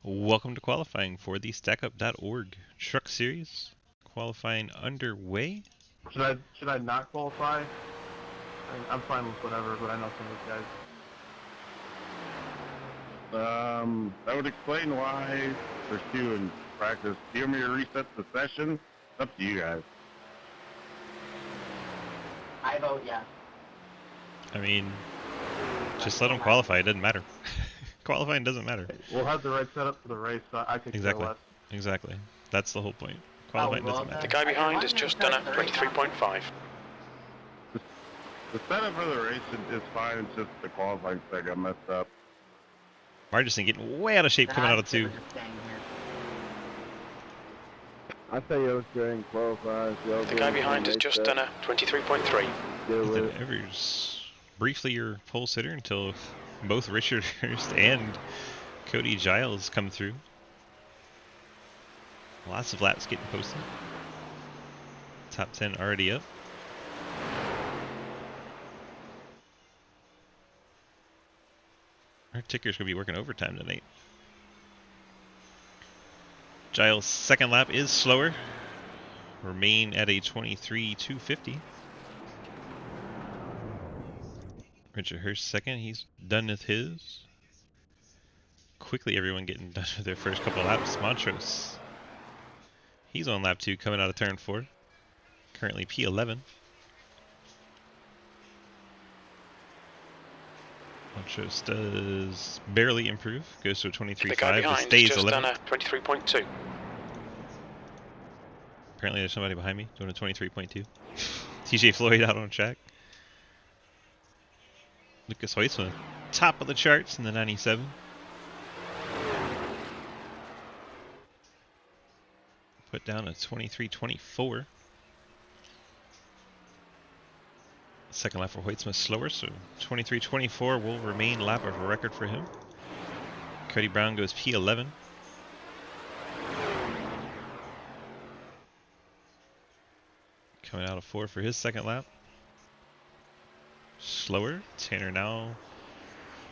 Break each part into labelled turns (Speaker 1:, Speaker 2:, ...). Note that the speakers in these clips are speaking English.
Speaker 1: Welcome to qualifying for the StackUp.org Truck Series. Qualifying underway.
Speaker 2: Should I not qualify? I'm fine with whatever, but I know some of these guys.
Speaker 3: That would explain why there's two in practice. Do you want me to reset the session? It's up to you guys.
Speaker 4: I vote yes.
Speaker 1: I mean, just let them qualify. It doesn't matter. Qualifying doesn't matter.
Speaker 2: We'll have the right setup for the race, so I could care less.
Speaker 1: Exactly. That's the whole point. Qualifying doesn't matter.
Speaker 5: The guy behind has just done a 23.5.
Speaker 3: The setup for the race is fine. It's just the qualifying that got messed up.
Speaker 1: Margiston getting way out of shape coming out of 2.
Speaker 6: I say Yost during qualifiers.
Speaker 5: The guy behind has just done a 23.3.
Speaker 1: Ethan Evers, briefly your pole sitter until both Richard Hurst and Cody Giles come through. Lots of laps getting posted. Top 10 already up. Our ticker's going to be working overtime tonight. Giles' second lap is slower. Remain at a 23.250. Richard Hurst second. He's done with his. Quickly everyone getting done with their first couple laps. Montrose. He's on lap 2 coming out of turn 4. Currently P11. Montrose does barely improve. Goes to a 23.5 but stays 11.
Speaker 5: Done a 23.2.
Speaker 1: Apparently there's somebody behind me doing a 23.2. TJ Floyd out on track. Lucas Hoytsma, top of the charts in the 97. Put down a 23.24. Second lap for Hoytsma slower, so 23.24 will remain lap of record for him. Cody Brown goes P11. Coming out of 4 for his second lap. Slower. Tanner now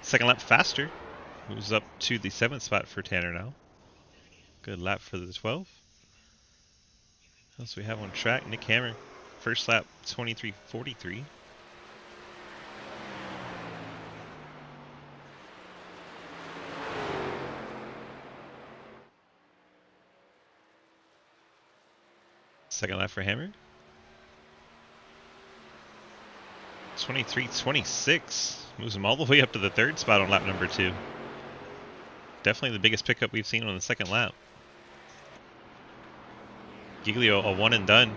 Speaker 1: second lap faster. Moves up to the 7th spot for Tanner now. Good lap for the 12. What else we have on track? Nick Hammer. First lap 23.43. Second lap for Hammer. 23.26. Moves him all the way up to the 3rd spot on lap number 2. Definitely the biggest pickup we've seen on the second lap. Giglio, a one and done.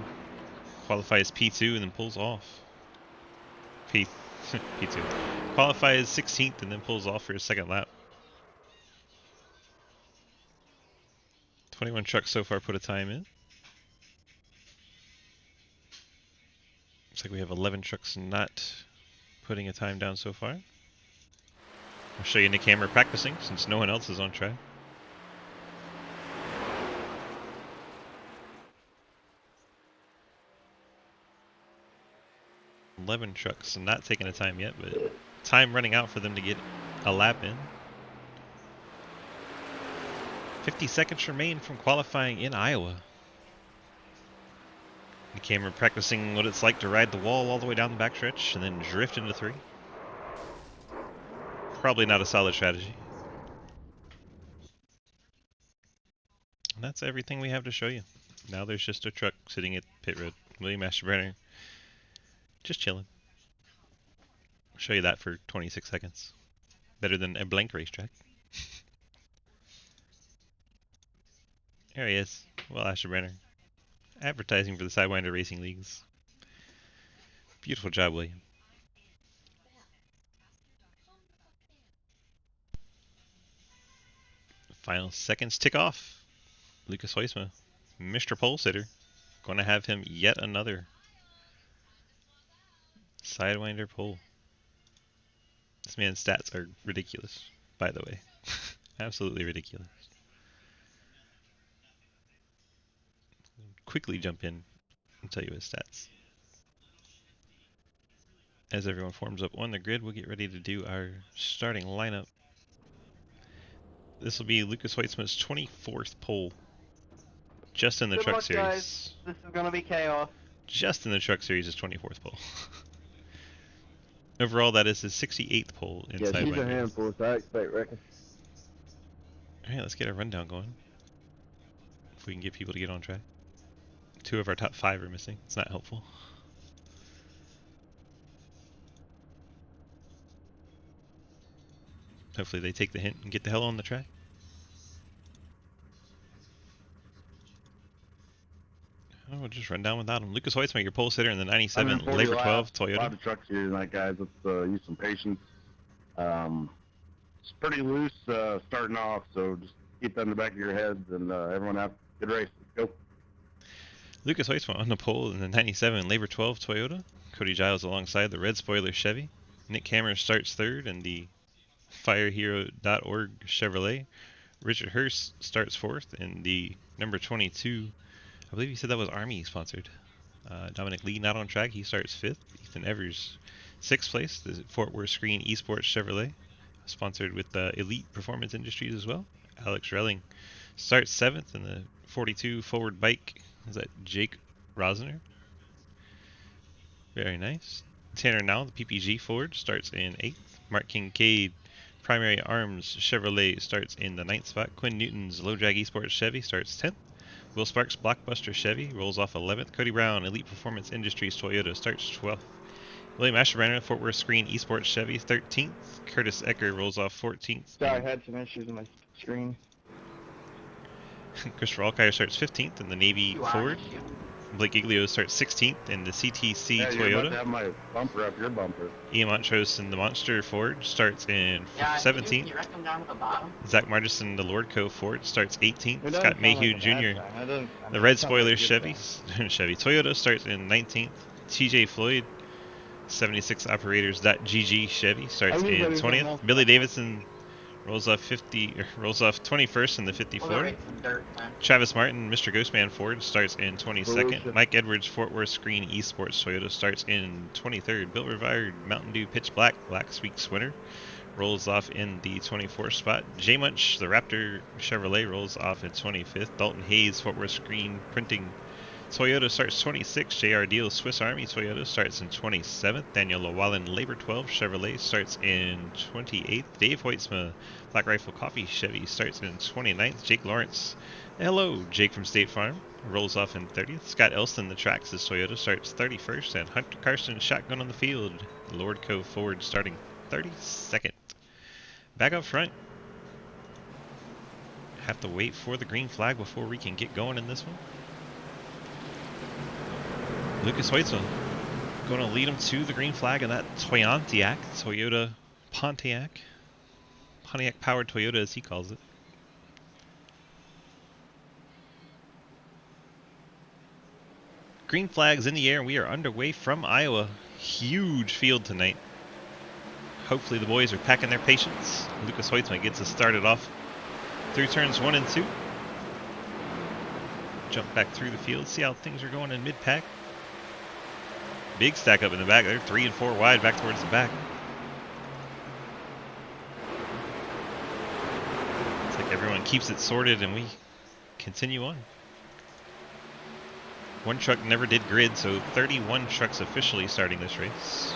Speaker 1: Qualifies P2 and then pulls off. P2. Qualifies 16th and then pulls off for his second lap. 21 trucks so far put a time in. Looks like we have 11 trucks not putting a time down so far. I'll show you Nick Hammer practicing since no one else is on track. $11 trucks not taking a time yet, but time running out for them to get a lap in. 50 seconds remain from qualifying in Iowa. Nick Hammer practicing what it's like to ride the wall all the way down the backstretch and then drift into 3. Probably not a solid strategy. And that's everything we have to show you. Now there's just a truck sitting at pit road. William Asherbrenner just chilling. I'll show you that for 26 seconds. Better than a blank racetrack. There he is. Will Asherbrenner. Advertising for the Sidewinder Racing Leagues. Beautiful job, William. Final seconds tick off. Lucas Hoytsma, Mr. Pole Sitter. Going to have him yet another Sidewinder pole. This man's stats are ridiculous, by the way. Absolutely ridiculous. Quickly jump in and tell you his stats. As everyone forms up on the grid, we'll get ready to do our starting lineup. This will be Lucas Weitzman's 24th pole. Just in the
Speaker 4: Good
Speaker 1: truck
Speaker 4: luck,
Speaker 1: series.
Speaker 4: guys. This is gonna be chaos.
Speaker 1: Just in the truck series is 24th pole. Overall, that is his 68th pole
Speaker 6: Yeah,
Speaker 1: inside
Speaker 6: she's a
Speaker 1: windmills.
Speaker 6: handful, so I expect record.
Speaker 1: Alright, let's get a rundown going. If we can get people to get on track. 2 of our top 5 are missing. It's not helpful. Hopefully they take the hint and get the hell on the track. Oh, we'll just run down without him. Lucas Weitzman, your pole sitter in the 97
Speaker 3: 140
Speaker 1: Labor
Speaker 3: laps,
Speaker 1: 12
Speaker 3: A
Speaker 1: Toyota.
Speaker 3: lot of trucks here tonight, guys. Let's use some patience. It's pretty loose starting off, so just keep that in the back of your heads, and everyone have a good race. Let's go.
Speaker 1: Lucas Weitzman on the pole in the 97 Labor 12 Toyota. Cody Giles alongside the red spoiler Chevy. Nick Cameron starts third in the FireHero.org Chevrolet. Richard Hurst starts fourth in the number 22. I believe he said that was Army sponsored. Dominic Lee not on track. He starts fifth. Ethan Evers, sixth place. The Fort Worth Screen Esports Chevrolet, sponsored with Elite Performance Industries as well. Alex Relling starts seventh in the 42 Forward Bike. Is that Jake Rosner? Very nice. Tanner Now, the PPG Ford, starts in eighth. Mark Kincaid, Primary Arms Chevrolet, starts in the ninth spot. Quinn Newton's Low Drag Esports Chevy starts 10th. Will Sparks Blockbuster Chevy rolls off 11th. Cody Brown Elite Performance Industries Toyota starts 12th. William Asherbrenner Fort Worth Screen Esports Chevy 13th. Curtis Ecker rolls off 14th.
Speaker 4: Sorry, I had some issues with my screen.
Speaker 1: Christopher Alkire starts 15th in the Navy Ford. Blake Giglio starts 16th in the CTC
Speaker 3: Yeah, you're about to
Speaker 1: Toyota.
Speaker 3: have my bumper up your bumper.
Speaker 1: Ian Montrose in the Monster Ford starts in 17th.
Speaker 7: Can you wreck them down to the bottom?
Speaker 1: Zach Margison, the Lordco Ford, starts 18th.
Speaker 4: It doesn't
Speaker 1: Scott
Speaker 4: sound
Speaker 1: Mayhew
Speaker 4: like a bad
Speaker 1: Jr.
Speaker 4: sign. It doesn't- I
Speaker 1: The
Speaker 4: mean,
Speaker 1: red
Speaker 4: it sounds like a
Speaker 1: spoiler
Speaker 4: good
Speaker 1: Chevy,
Speaker 4: sign.
Speaker 1: Chevy Toyota starts in 19th. TJ Floyd, 76 Operators.GG Chevy starts
Speaker 4: I knew
Speaker 1: in
Speaker 4: there was
Speaker 1: 20th.
Speaker 4: enough.
Speaker 1: Billy Davidson rolls off 21st in the 50
Speaker 7: We'll go
Speaker 1: Ford.
Speaker 7: right some dirt then.
Speaker 1: Travis Martin, Mr. Ghostman Ford, starts in 22nd.
Speaker 6: Volusia.
Speaker 1: Mike Edwards, Fort Worth Screen Esports Toyota, starts in 23rd. Bill Revire, Mountain Dew Pitch Black, last week's winner, rolls off in the 24th spot. J Munch, the Raptor Chevrolet, rolls off in 25th. Dalton Hayes, Fort Worth Screen Printing Toyota, starts 26th. JR Deal, Swiss Army Toyota, starts in 27th. Daniel Llewellyn, Labor 12 Chevrolet, starts in 28th. Dave Hoytsma, Black Rifle Coffee Chevy, starts in 29th. Jake Lawrence, hello, Jake from State Farm, rolls off in 30th. Scott Elston, the Traxxas Toyota, starts 31st. And Hunter Carson, Shotgun on the Field, Lordco Ford, starting 32nd. Back up front. Have to wait for the green flag before we can get going in this one. Lucas Weitzman going to lead him to the green flag in that Toyota Pontiac powered Toyota as he calls it. Green flags in the air and we are underway from Iowa. Huge field tonight. Hopefully the boys are packing their patience. Lucas Weitzman gets us started off through turns 1 and 2. Jump back through the field, see how things are going in mid-pack. Big stack up in the back. They're 3 and 4 wide back towards the back. It's like everyone keeps it sorted and we continue on. One truck never did grid, so 31 trucks officially starting this race.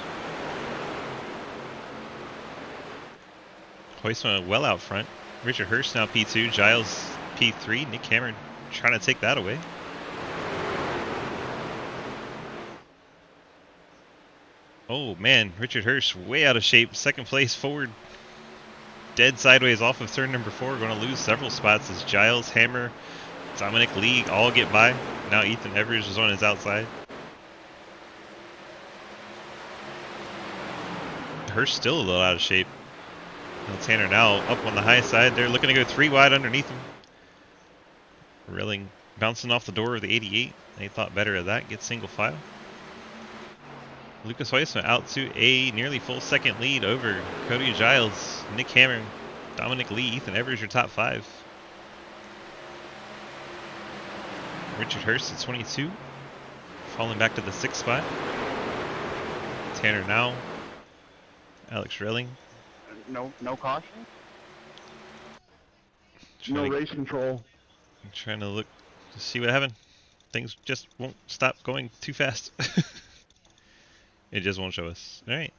Speaker 1: Hoytsma well out front. Richard Hurst now P2, Giles P3, Nick Cameron trying to take that away. Oh man, Richard Hurst way out of shape. Second place forward. Dead sideways off of turn number 4. Going to lose several spots as Giles, Hammer, Dominic Lee all get by. Now Ethan Evers is on his outside. Hurst still a little out of shape. And Tanner now up on the high side. They're looking to go 3 wide underneath him. Rilling bouncing off the door of the 88. They thought better of that. Gets single file. Lucas Hoytsma out to a nearly full second lead over Cody Giles, Nick Cameron, Dominic Lee, Ethan Evers, your top 5. Richard Hurst at 22, falling back to the 6th spot. Tanner Now, Alex Relling.
Speaker 4: No caution.
Speaker 1: Trying
Speaker 6: No
Speaker 1: to-
Speaker 6: race control.
Speaker 1: I'm trying to look to see what happened. Things just won't stop going too fast. It just won't show us. Alright.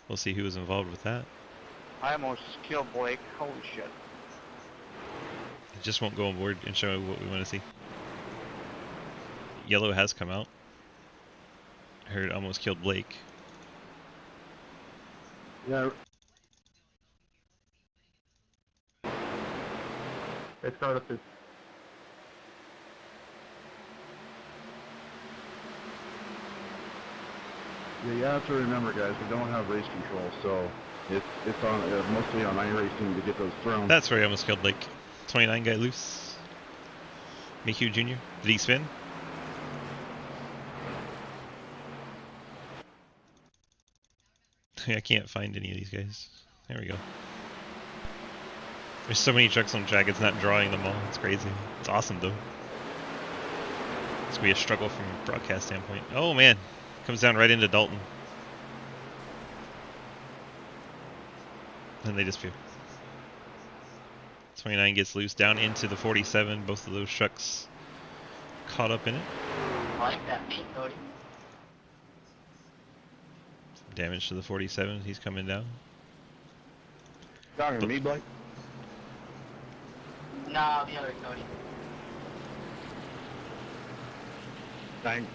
Speaker 1: We'll see who was involved with that.
Speaker 4: I almost killed Blake. Holy shit.
Speaker 1: It just won't go on board and show what we want to see. Yellow has come out. Heard almost killed Blake.
Speaker 6: Yeah,
Speaker 2: They started to.
Speaker 3: Yeah, you have to remember, guys, we don't have race control, so it's on mostly on iRacing to get those thrown.
Speaker 1: That's where he almost killed Blake. 29 guy loose. Miku Jr. Did he spin? I can't find any of these guys. There we go. There's so many trucks on track, it's not drawing them all. It's crazy. It's awesome though. It's gonna be a struggle from a broadcast standpoint. Oh man, comes down right into Dalton. And they disappear. 29 gets loose down into the 47. Both of those trucks caught up in it.
Speaker 7: I like that meat, Cody.
Speaker 1: Some damage to the 47. He's coming down.
Speaker 6: talking to me, Blake?
Speaker 7: No, the other Cody.
Speaker 6: Dang.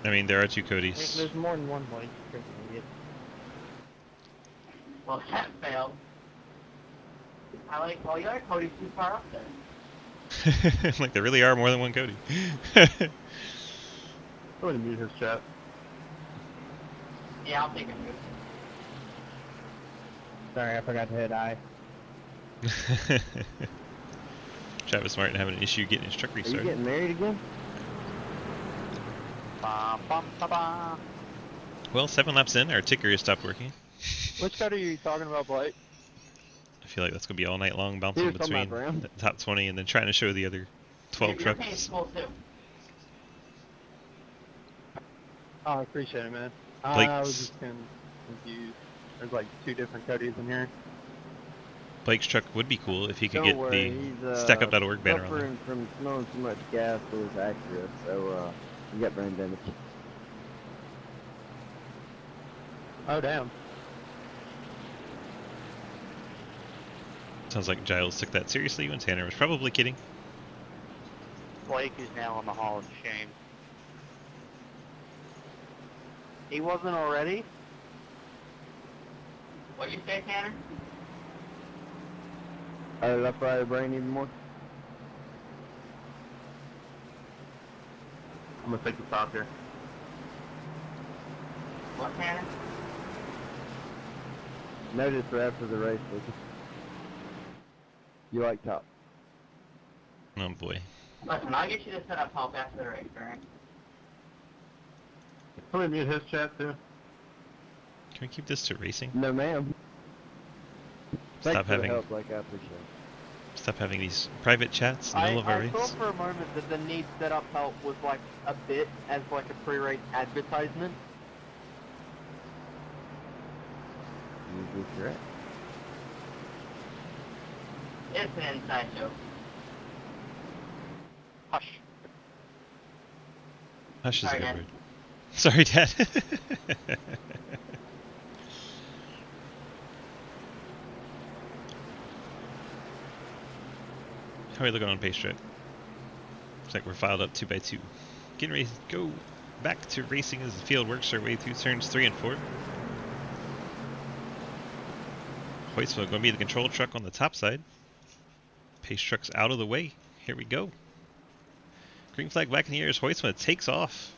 Speaker 1: I mean, there are two Codys.
Speaker 4: There's more than one Blake. You freaking idiot.
Speaker 7: Well, that failed. I like, well, the other Cody's too far up there.
Speaker 1: Like, there really are more than one Cody.
Speaker 2: I'm going to mute his chat.
Speaker 7: Yeah, I'll take a move.
Speaker 4: Sorry, I forgot to hit I.
Speaker 1: Travis Martin having an issue getting his truck
Speaker 6: Are you
Speaker 1: restarted.
Speaker 6: getting married again?
Speaker 4: Bum, bum, ba, ba.
Speaker 1: Well, 7 laps in, our ticker has stopped working.
Speaker 4: Which code are you talking about, Blake?
Speaker 1: I feel like that's going to be all night long,
Speaker 6: He
Speaker 1: bouncing
Speaker 6: was talking
Speaker 1: between
Speaker 6: about Brown.
Speaker 1: the top 20 and then trying to show the other 12
Speaker 7: Your pace
Speaker 1: trucks.
Speaker 7: full too.
Speaker 4: Oh, I appreciate it, man.
Speaker 1: Blake-
Speaker 4: I was just confused. There's like 2 different Codys in here.
Speaker 1: Blake's truck would be cool if he could
Speaker 6: Don't
Speaker 1: get
Speaker 6: worry,
Speaker 1: the
Speaker 6: he's
Speaker 1: StackUp.org banner on there.
Speaker 6: suffering from smelling too much gas for his Acura, so he got brain damage.
Speaker 4: Oh, damn.
Speaker 1: Sounds like Giles took that seriously when Tanner was probably kidding.
Speaker 4: Blake is now in the Hall of Shame. He wasn't already?
Speaker 7: What do you say, Tanner?
Speaker 6: Did I fry your brain even more?
Speaker 2: I'm going to take the top here.
Speaker 7: What, Tanner?
Speaker 6: Notice right after the race, Lucas. You like top.
Speaker 1: Oh boy.
Speaker 7: Listen, I'll get you to set up help after the race, alright?
Speaker 2: Somebody mute his chat too.
Speaker 1: Can we keep this to racing?
Speaker 6: No, ma'am.
Speaker 1: Stop
Speaker 6: Thanks for the
Speaker 1: having
Speaker 6: help, like I appreciate it.
Speaker 1: stop having these private chats in the middle of our
Speaker 4: I thought
Speaker 1: race.
Speaker 4: for a moment that the need setup help was like a bit as like a pre-race advertisement.
Speaker 6: You're correct.
Speaker 7: It's an inside joke.
Speaker 4: Hush.
Speaker 1: Hush is a
Speaker 7: Sorry,
Speaker 1: good
Speaker 7: Dad.
Speaker 1: word. Sorry, Dad. How are we looking on pace track? Looks like we're filed up 2 by 2. Getting ready to go back to racing as the field works our way through turns 3 and 4. Hoytsville going to be the control truck on the top side. Pace truck's out of the way. Here we go. Green flag back in the air as Hoytsville takes off.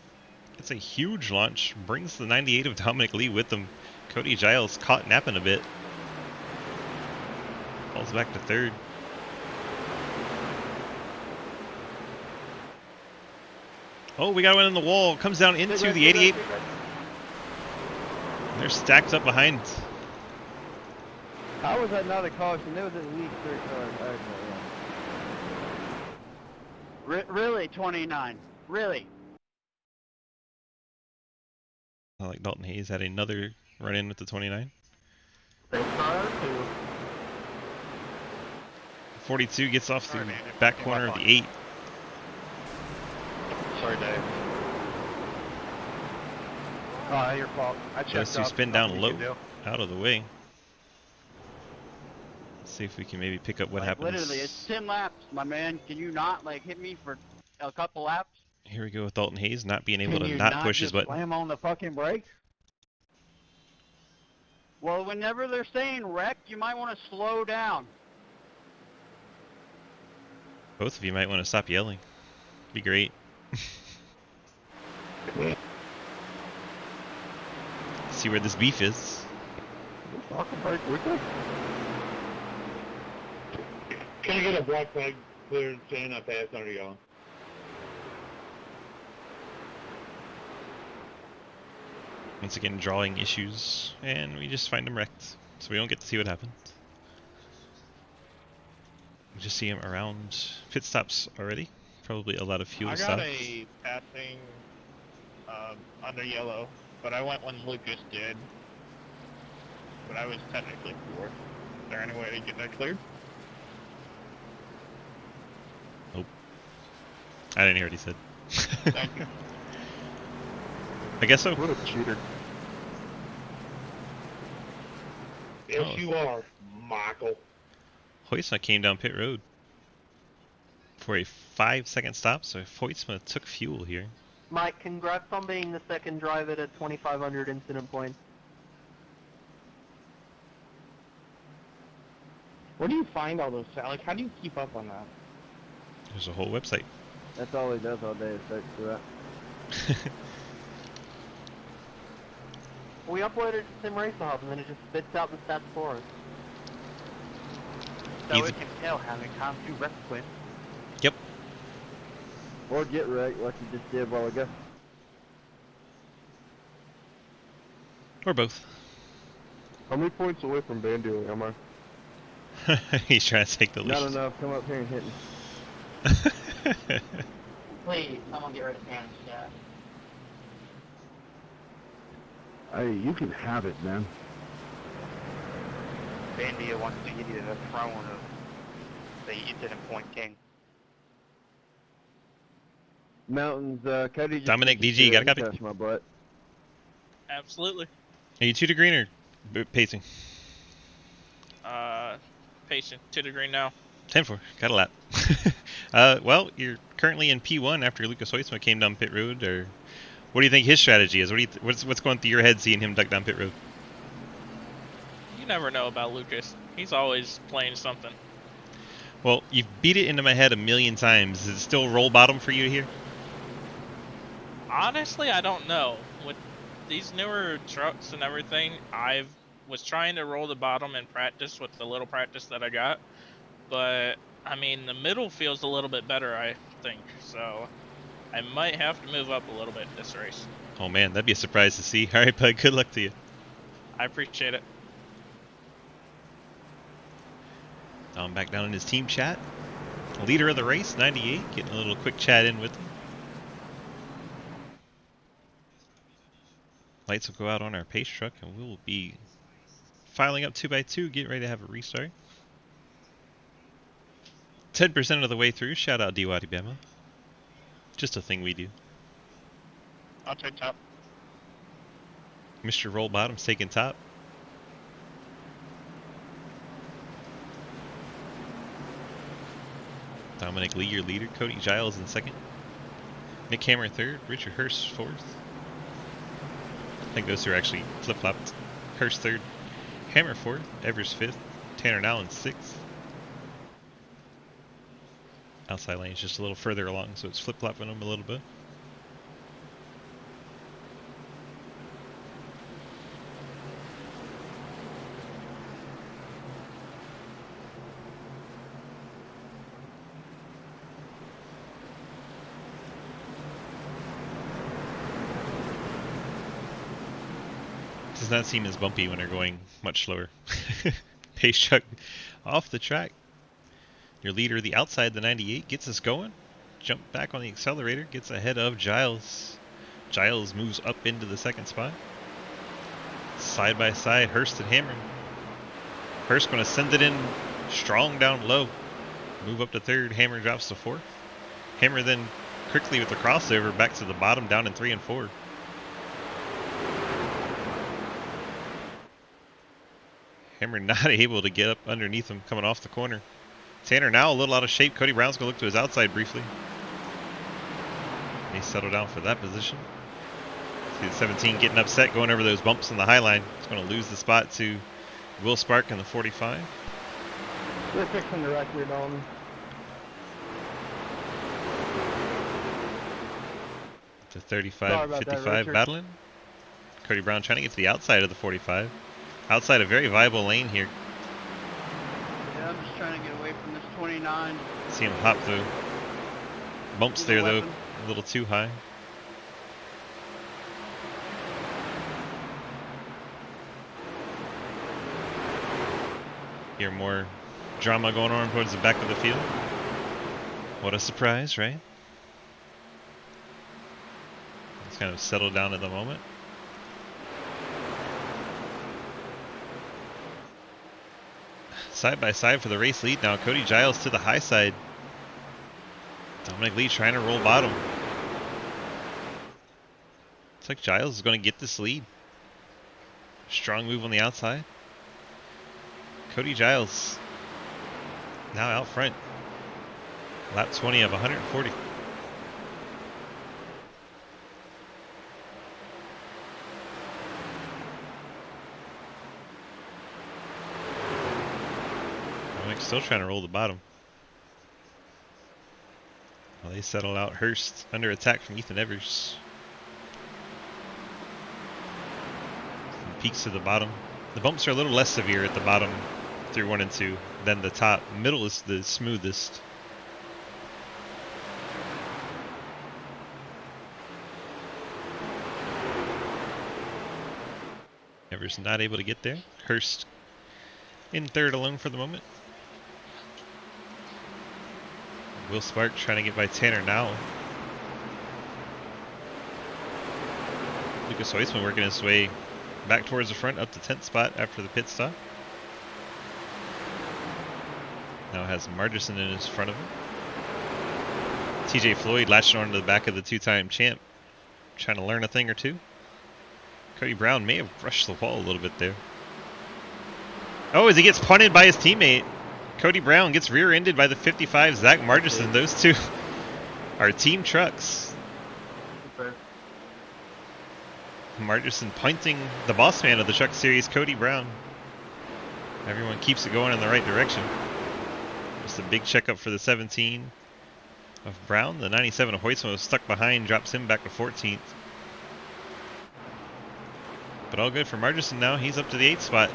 Speaker 1: It's a huge launch. Brings the 98 of Dominic Lee with them. Cody Giles caught napping a bit. Falls back to 3rd. Oh, we got one in the wall. Comes down into the 88. They're stacked up behind.
Speaker 6: How was that not a caution? There was at least 3 cars. Okay, yeah.
Speaker 4: Really, 29. Really?
Speaker 1: I like Dalton Hayes had another run in with the 29.
Speaker 2: Same car too.
Speaker 1: 42 gets off the
Speaker 8: Sorry, man.
Speaker 1: back
Speaker 8: Came
Speaker 1: corner
Speaker 8: up
Speaker 1: of
Speaker 8: on
Speaker 1: the
Speaker 8: you.
Speaker 1: 8.
Speaker 8: Sorry, Dave.
Speaker 2: Your fault. I
Speaker 1: Those
Speaker 2: checked
Speaker 1: two
Speaker 2: up.
Speaker 1: spin
Speaker 2: Nothing
Speaker 1: down
Speaker 2: you
Speaker 1: low,
Speaker 2: can do.
Speaker 1: out of the way. Let's see if we can maybe pick up what
Speaker 9: like,
Speaker 1: happens.
Speaker 9: Literally, it's 10 laps, my man. Can you not, like, hit me for a couple laps?
Speaker 1: Here we go with Dalton Hayes not being able
Speaker 6: Can
Speaker 1: to
Speaker 6: you
Speaker 1: not
Speaker 6: not
Speaker 1: push his
Speaker 6: just
Speaker 1: button.
Speaker 6: slam on the fucking brakes?
Speaker 9: Well, whenever they're saying wreck, you might want to slow down.
Speaker 1: Both of you might want to stop yelling. Be great. See where this beef is.
Speaker 3: Fucking break quickly.
Speaker 8: Can I get a black flag cleared saying I passed under yellow?
Speaker 1: Once again, drawing issues, and we just find him wrecked, so we don't get to see what happened. We just see him around pit stops already. Probably a lot of fuel
Speaker 8: I got
Speaker 1: stops.
Speaker 8: a passing under yellow, but I went when Lucas did. But I was technically fourth. Is there any way to get that cleared?
Speaker 1: I didn't hear what he said.
Speaker 8: Thank you.
Speaker 1: I guess so.
Speaker 3: What a cheater.
Speaker 8: Yes,
Speaker 1: Oh.
Speaker 8: you are, Michael.
Speaker 1: Hoytsma came down pit road for a 5-second stop, so Hoytsma took fuel here.
Speaker 4: Mike, congrats on being the second driver to 2,500 incident points.
Speaker 2: Where do you find all those? Like, how do you keep up on that?
Speaker 1: There's a whole website.
Speaker 6: That's all he does all day is search for that.
Speaker 4: We uploaded it to Sim Racer Hub and then it just spits out the stats for us.
Speaker 9: So
Speaker 1: Easy.
Speaker 9: it can tell how many times you wrecked Quinn.
Speaker 6: Or get wrecked like you just did a while ago.
Speaker 1: Or both.
Speaker 2: How many points away from bandealing am I?
Speaker 1: He's trying to take the lead.
Speaker 6: Not enough. Come up here and hit me.
Speaker 7: Please, someone get rid of Panic Chat.
Speaker 3: Hey, you can have it, man.
Speaker 9: Bandia wants to give you the throne of the incident point king.
Speaker 6: Mountains, Cody just
Speaker 1: Dominic,
Speaker 6: pushed
Speaker 1: DG, you got a
Speaker 6: and
Speaker 1: copy?
Speaker 6: touched my butt.
Speaker 10: Absolutely.
Speaker 1: Are you 2 to green or pacing?
Speaker 10: Patient to the green now.
Speaker 1: 10-4, got a lap. Well, you're currently in P1 after Lucas Hoytsma came down pit road. Or what do you think his strategy is? What do you what's going through your head seeing him duck down pit road?
Speaker 10: You never know about Lucas. He's always playing something.
Speaker 1: Well, you've beat it into my head a million times. Is it still roll bottom for you here?
Speaker 10: Honestly, I don't know. With these newer trucks and everything, I was trying to roll the bottom in practice with the little practice that I got. But, I mean, the middle feels a little bit better, I think. So, I might have to move up a little bit this race.
Speaker 1: Oh man, that'd be a surprise to see. All right, bud, good luck to you.
Speaker 10: I appreciate it.
Speaker 1: Now I'm back down in his team chat. Leader of the race, 98, getting a little quick chat in with him. Lights will go out on our pace truck and we will be filing up 2x2, getting ready to have a restart. 10% of the way through, shout out Diwati Bama. Just a thing we do.
Speaker 8: I'll take top.
Speaker 1: Mr. Roll Bottom's taking top. Dominic Lee, your leader. Cody Giles in second. Nick Hammer third. Richard Hurst fourth. I think those two are actually flip-flopped. Hurst third. Hammer fourth. Evers fifth. Tanner Nowlin sixth. Outside lane is just a little further along, so it's flip-flopping them a little bit. Does not seem as bumpy when they're going much slower. Pace truck off the track. Your leader, the outside, the 98, gets us going. Jump back on the accelerator, gets ahead of Giles. Giles moves up into the second spot. Side by side, Hurst and Hammer. Hurst going to send it in strong down low. move up to third. Hammer drops to fourth. Hammer then quickly with the crossover back to the bottom, down in 3 and 4. Hammer not able to get up underneath him coming off the corner. Tanner now a little out of shape. Cody Brown's going to look to his outside briefly. He settled down for that position. See the 17 getting upset, going over those bumps in the high line. He's going to lose the spot to Will Spark in the 45.
Speaker 4: We're fixing the record on.
Speaker 1: To 35, 55 battling. Cody Brown trying to get to the outside of the 45. Outside a very viable lane here.
Speaker 11: Yeah, I'm just trying to get away from this 29.
Speaker 1: See him hop the bumps there though, a little too high. Hear more drama going on towards the back of the field. What a surprise, right? It's kind of settled down at the moment. Side by side for the race lead now. Cody Giles to the high side. Dominic Lee trying to roll bottom. Looks like Giles is going to get this lead. Strong move on the outside. Cody Giles now out front. Lap 20 of 140. Dominic still trying to roll the bottom. Well, they settle out. Hurst under attack from Ethan Evers. Some peaks to the bottom. The bumps are a little less severe at the bottom through 1 and 2 than the top. Middle is the smoothest. Evers not able to get there. Hurst in third alone for the moment. Will Spark trying to get by Tanner now. Lucas Heusman working his way back towards the front, up to 10th spot after the pit stop. Now has Margerson in his front of him. TJ Floyd latching onto the back of the two-time champ, trying to learn a thing or two. Cody Brown may have brushed the wall a little bit there. Oh, as he gets punted by his teammate. Cody Brown gets rear-ended by the 55, Zach Margerson. Those two are team trucks. Margerson pointing the boss man of the truck series, Cody Brown. Everyone keeps it going in the right direction. Just a big checkup for the 17 of Brown. The 97 of Heusman was stuck behind, drops him back to 14th. But all good for Margerson now. He's up to the 8th spot.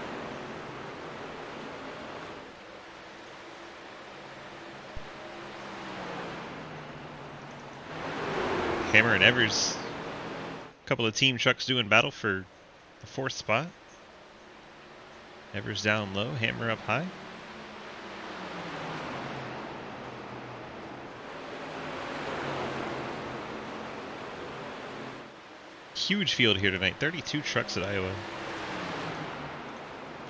Speaker 1: Hammer and Evers. A couple of team trucks doing battle for the 4th spot. Evers down low, Hammer up high. Huge field here tonight. 32 trucks at Iowa.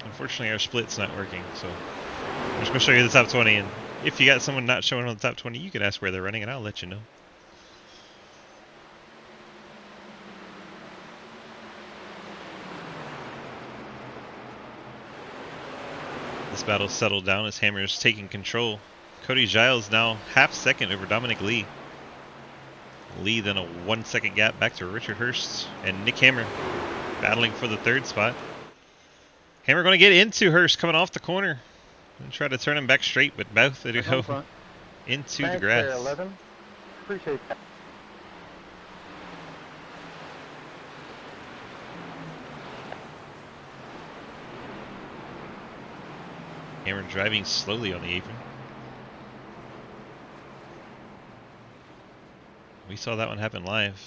Speaker 1: Unfortunately, our split's not working, so I'm just going to show you the top 20. And if you got someone not showing on the top 20, you can ask where they're running, and I'll let you know. This battle settled down as Hammer's taking control. Cody Giles now half second over Dominic Lee. Lee then a 1 second gap back to Richard Hurst and Nick Hammer battling for the 3rd spot. Hammer going to get into Hurst coming off the corner and try to turn him back straight, but both they go into the grass.
Speaker 4: 11. Appreciate that.
Speaker 1: Hammer driving slowly on the apron. We saw that one happen live.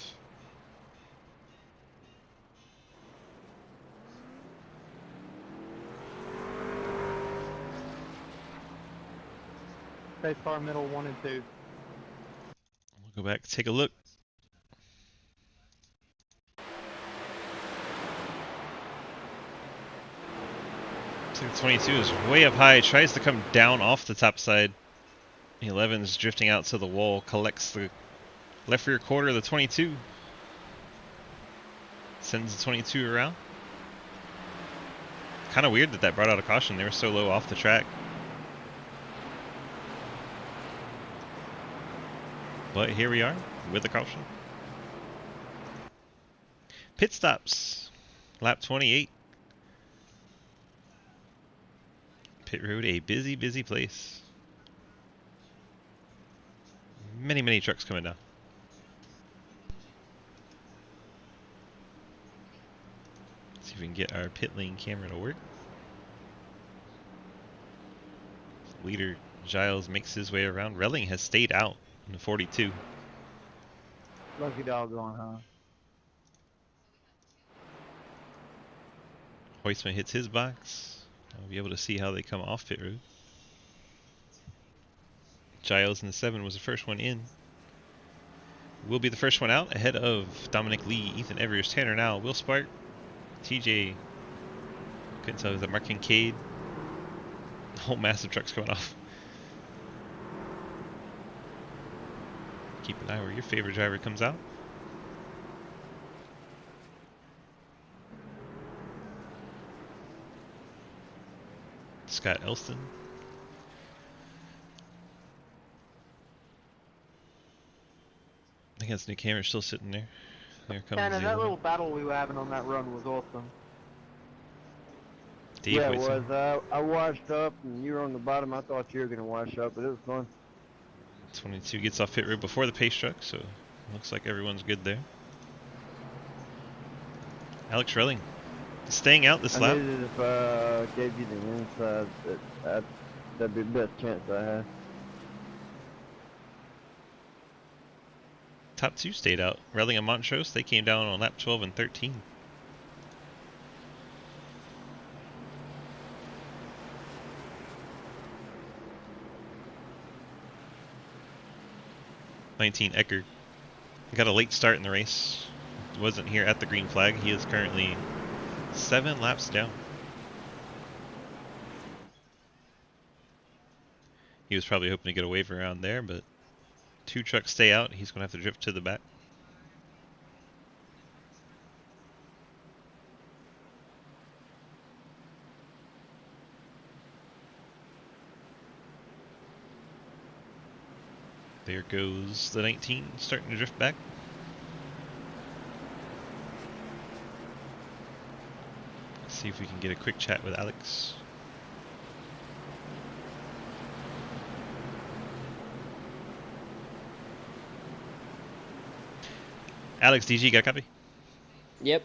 Speaker 4: Space car middle 1 and 2.
Speaker 1: We'll go back, take a look. So 22 is way up high, tries to come down off the top side. 11's drifting out to the wall, collects the left rear quarter of the 22. Sends the 22 around. Kind of weird that that brought out a caution. They were so low off the track. But here we are with a caution. Pit stops. Lap 28. Pit road, a busy, busy place. Many, many trucks coming down. See if we can get our pit lane camera to work. Leader Giles makes his way around. Relling has stayed out in the 42.
Speaker 6: Lucky doggone, huh?
Speaker 1: Hoistman hits his box. I'll be able to see how they come off pit road. Giles in the 7 was the first one in. Will be the first one out ahead of Dominic Lee, Ethan Evers, Tanner Now, Will Spark, TJ. Couldn't tell, was that Mark Kincaid? A whole massive trucks coming off. Keep an eye where your favorite driver comes out. Scott Elston. I think that's Nick Hammer still sitting there. There comes
Speaker 4: Tanner,
Speaker 1: the
Speaker 4: that
Speaker 1: other
Speaker 4: little
Speaker 1: one.
Speaker 4: battle we were having on that run was awesome.
Speaker 1: Dave
Speaker 6: Yeah, it
Speaker 1: Whitson.
Speaker 6: was. I washed up and you were on the bottom. I thought you were going to wash up, but it was fun.
Speaker 1: 22 gets off pit road before the pace truck, so looks like everyone's good there. Alex Relling staying out this
Speaker 6: I
Speaker 1: lap.
Speaker 6: knew that if I gave you the inside, that'd be the best chance I had.
Speaker 1: Top 2 stayed out. Relling and Montrose, they came down on lap 12 and 13. Eckert got a late start in the race. Wasn't here at the green flag. He is currently 7 laps down. He was probably hoping to get a wave around there, but 2 trucks stay out. He's going to have to drift to the back. There goes the 19, starting to drift back. Let's see if we can get a quick chat with Alex. Alex, DG, got a copy?
Speaker 12: Yep.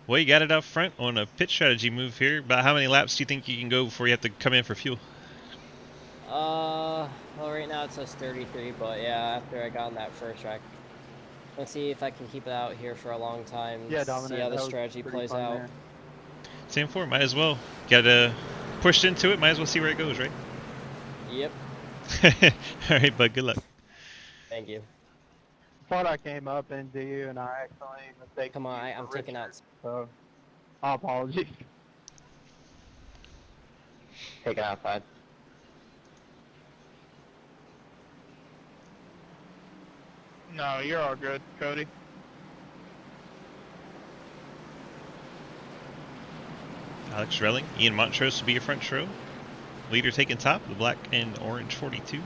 Speaker 1: Well, you got it out front on a pit strategy move here. About how many laps do you think you can go before you have to come in for fuel?
Speaker 12: Well, right now it says 33, but yeah, after I got on that first track, let's see if I can keep it out here for a long time.
Speaker 4: Yeah,
Speaker 12: see
Speaker 4: Dominic,
Speaker 12: how the
Speaker 4: that was
Speaker 12: strategy
Speaker 4: pretty
Speaker 12: plays
Speaker 4: fun
Speaker 12: out.
Speaker 4: there.
Speaker 1: Same 4, might as well. Got pushed into it, might as well see where it goes, right?
Speaker 12: Yep.
Speaker 1: Alright, bud, good luck.
Speaker 12: Thank you.
Speaker 4: Thought I came up into you and I accidentally mistaken.
Speaker 12: Come on,
Speaker 4: you
Speaker 12: I'm
Speaker 4: for
Speaker 12: taking
Speaker 4: Richard,
Speaker 12: out.
Speaker 4: So, apologies.
Speaker 9: Take it outside.
Speaker 8: No, you're all good, Cody.
Speaker 1: Alex Relling, Ian Montrose will be your front row. Leader taking top, the black and orange 42.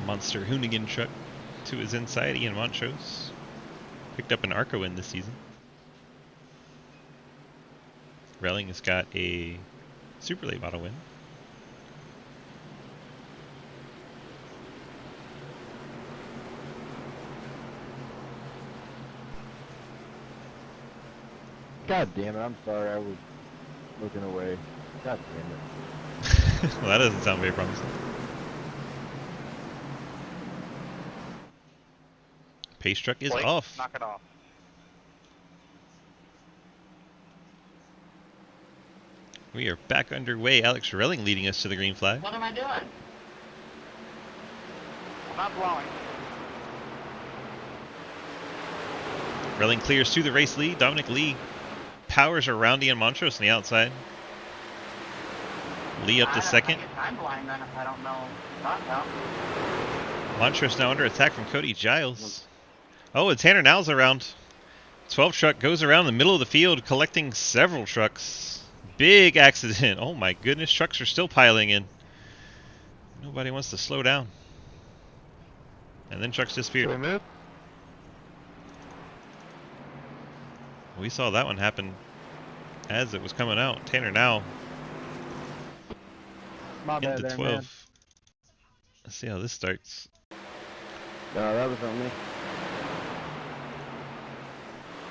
Speaker 1: Monster Hoonigan truck to his inside, Ian Montrose. Picked up an ARCA win this season. Relling has got a super late model win.
Speaker 6: God damn it, I'm sorry, I was looking away. God damn it.
Speaker 1: Well, that doesn't sound very promising. Pace truck is
Speaker 9: Blake,
Speaker 1: off.
Speaker 9: knock it off.
Speaker 1: We are back underway. Alex Relling leading us to the green flag.
Speaker 7: What am I doing?
Speaker 9: I'm not blowing.
Speaker 1: Relling clears to the race lead. Dominic Lee powers around Ian Montrose on the outside. Lee up to second.
Speaker 7: I guess I'm blind then if I don't know. Not now.
Speaker 1: Montrose now under attack from Cody Giles. Oh, and Tanner Now's around. 12 truck goes around the middle of the field collecting several trucks. Big accident. Oh my goodness, trucks are still piling in. Nobody wants to slow down. And then trucks disappeared. We saw that one happen as it was coming out. Tanner Now
Speaker 6: My bad
Speaker 1: into
Speaker 6: there,
Speaker 1: 12.
Speaker 6: man.
Speaker 1: Let's see how this starts.
Speaker 6: No, that was on me.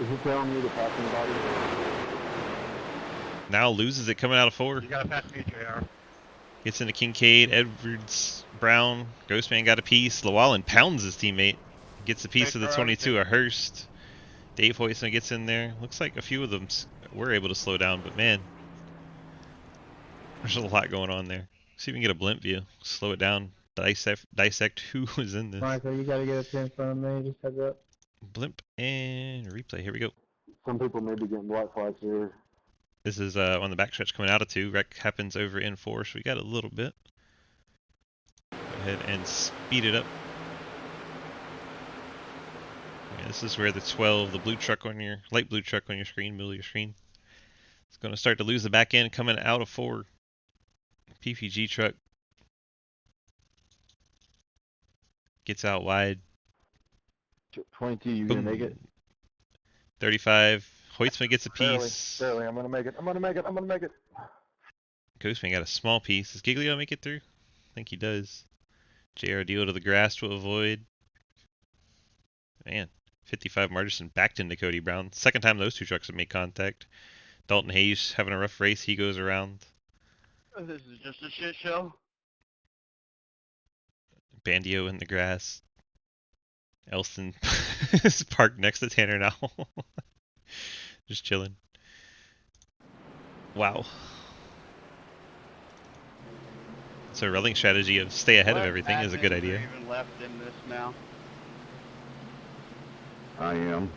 Speaker 6: Is he telling you to pass anybody?
Speaker 1: Now loses it coming out of 4.
Speaker 8: You gotta pass me, JR.
Speaker 1: Gets into Kincaid, Edwards, Brown. Ghostman got a piece. Llewellyn pounds his teammate. Gets a piece of the 22 of Hurst. Dave Hoyson gets in there. Looks like a few of them were able to slow down, but man, there's a lot going on there. See if we can get a blimp view. Slow it down. Dissect who was in this.
Speaker 6: Michael, you gotta get a 10 from me, just heads up.
Speaker 1: Blimp and replay. Here we go.
Speaker 6: Some people may be getting black flags here.
Speaker 1: This is on the backstretch coming out of 2. Wreck happens over in 4, so we got a little bit. Go ahead and speed it up. Yeah, this is where the 12, the blue truck on your, light blue truck on your screen, middle of your screen. It's going to start to lose the back end coming out of 4. PPG truck. Gets out wide.
Speaker 6: 22, you gonna make it?
Speaker 1: 35. Hoytsman gets a piece.
Speaker 6: Barely, I'm gonna make it. I'm gonna make it.
Speaker 1: Ghostman got a small piece. Does Giglio make it through? I think he does. JR deal to the grass to avoid. Man, 55 Margerson backed into Cody Brown. Second time those two trucks have made contact. Dalton Hayes having a rough race. He goes around.
Speaker 11: This is just a shit show.
Speaker 1: Bandio in the grass. Elston is parked next to Tanner now. Just chilling. Wow. So Relling strategy of stay ahead of everything is a good idea.
Speaker 11: Even left in this now.
Speaker 3: I am.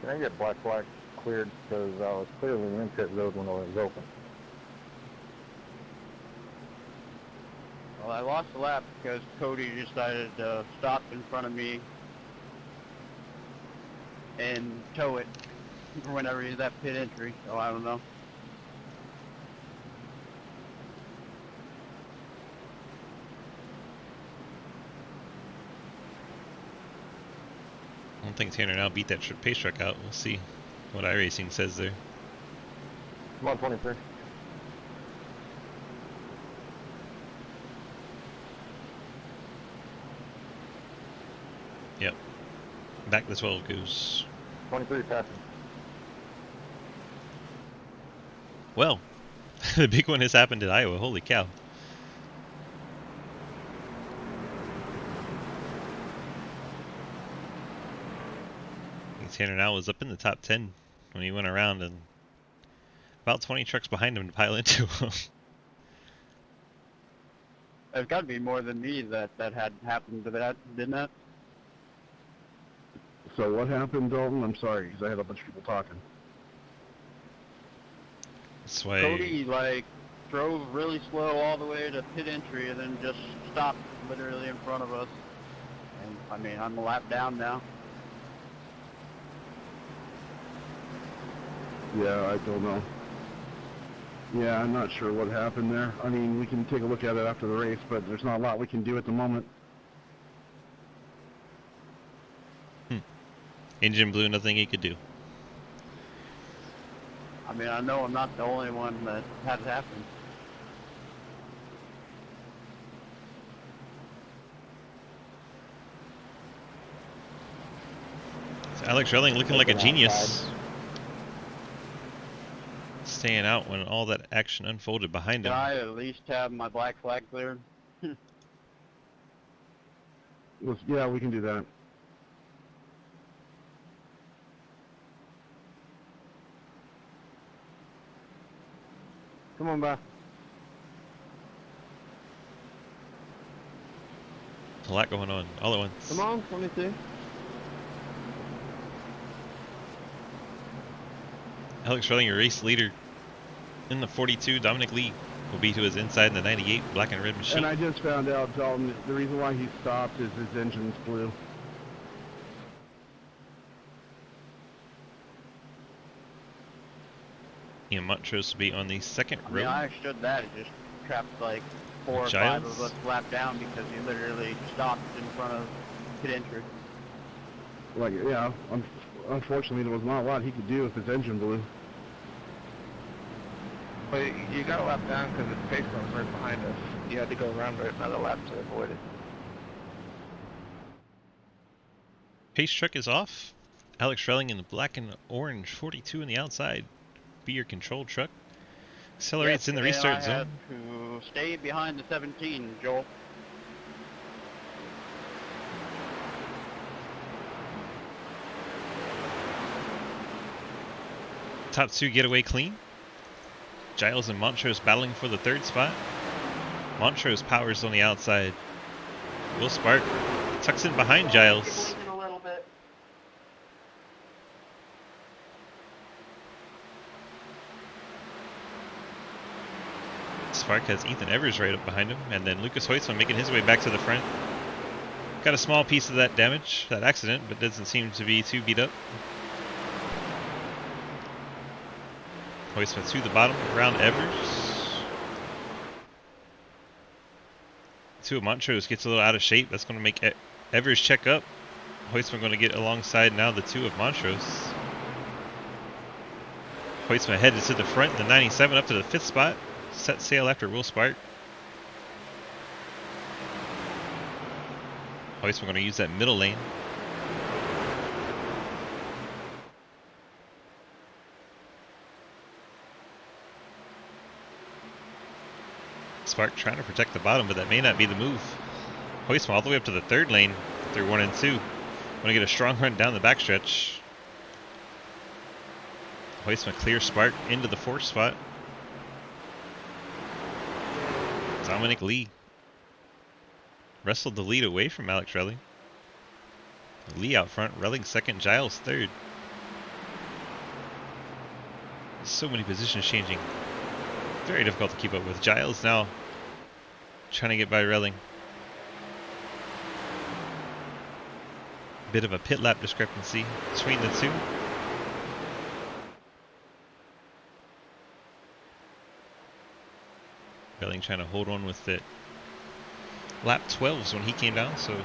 Speaker 6: Can I get black flag cleared? Because I was clearly in the in-pit road when it was open.
Speaker 11: Well, I lost the lap because Cody decided to stop in front of me and tow it whenever he's at pit entry, so I don't know.
Speaker 1: I don't think Tanner now beat that pace truck out. We'll see what iRacing says there.
Speaker 6: Come on, 23.
Speaker 1: Yep. Back to 12 goes.
Speaker 6: 23 passing.
Speaker 1: Well, the big one has happened at Iowa. Holy cow. Tanner now was up in the top 10 when he went around, and about 20 trucks behind him to pile into him.
Speaker 11: There's got to be more than me that had happened to that, didn't it?
Speaker 3: So what happened, Dalton? I'm sorry, because I had a bunch of people talking.
Speaker 1: That's why
Speaker 11: Cody, like, drove really slow all the way to pit entry and then just stopped literally in front of us. And, I mean, I'm a lap down now.
Speaker 3: Yeah, I don't know. Yeah, I'm not sure what happened there. I mean, we can take a look at it after the race, but there's not a lot we can do at the moment.
Speaker 1: Engine blew, nothing he could do.
Speaker 11: I mean, I know I'm not the only one that had it happen.
Speaker 1: So Alex Relling looking like a genius. Staying out when all that action unfolded behind him.
Speaker 11: Can I at least have my black flag cleared?
Speaker 3: Yeah, we can do that.
Speaker 6: Come on, bye.
Speaker 1: A lot going on all at once.
Speaker 6: Come on, 22.
Speaker 1: Alex Relling, your race leader. In the 42, Dominic Lee will be to his inside in the 98 black and red machine.
Speaker 3: And I just found out, Dalton, the reason why he stopped is his engine's blue.
Speaker 1: Ian Montrose will be on the second
Speaker 11: I mean,
Speaker 1: row.
Speaker 11: I understood that. It just trapped like 4 or 5
Speaker 1: Giles?
Speaker 11: of us lap down because he literally stopped in front of pit entry.
Speaker 3: Like, yeah, unfortunately there was not a lot he could do if his engine blew.
Speaker 2: But you got to lap down because the pace car was right behind us. You had to go around another lap to avoid it.
Speaker 1: Pace truck is off. Alex Relling in the black and orange 42 in the outside. Be your control truck. Accelerates in the restart
Speaker 11: I
Speaker 1: zone.
Speaker 11: had to stay behind the 17, Joel.
Speaker 1: Top 2 get away clean. Giles and Montrose battling for the 3rd spot. Montrose powers on the outside. Will Spark tucks in behind Giles.
Speaker 7: In a little bit.
Speaker 1: Spark has Ethan Evers right up behind him, and then Lucas Hoytsman making his way back to the front. Got a small piece of that damage, that accident, but doesn't seem to be too beat up. Hoytsman to the bottom, around Evers. Two of Montrose gets a little out of shape. That's going to make Evers check up. Hoytsman going to get alongside now the 2 of Montrose. Hoytsman headed to the front, the 97 up to the 5th spot. Set sail after Will Spark. Hoytsman going to use that middle lane. Spark trying to protect the bottom, but that may not be the move. Hoytsman all the way up to the 3rd lane through 1 and 2. Want to get a strong run down the backstretch. Hoytsman clears Spark into the 4th spot. Dominic Lee wrestled the lead away from Alex Relling. Lee out front, Relling 2nd, Giles 3rd. So many positions changing. Very difficult to keep up with. Giles now trying to get by Relling. Bit of a pit lap discrepancy between the 2. Relling trying to hold on with it. Lap 12s when he came down, so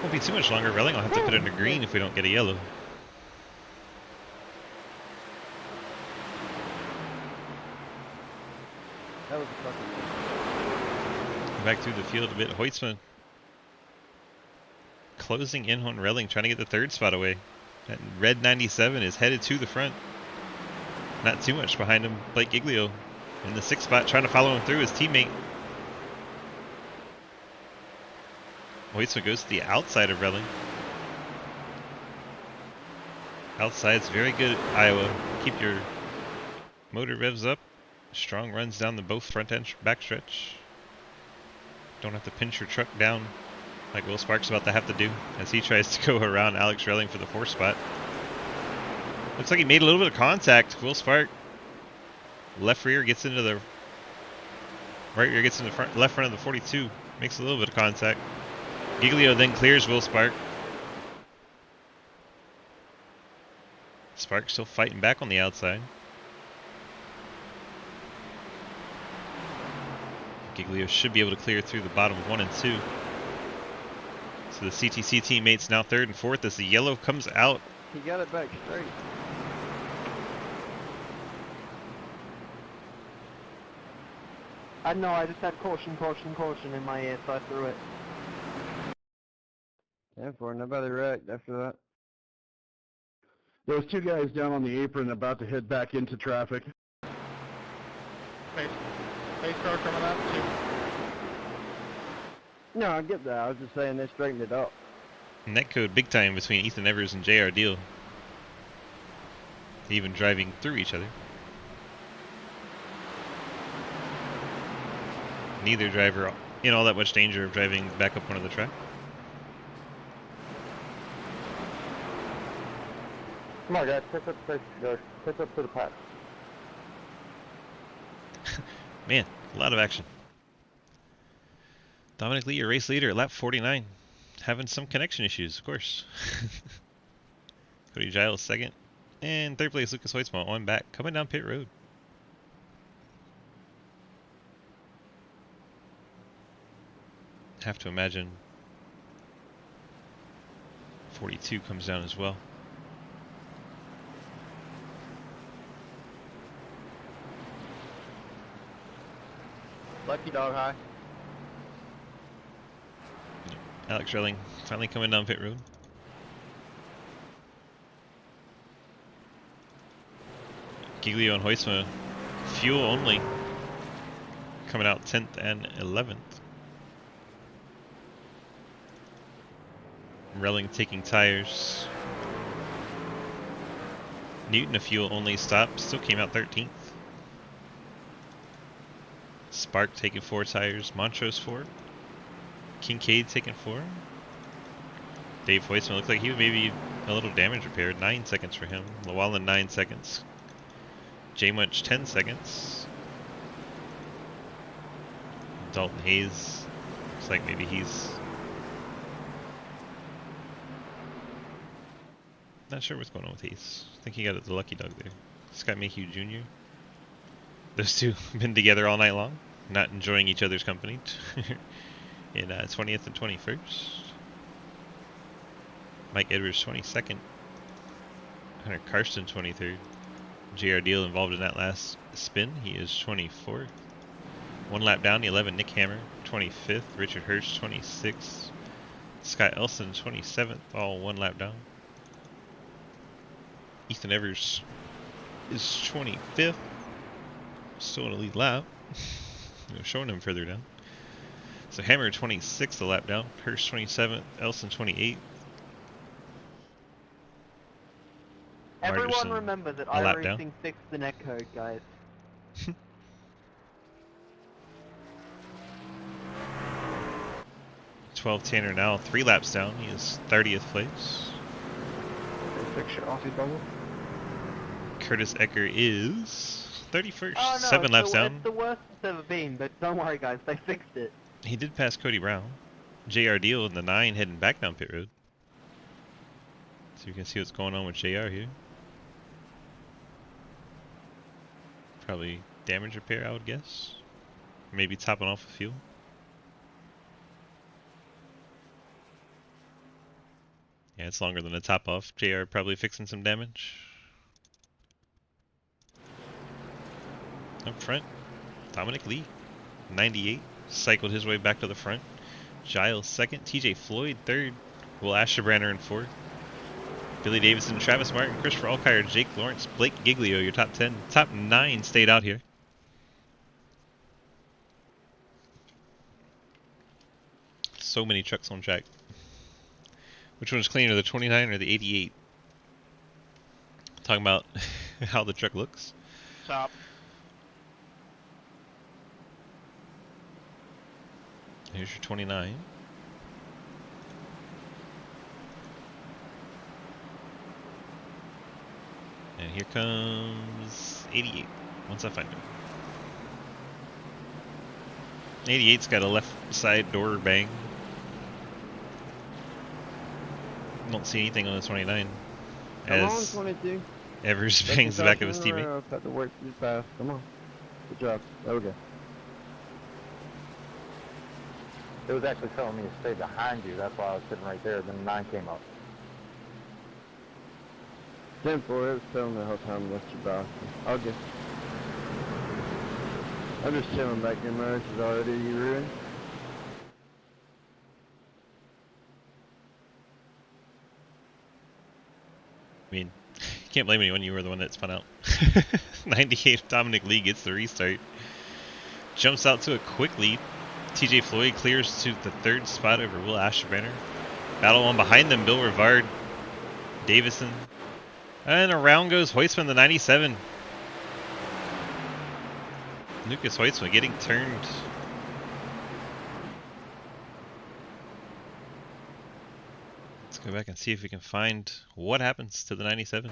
Speaker 1: won't be too much longer. Relling will have to put in a green if we don't get a yellow.
Speaker 6: That was a fucking
Speaker 1: Back through the field a bit. Hoytsman closing in on Relling, trying to get the 3rd spot away. That red 97 is headed to the front. Not too much behind him. Blake Giglio in the 6th spot, trying to follow him through his teammate. Hoytsman goes to the outside of Relling. Outside's very good at Iowa. Keep your motor revs up. Strong runs down the both front end backstretch. Don't have to pinch your truck down like Will Spark's about to have to do as he tries to go around Alex Relling for the 4th spot. Looks like he made a little bit of contact. Will Spark, left rear gets into the right rear, gets in the front, left front of the 42, makes a little bit of contact. Giglio then clears Will Spark. Spark still fighting back on the outside. Giglio should be able to clear through the bottom 1 and 2. So the CTC teammates now 3rd and 4th as the yellow comes out.
Speaker 6: He got it back straight.
Speaker 4: I know, I just had caution, caution, caution in my ear, so I threw it.
Speaker 6: Yeah, for nobody wrecked after that.
Speaker 3: There was 2 guys down on the apron about to head back into traffic.
Speaker 8: Pace car coming up too.
Speaker 6: No, I get that. I was just saying they straightened it up.
Speaker 1: Netcode big time between Ethan Evers and JR Deal. Even driving through each other. Neither driver in all that much danger of driving back up onto the track.
Speaker 6: Come on, guys, push up to the pack.
Speaker 1: Man, a lot of action. Dominic Lee, your race leader at lap 49. Having some connection issues, of course. Cody Giles second. And third place, Lucas Hoytsma on back, coming down pit road. Have to imagine 42 comes down as well.
Speaker 11: Lucky dog high.
Speaker 1: Alex Relling finally coming down pit road. Giglio and Hoytsma, fuel only, coming out 10th and 11th. Relling taking tires. Newton, a fuel only stop, still came out 13th. Spark taking 4 tires, Montrose 4. Kincaid taking 4. Dave Hoytsma looked like he was maybe a little damage repaired. 9 seconds for him. Llewellyn 9 seconds. J Munch 10 seconds. Dalton Hayes looks like maybe he's not sure what's going on with Hayes. I think he got the lucky dog there. Scott Mayhew Jr. Those two have been together all night long, not enjoying each other's company. In 20th and 21st. Mike Edwards 22nd. Hunter Karsten 23rd. JR Deal involved in that last spin. He is 24th. 1 lap down, the 11, Nick Hammer 25th. Richard Hirsch 26th. Scott Elson 27th, all 1 lap down. Ethan Evers is 25th. Still in a lead lap. Showing him further down. So Hammer 26th a lap down, Hirsch 27th, Elson 28th.
Speaker 4: Everyone
Speaker 1: Marderson,
Speaker 4: remember that
Speaker 1: a lap down.
Speaker 4: iRacing fixed the netcode, guys.
Speaker 1: 12 Tanner now, 3 laps down. He is 30th place.
Speaker 2: Fix your Aussie bubble.
Speaker 1: Curtis Ecker is 31st,
Speaker 4: Oh, no,
Speaker 1: 7 laps down.
Speaker 4: It's the worst it's ever been, but don't worry, guys, they fixed it.
Speaker 1: He did pass Cody Brown. JR Deal in the 9 heading back down pit road. So you can see what's going on with JR here. Probably damage repair, I would guess. Maybe topping off with fuel. Yeah, it's longer than a top off. JR probably fixing some damage. Up front, Dominic Lee, 98, cycled his way back to the front. Giles 2nd, TJ Floyd 3rd, Will Asherbranner in 4th. Billy Davidson, Travis Martin, Christopher Alkire, Jake Lawrence, Blake Giglio, your top 10. Top 9 stayed out here. So many trucks on track. Which one is cleaner, the 29 or the 88? Talking about how the truck looks.
Speaker 8: Top.
Speaker 1: Here's your 29. And here comes 88, once I find him. 88's got a left side door bang. Don't see anything on the 29.
Speaker 6: Come on,
Speaker 1: As
Speaker 6: 22.
Speaker 1: Evers bangs the back of his teammate.
Speaker 6: I've had to work too fast. Come on. Good job. Okay. It was actually telling me to stay behind you. That's why I was sitting right there. Then 9 came up. 10-4. It was telling me the whole time to let you boss. Okay. I'm just chilling back in there. She's already ruined.
Speaker 1: I mean, can't blame anyone. You were the one that spun out. 98, Dominic Lee gets the restart. Jumps out to a quick lead. TJ Floyd clears to the 3rd spot over Will Asherbranner. Battle on behind them, Bill Rivard, Davison. And around goes Hoytsman, the 97. Lucas Hoytsman getting turned. Let's Go back and see if we can find what happens to the 97.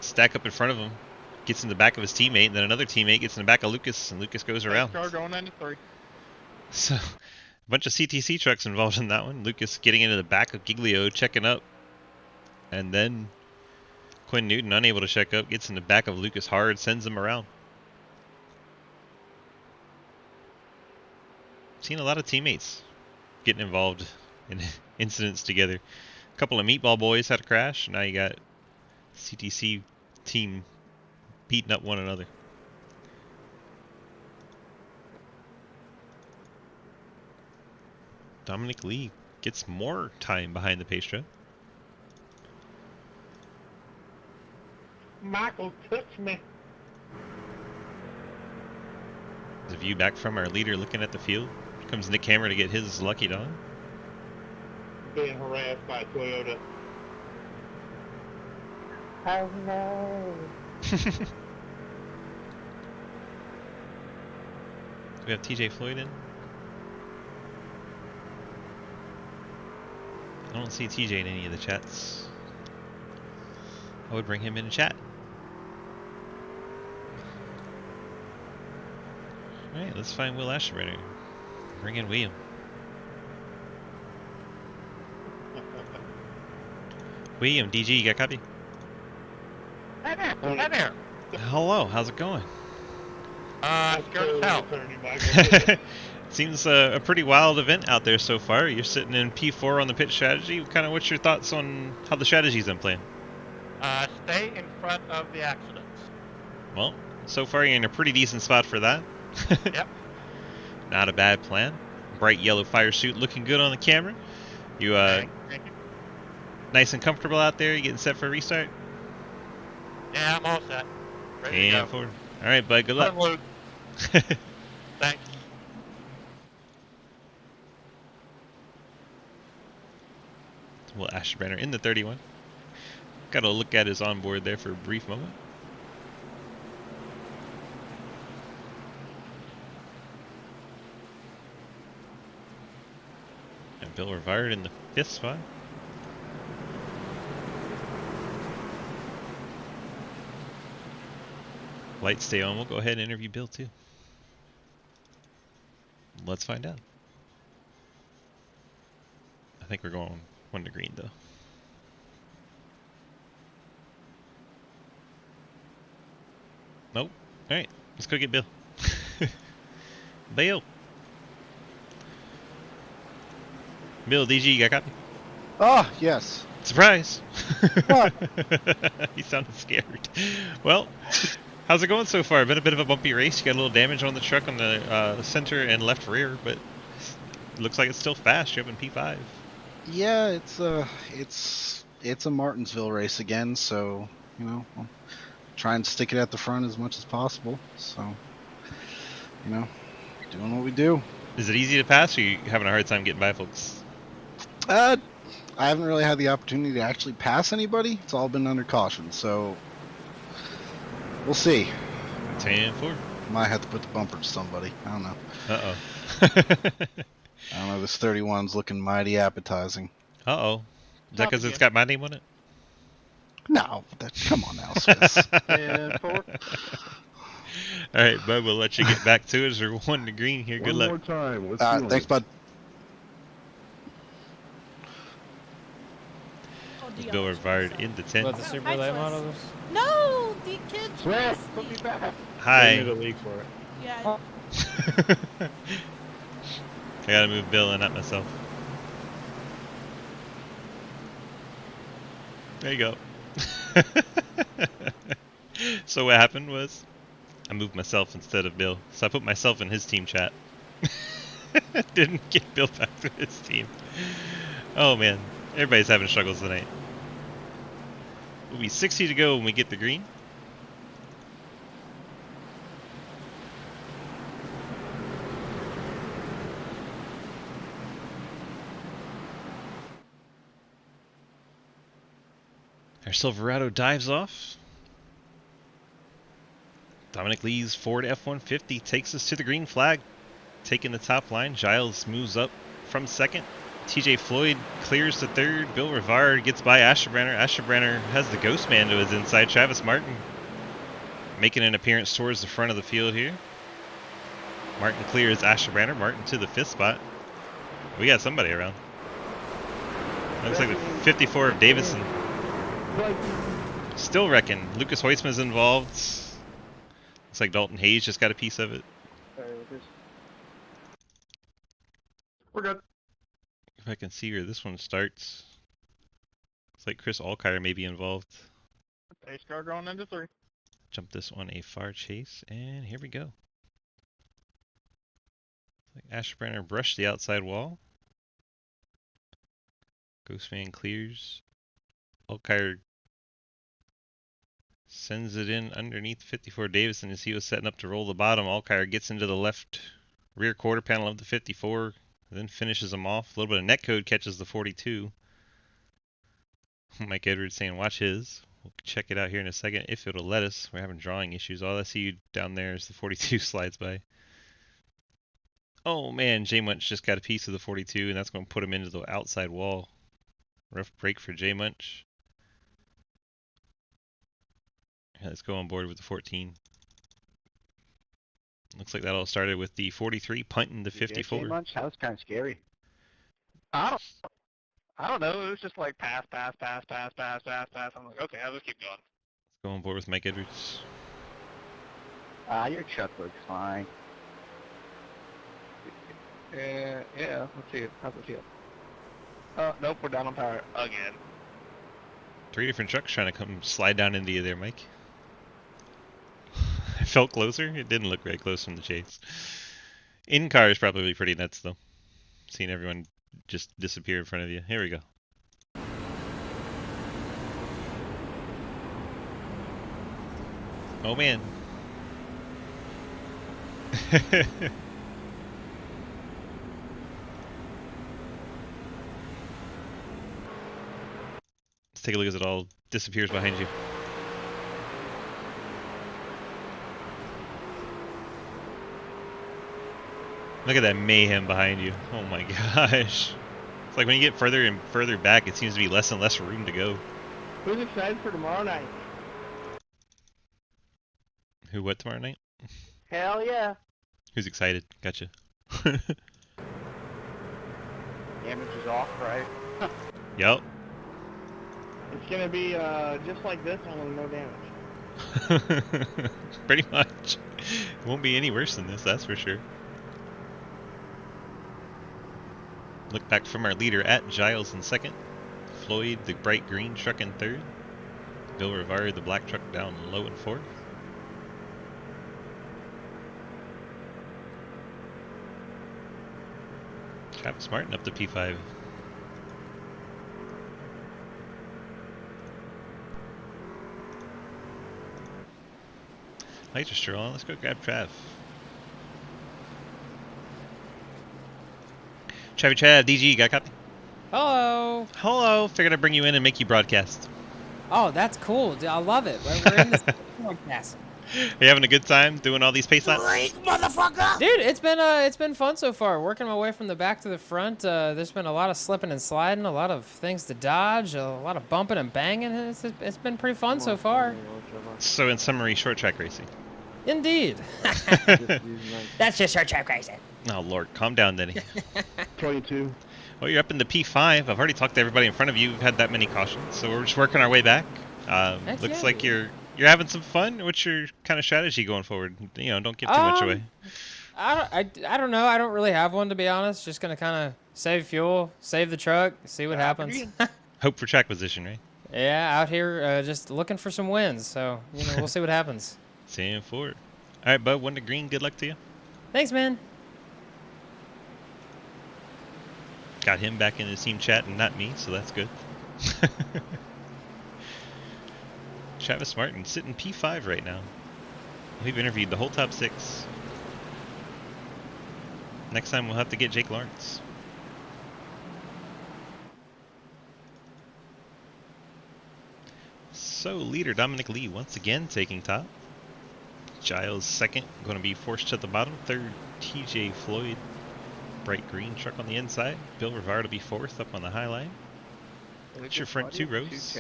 Speaker 1: Stack up in front of him, gets in the back of his teammate, and then another teammate gets in the back of Lucas, and Lucas goes around.
Speaker 8: Car going 93.
Speaker 1: So, a bunch of CTC trucks involved in that one. Lucas getting into the back of Giglio, checking up, and then Quinn Newton, unable to check up, gets in the back of Lucas hard, sends him around. Seen a lot of teammates getting involved in incidents together. A couple of Meatball Boys had a crash. Now you got CTC team beating up one another. Dominic Lee gets more time behind the pace truck.
Speaker 8: Michael, touch me.
Speaker 1: The view back from our leader looking at the field. Here comes Nick Hammer to get his lucky dog.
Speaker 8: Being harassed by a Toyota.
Speaker 4: Oh no.
Speaker 1: We have TJ Floyd in. I don't see TJ in any of the chats. I would bring him in a chat. Alright, let's find Will Ashburner. Bring in William. William, DG, you got a copy?
Speaker 9: Hey there.
Speaker 1: Hello, how's it going?
Speaker 9: Scared as hell.
Speaker 1: Seems a pretty wild event out there so far. You're sitting in P4 on the pit strategy. Kind of what's your thoughts on how the strategy's been playing?
Speaker 9: Stay in front of the accidents.
Speaker 1: Well, so far you're in a pretty decent spot for that.
Speaker 9: Yep.
Speaker 1: Not a bad plan. Bright yellow fire suit looking good on the camera. You
Speaker 9: Thank you.
Speaker 1: nice and comfortable out there? You getting set for a restart?
Speaker 9: Yeah, I'm all set. Ready
Speaker 1: And
Speaker 9: to go.
Speaker 1: forward. Alright, bud, good luck.
Speaker 9: Luke. Thanks.
Speaker 1: Will Ashburner in the 31. Got to look at his onboard there for a brief moment. And Bill Rivard in the 5th spot. Lights stay on. We'll go ahead and interview Bill too. Let's find out. I think we're going 1 to green though. Nope. Alright, let's go get Bill. Bill! Bill, DG, you got a copy?
Speaker 13: Ah, yes.
Speaker 1: Surprise!
Speaker 13: What?
Speaker 1: He sounded scared. Well, how's it going so far? Been a bit of a bumpy race. You got a little damage on the truck on the center and left rear, but it looks like it's still fast. You're up in P5.
Speaker 13: Yeah, it's a Martinsville race again, so you know, I'll try and stick it at the front as much as possible. So, you know, doing what we do.
Speaker 1: Is it easy to pass, or are you having a hard time getting by folks?
Speaker 13: I haven't really had the opportunity to actually pass anybody. It's all been under caution, so we'll see.
Speaker 1: 10-4.
Speaker 13: Might have to put the bumper to somebody. I don't know.
Speaker 1: Uh-oh.
Speaker 13: I don't know. This 31's looking mighty appetizing.
Speaker 1: Uh-oh. Is that because it's got my name on it?
Speaker 13: No, come on now, Swiss.
Speaker 11: 10-4.
Speaker 1: All right, bud. We'll let you get back to it. We're 1 to green here. Good luck.
Speaker 3: One more time. Let's do
Speaker 13: Thanks,
Speaker 3: it.
Speaker 13: bud.
Speaker 1: Bill Rivard in the 10.
Speaker 12: What, the super late models?
Speaker 7: No, the kid.
Speaker 2: Swiss, put me back.
Speaker 1: Hi.
Speaker 6: the league for it.
Speaker 7: Yeah.
Speaker 1: I gotta move Bill and not myself. There you go. So what happened was I moved myself instead of Bill. So I put myself in his team chat. Didn't get Bill back to his team. Oh man, everybody's having struggles tonight. It'll be 60 to go when we get the green. Our Silverado dives off. Dominic Lee's Ford F-150 takes us to the green flag, taking the top line. Giles moves up from second. TJ Floyd clears to third. Bill Rivard gets by Asherbranner. Asherbranner has the ghost man to his inside. Travis Martin making an appearance towards the front of the field here. Martin clears Asherbranner. Martin to the 5th spot. We got somebody around. Looks like the 54 of Davison. Still wrecking. Lucas Hoisman's involved. Looks like Dalton Hayes just got a piece of it.
Speaker 2: We're good.
Speaker 1: If I can see where this one starts. Looks like Chris Alkire may be involved.
Speaker 8: Pace car going into 3.
Speaker 1: Jump this on a far chase, and here we go. Asherbranner brushed the outside wall. Ghostman clears. Alkire sends it in underneath 54 Davison as he was setting up to roll the bottom. Alkire gets into the left rear quarter panel of the 54, then finishes him off. A little bit of netcode catches the 42. Mike Edwards saying watch his. We'll check it out here in a second if it'll let us. We're having drawing issues. All I see you down there is the 42 slides by. Oh man, J Munch just got a piece of the 42, and that's going to put him into the outside wall. Rough break for J Munch. Yeah, let's go on board with the 14. Looks like that all started with the 43 punting the 54.
Speaker 11: That was kind of scary.
Speaker 2: I don't know. It was just like pass. I'm like, okay, I'll just keep going.
Speaker 1: Let's go on board with Mike Edwards.
Speaker 11: Your truck looks fine.
Speaker 2: Yeah, let's see it. How's it feel? Oh, nope, we're down on power again.
Speaker 1: 3 different trucks trying to come slide down into you there, Mike. I felt closer. It didn't look very close from the chase. In car is probably pretty nuts, though. Seeing everyone just disappear in front of you. Here we go. Oh, man. Let's take a look as it all disappears behind you. Look at that mayhem behind you. Oh my gosh. It's like when you get further and further back, it seems to be less and less room to go.
Speaker 2: Who's excited for tomorrow night?
Speaker 1: Who what tomorrow night?
Speaker 4: Hell yeah.
Speaker 1: Who's excited? Gotcha.
Speaker 11: Damage is off, right?
Speaker 1: Yup.
Speaker 2: It's gonna be just like this one with no damage.
Speaker 1: Pretty much. It won't be any worse than this, that's for sure. Look back from our leader at Giles in second. Floyd, the bright green truck in third. Bill Rivard, the black truck down low in fourth. Travis Martin up to P5. Lights are still on. Let's go grab Trav. Trav, DG, got a copy?
Speaker 12: Hello.
Speaker 1: Hello. Figured I'd bring you in and make you broadcast.
Speaker 12: Oh, that's cool. I love it. We're in this podcast.
Speaker 1: Are you having a good time doing all these pace laps?
Speaker 12: Motherfucker! Dude, it's been fun so far. Working my way from the back to the front. There's been a lot of slipping and sliding, a lot of things to dodge, a lot of bumping and banging. It's been pretty fun so far.
Speaker 1: So in summary, short track racing.
Speaker 12: Indeed. That's just short track racing.
Speaker 1: Oh Lord, calm down, Denny.
Speaker 3: 22.
Speaker 1: Well, you're up in the P5. I've already talked to everybody in front of you. We've had that many cautions, so we're just working our way back. Looks like you're having some fun. What's your kind of strategy going forward? You know, don't give too much away.
Speaker 12: I don't know. I don't really have one, to be honest. Just gonna kind of save fuel, save the truck, see what happens.
Speaker 1: Hope for track position, right?
Speaker 12: Yeah, out here just looking for some wins. So we'll see what happens.
Speaker 1: Same forward. All right, bud. 1 to green. Good luck to you.
Speaker 12: Thanks, man.
Speaker 1: Got him back in the team chat and not me, so that's good. Travis Martin sitting P5 right now. We've interviewed the whole top 6. Next time we'll have to get Jake Lawrence. So leader Dominic Lee once again taking top. Giles second, going to be forced to the bottom. Third, TJ Floyd, bright green truck on the inside. Bill Rivard will be fourth up on the high line. It's your front two rows.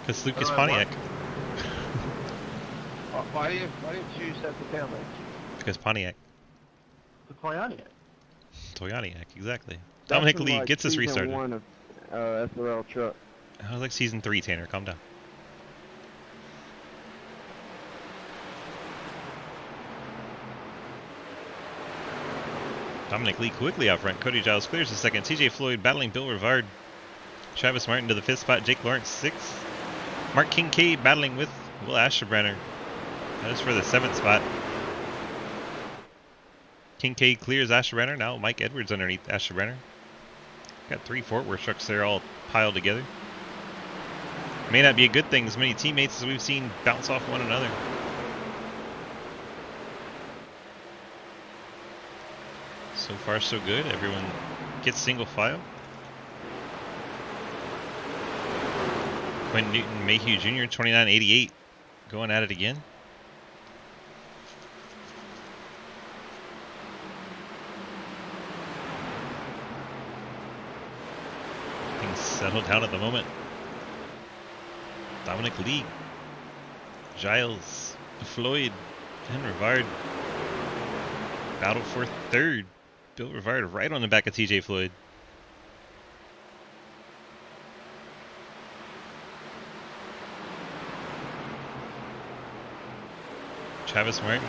Speaker 1: Because Lucas Pontiac.
Speaker 11: Why do you choose set the tail lights?
Speaker 1: Because Pontiac.
Speaker 11: The Pontiac.
Speaker 1: Toyoniac, exactly. Dominic Lee gets us restarted.
Speaker 6: One of SRL truck.
Speaker 1: I was like season 3, Tanner. Calm down. Dominic Lee quickly out front. Cody Giles clears the second. TJ Floyd battling Bill Rivard. Travis Martin to the 5th spot. Jake Lawrence 6th. Mark Kincaid battling with Will Asherbrenner. That is for the 7th spot. Kincaid clears Asherbrenner. Now Mike Edwards underneath Asherbrenner. Got 3 Fort Worth trucks there all piled together. May not be a good thing, as many teammates as we've seen bounce off one another. So far so good. Everyone gets single file. Quentin Newton Mayhew Jr. 2988 going at it again. Things settled down at the moment. Dominic Lee, Giles, Floyd, and Rivard battle for third. Bill Rivard right on the back of TJ Floyd. Travis Martin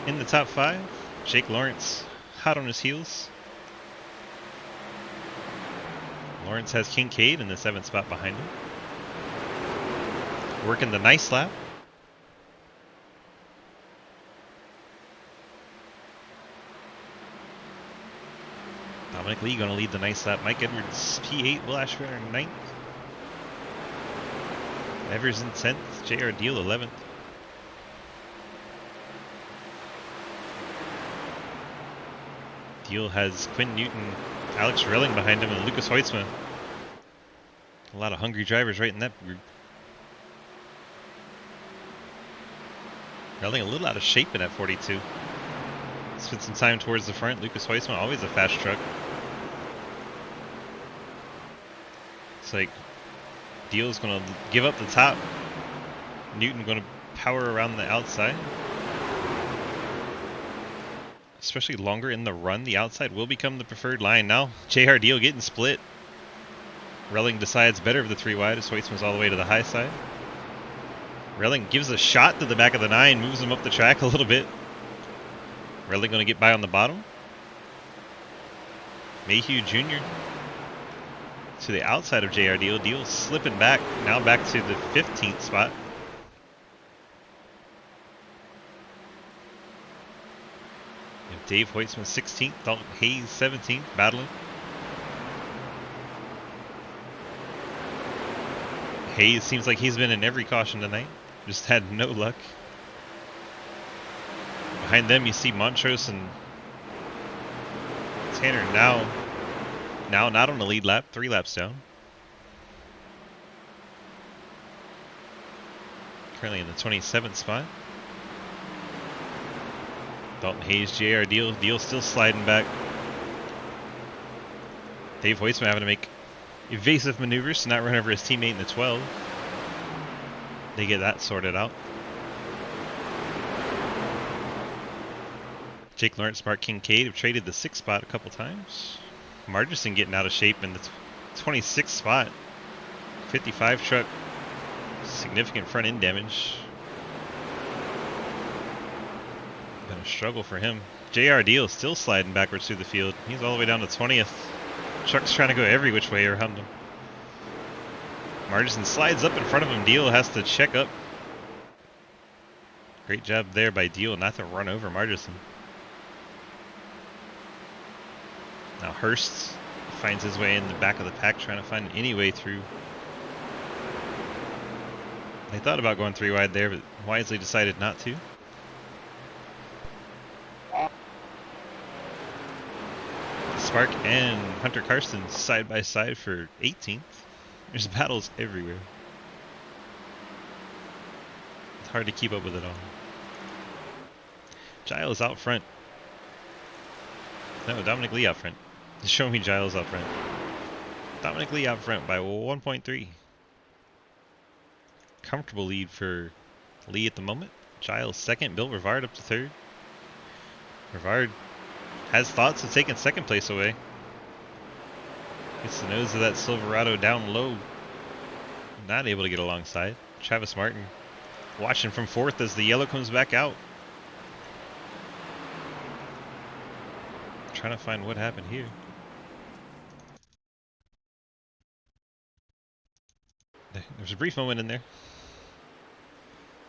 Speaker 1: in the top 5. Jake Lawrence hot on his heels. Lawrence has Kincaid in the 7th spot behind him. Working the nice lap. Dominic Lee going to lead the nice lap. Mike Edwards P8, Will Asherbrenner 9th. Evers in 10th, JR Deal 11th. Deal has Quinn Newton, Alex Relling behind him, and Lucas Hoitzma. A lot of hungry drivers right in that group. Relling a little out of shape in that 42. Spent some time towards the front. Lucas Hoitzma, always a fast truck. It's like Deal's going to give up the top. Newton going to power around the outside. Especially longer in the run, the outside will become the preferred line now. JR Deal getting split. Relling decides better of the 3 wide as Hoitzma's all the way to the high side. Relling gives a shot to the back of the 9, moves him up the track a little bit. Relling going to get by on the bottom. Mayhew Jr. to the outside of JR Deal. Deal slipping back, now back to the 15th spot. Dave Hoitzman 16th, Dalton Hayes 17th, battling. Hayes seems like he's been in every caution tonight, just had no luck. Behind them you see Montrose and Tanner now not on the lead lap, 3 laps down. Currently in the 27th spot. Dalton Hayes, JR Deal. Deal still sliding back. Dave Hoitzman having to make evasive maneuvers to not run over his teammate in the 12. They get that sorted out. Jake Lawrence, Mark Kincaid have traded the 6th spot a couple times. Margerson getting out of shape in the 26th spot. 55 truck. Significant front end damage. Been a struggle for him. JR Deal still sliding backwards through the field. He's all the way down to 20th. Truck's trying to go every which way around him. Margerson slides up in front of him. Deal has to check up. Great job there by Deal not to run over Margerson. Now Hurst finds his way in the back of the pack, trying to find any way through. They thought about going 3 wide there, but wisely decided not to. Spark and Hunter Karsten side by side for 18th. There's battles everywhere. hard to keep up with it all. Giles out front. No, Dominic Lee out front. Show me Giles out front. Dominic Lee out front by 1.3. Comfortable lead for Lee at the moment. Giles second. Bill Rivard up to third. Rivard has thoughts of taking second place away. Gets the nose of that Silverado down low. Not able to get alongside. Travis Martin watching from fourth as the yellow comes back out. Trying to find what happened here. There's a brief moment in there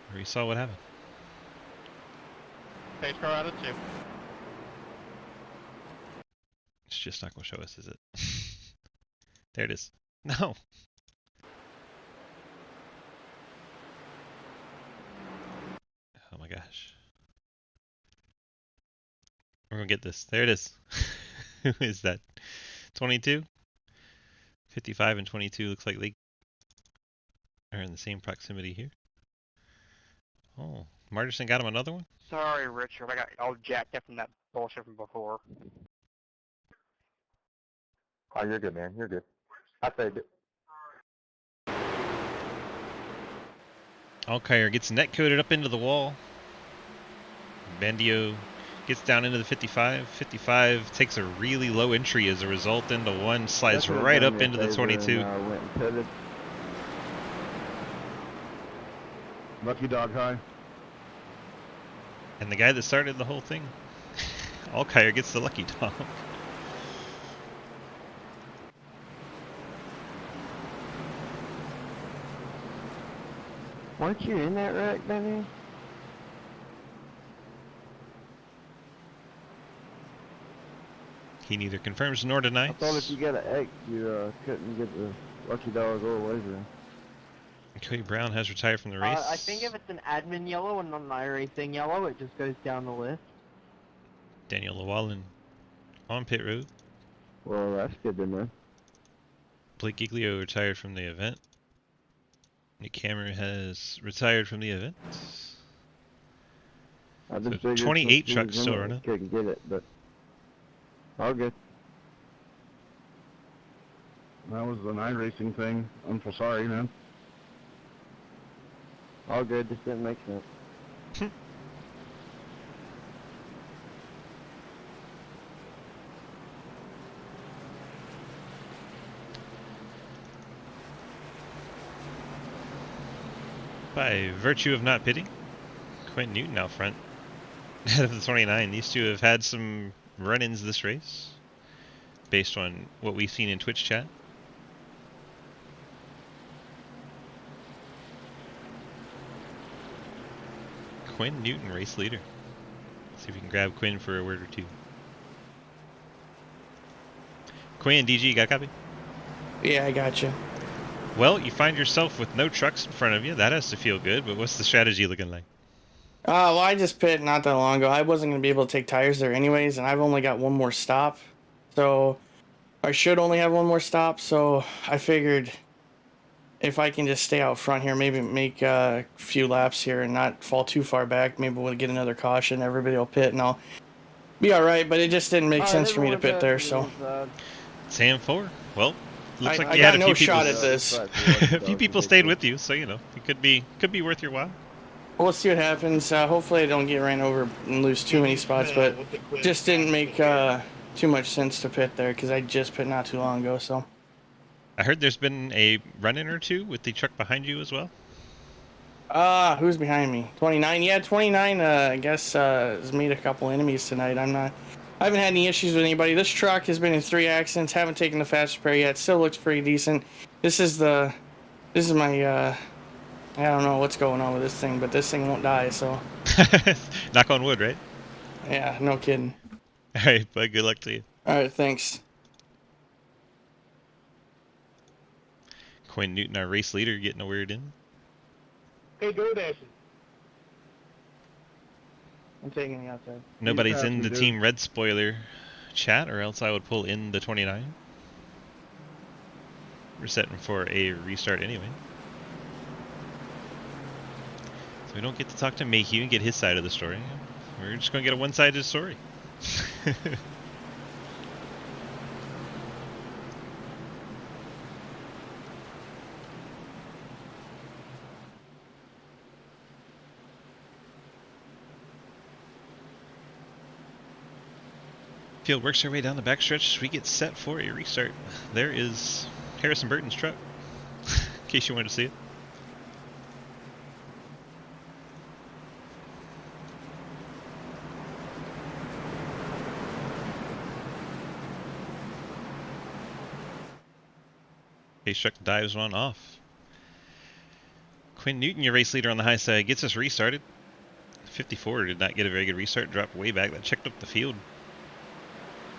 Speaker 1: where we saw what happened.
Speaker 8: Pace car out of 2.
Speaker 1: It's just not going to show us, is it? There it is. No. Oh my gosh. We're going to get this. There it is. Who is that? 22? 55 and 22 looks like they are in the same proximity here. Oh, Martinson got him another one?
Speaker 9: Sorry, Richard. I got all jacked up from that bullshit from before.
Speaker 6: Oh, you're good, man. You're good. I saved it.
Speaker 1: Alkire gets net coded up into the wall. Bandio gets down into the 55. 55 takes a really low entry as a result into one, slides right up into the 22.
Speaker 6: Went and pitted.
Speaker 3: Lucky dog high.
Speaker 1: And the guy that started the whole thing, Alkire gets the lucky dog.
Speaker 6: Weren't you in that wreck, Benny?
Speaker 1: He neither confirms nor denies.
Speaker 6: I thought if you got an X, you couldn't get the lucky dog or laser.
Speaker 1: Cody Brown has retired from the race.
Speaker 4: I think if it's an admin yellow and not an iRacing yellow, it just goes down the list.
Speaker 1: Daniel Llewellyn on pit road.
Speaker 6: Well, that's good to know.
Speaker 1: Blake Giglio retired from the event. Nick Hammer has retired from the event.
Speaker 6: I just
Speaker 1: So
Speaker 6: figured
Speaker 1: 28
Speaker 6: since
Speaker 1: trucks
Speaker 6: he was
Speaker 1: still
Speaker 6: in it,
Speaker 1: running.
Speaker 6: Couldn't get it, but all good.
Speaker 3: That was an iRacing thing. I'm so sorry, man.
Speaker 6: All good. Just didn't make sense.
Speaker 1: By virtue of not pitting, Quentin Newton out front. Ahead of the 29. These two have had some run-ins this race, based on what we've seen in Twitch chat. Quinn Newton, race leader. See if we can grab Quinn for a word or two. Quinn, DG, you got a copy?
Speaker 14: Yeah, I got you.
Speaker 1: Well, you find yourself with no trucks in front of you. That has to feel good, but what's the strategy looking like?
Speaker 14: Well, I just pit not that long ago. I wasn't going to be able to take tires there anyways, and I've only got one more stop. So I should only have one more stop, so I figured if I can just stay out front here, maybe make a few laps here and not fall too far back, maybe we'll get another caution, everybody will pit, and I'll be alright, but it just didn't make sense for me to pit there, so.
Speaker 1: Sam 4. Well, looks like
Speaker 14: I
Speaker 1: you had
Speaker 14: got
Speaker 1: a few
Speaker 14: no
Speaker 1: people.
Speaker 14: shot at this.
Speaker 1: A few people stayed with you, so you know it could be worth your while.
Speaker 14: We'll see what happens. Hopefully I don't get ran over and lose too many spots, but just didn't make too much sense to pit there because I just pit not too long ago, so.
Speaker 1: I heard there's been a run-in or two with the truck behind you as well.
Speaker 14: Who's behind me? 29. Yeah, 29. I guess has made a couple enemies tonight. I haven't had any issues with anybody. This truck has been in 3 accidents. Haven't taken the fast repair yet. Still looks pretty decent. This is my. I don't know what's going on with this thing, but this thing won't die. So.
Speaker 1: Knock on wood, right?
Speaker 14: Yeah, no kidding.
Speaker 1: All right, bud. Good luck to you.
Speaker 14: All right, thanks.
Speaker 1: Quinn Newton, our race leader, getting a word in.
Speaker 8: Hey, go Dashing.
Speaker 14: I'm taking the outside.
Speaker 1: Nobody's in the Team Red spoiler chat, or else I would pull in the 29. We're setting for a restart anyway. So We don't get to talk to Mayhew and get his side of the story. We're just going to get a one-sided story. Field works our way down the backstretch. We get set for a restart. There is Harrison Burton's truck, in case you wanted to see it. Case truck dives one off. Quinn Newton, your race leader on the high side, gets us restarted. 54 did not get a very good restart, dropped way back. That checked up the field.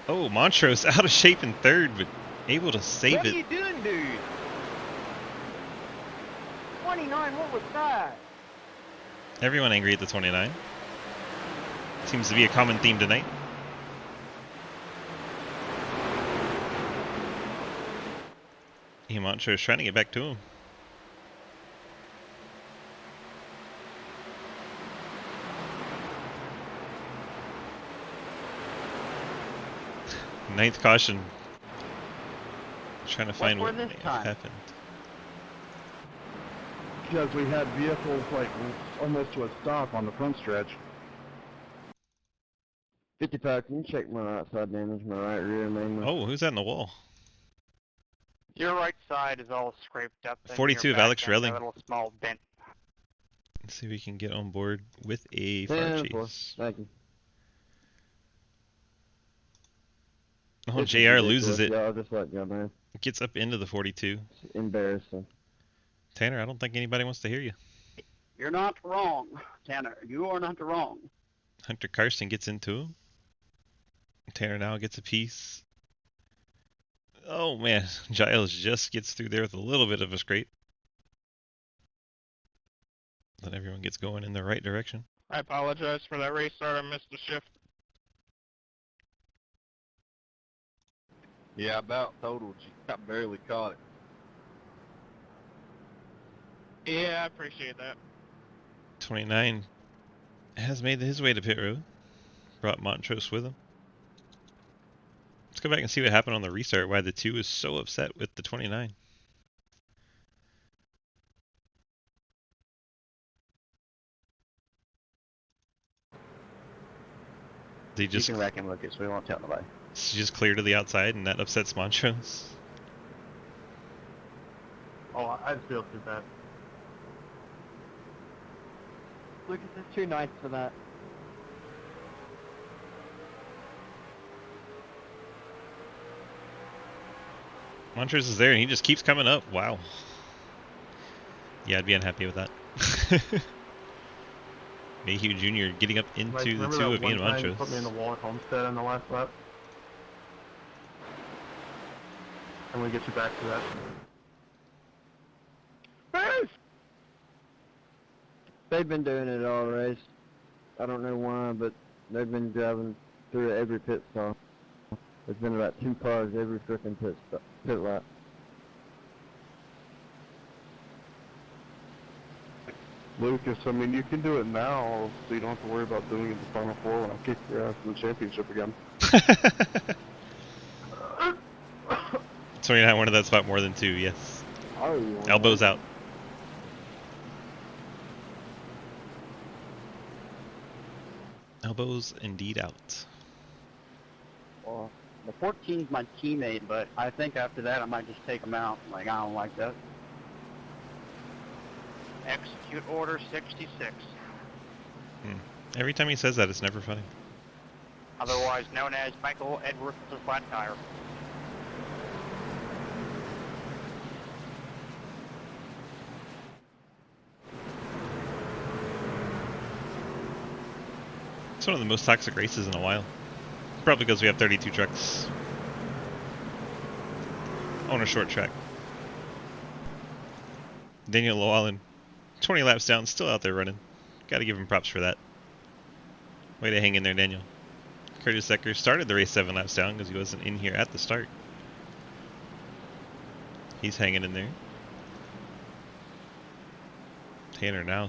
Speaker 1: Oh, Montrose out of shape in third, but able to save
Speaker 4: What
Speaker 1: it.
Speaker 4: are you doing, dude? 29, what was that?
Speaker 1: Everyone angry at the 29. Seems to be a common theme tonight. Montrose trying to get back to him. Ninth caution. Trying to find what happened.
Speaker 3: Because we had vehicles like almost to a stop on the front stretch.
Speaker 6: 55, can you check my outside damage, my right rear mainly?
Speaker 1: Oh, who's that in the wall?
Speaker 9: Your right side is all scraped up. and
Speaker 1: 42
Speaker 9: your
Speaker 1: of Alex
Speaker 9: back end's
Speaker 1: Relling.
Speaker 9: A little small dent.
Speaker 1: Let's see if we can get on board with a fire chase.
Speaker 6: Thank you.
Speaker 1: Oh, JR loses it.
Speaker 6: Yeah, I'll just let go, man.
Speaker 1: Gets up into the 42.
Speaker 6: It's embarrassing.
Speaker 1: Tanner, I don't think anybody wants to hear you.
Speaker 11: You're not wrong, Tanner. You are not wrong.
Speaker 1: Hunter Karsten gets into him. Tanner now gets a piece. Oh man, Giles just gets through there with a little bit of a scrape. Then everyone gets going in the right direction.
Speaker 8: I apologize for that race start. I missed the shift.
Speaker 11: Yeah, I about totaled you. I barely caught it.
Speaker 8: Yeah, I appreciate that.
Speaker 1: 29 has made his way to pit road. Brought Montrose with him. Let's go back and see what happened on the restart, why the 2 is so upset with the 29. They just,
Speaker 11: You can rack and look it, so we won't tell nobody.
Speaker 1: she just clear to the outside and that upsets Montrose.
Speaker 11: Oh, I'd feel too bad.
Speaker 4: Look at the 2 ninths for that.
Speaker 1: Montrose is there and he just keeps coming up. Wow. Yeah, I'd be unhappy with that. Mayhew Jr. getting up into the 2 of Ian Montrose.
Speaker 2: Put me in the wall at Homestead on the last lap. And we get you back to that.
Speaker 6: They've been doing it all race. I don't know why, but they've been driving through every pit stop. There's been about 2 cars every frickin' pit lap.
Speaker 3: Lucas, I mean, you can do it now, so you don't have to worry about doing it in the Final Four when I kick your ass in the championship again.
Speaker 1: 29 wanted that spot more than 2, yes.
Speaker 6: Oh,
Speaker 1: Elbows out. Elbows indeed out.
Speaker 11: Well, the 14's my teammate, but I think after that I might just take him out. Like, I don't like that.
Speaker 9: Execute order 66.
Speaker 1: Every time he says that, it's never funny.
Speaker 9: Otherwise known as Michael Edwards' flat tire.
Speaker 1: It's one of the most toxic races in a while. Probably because we have 32 trucks on a short track. Daniel Llewellyn, 20 laps down, still out there running. Gotta give him props for that. Way to hang in there, Daniel. Curtis Ecker started the race 7 laps down because he wasn't in here at the start. He's hanging in there. Tanner now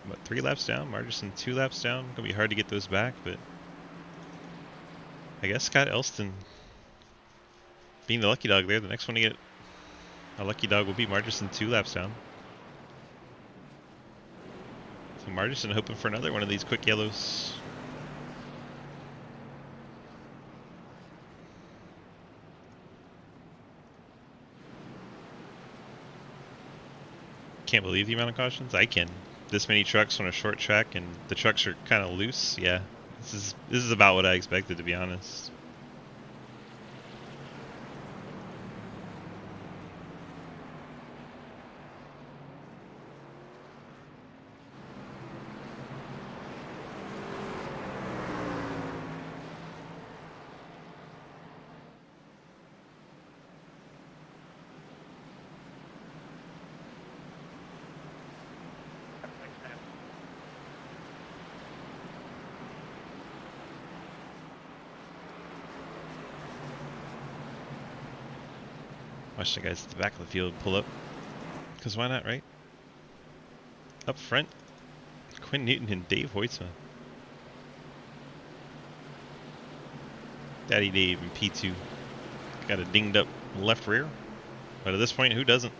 Speaker 1: what, 3 laps down? Margerson 2 laps down. Gonna be hard to get those back, but I guess Scott Elston being the lucky dog there. The next one to get a lucky dog will be Margerson 2 laps down. So Margerson hoping for another one of these quick yellows. Can't believe the amount of cautions. I can. This many trucks on a short track, and the trucks are kind of loose. Yeah, this is about what I expected, to be honest. Watch the guys at the back of the field pull up. Because why not, right? Up front, Quinn Newton and Dave Hoytsma. Daddy Dave and P2 got a dinged up left rear. But at this point, who doesn't?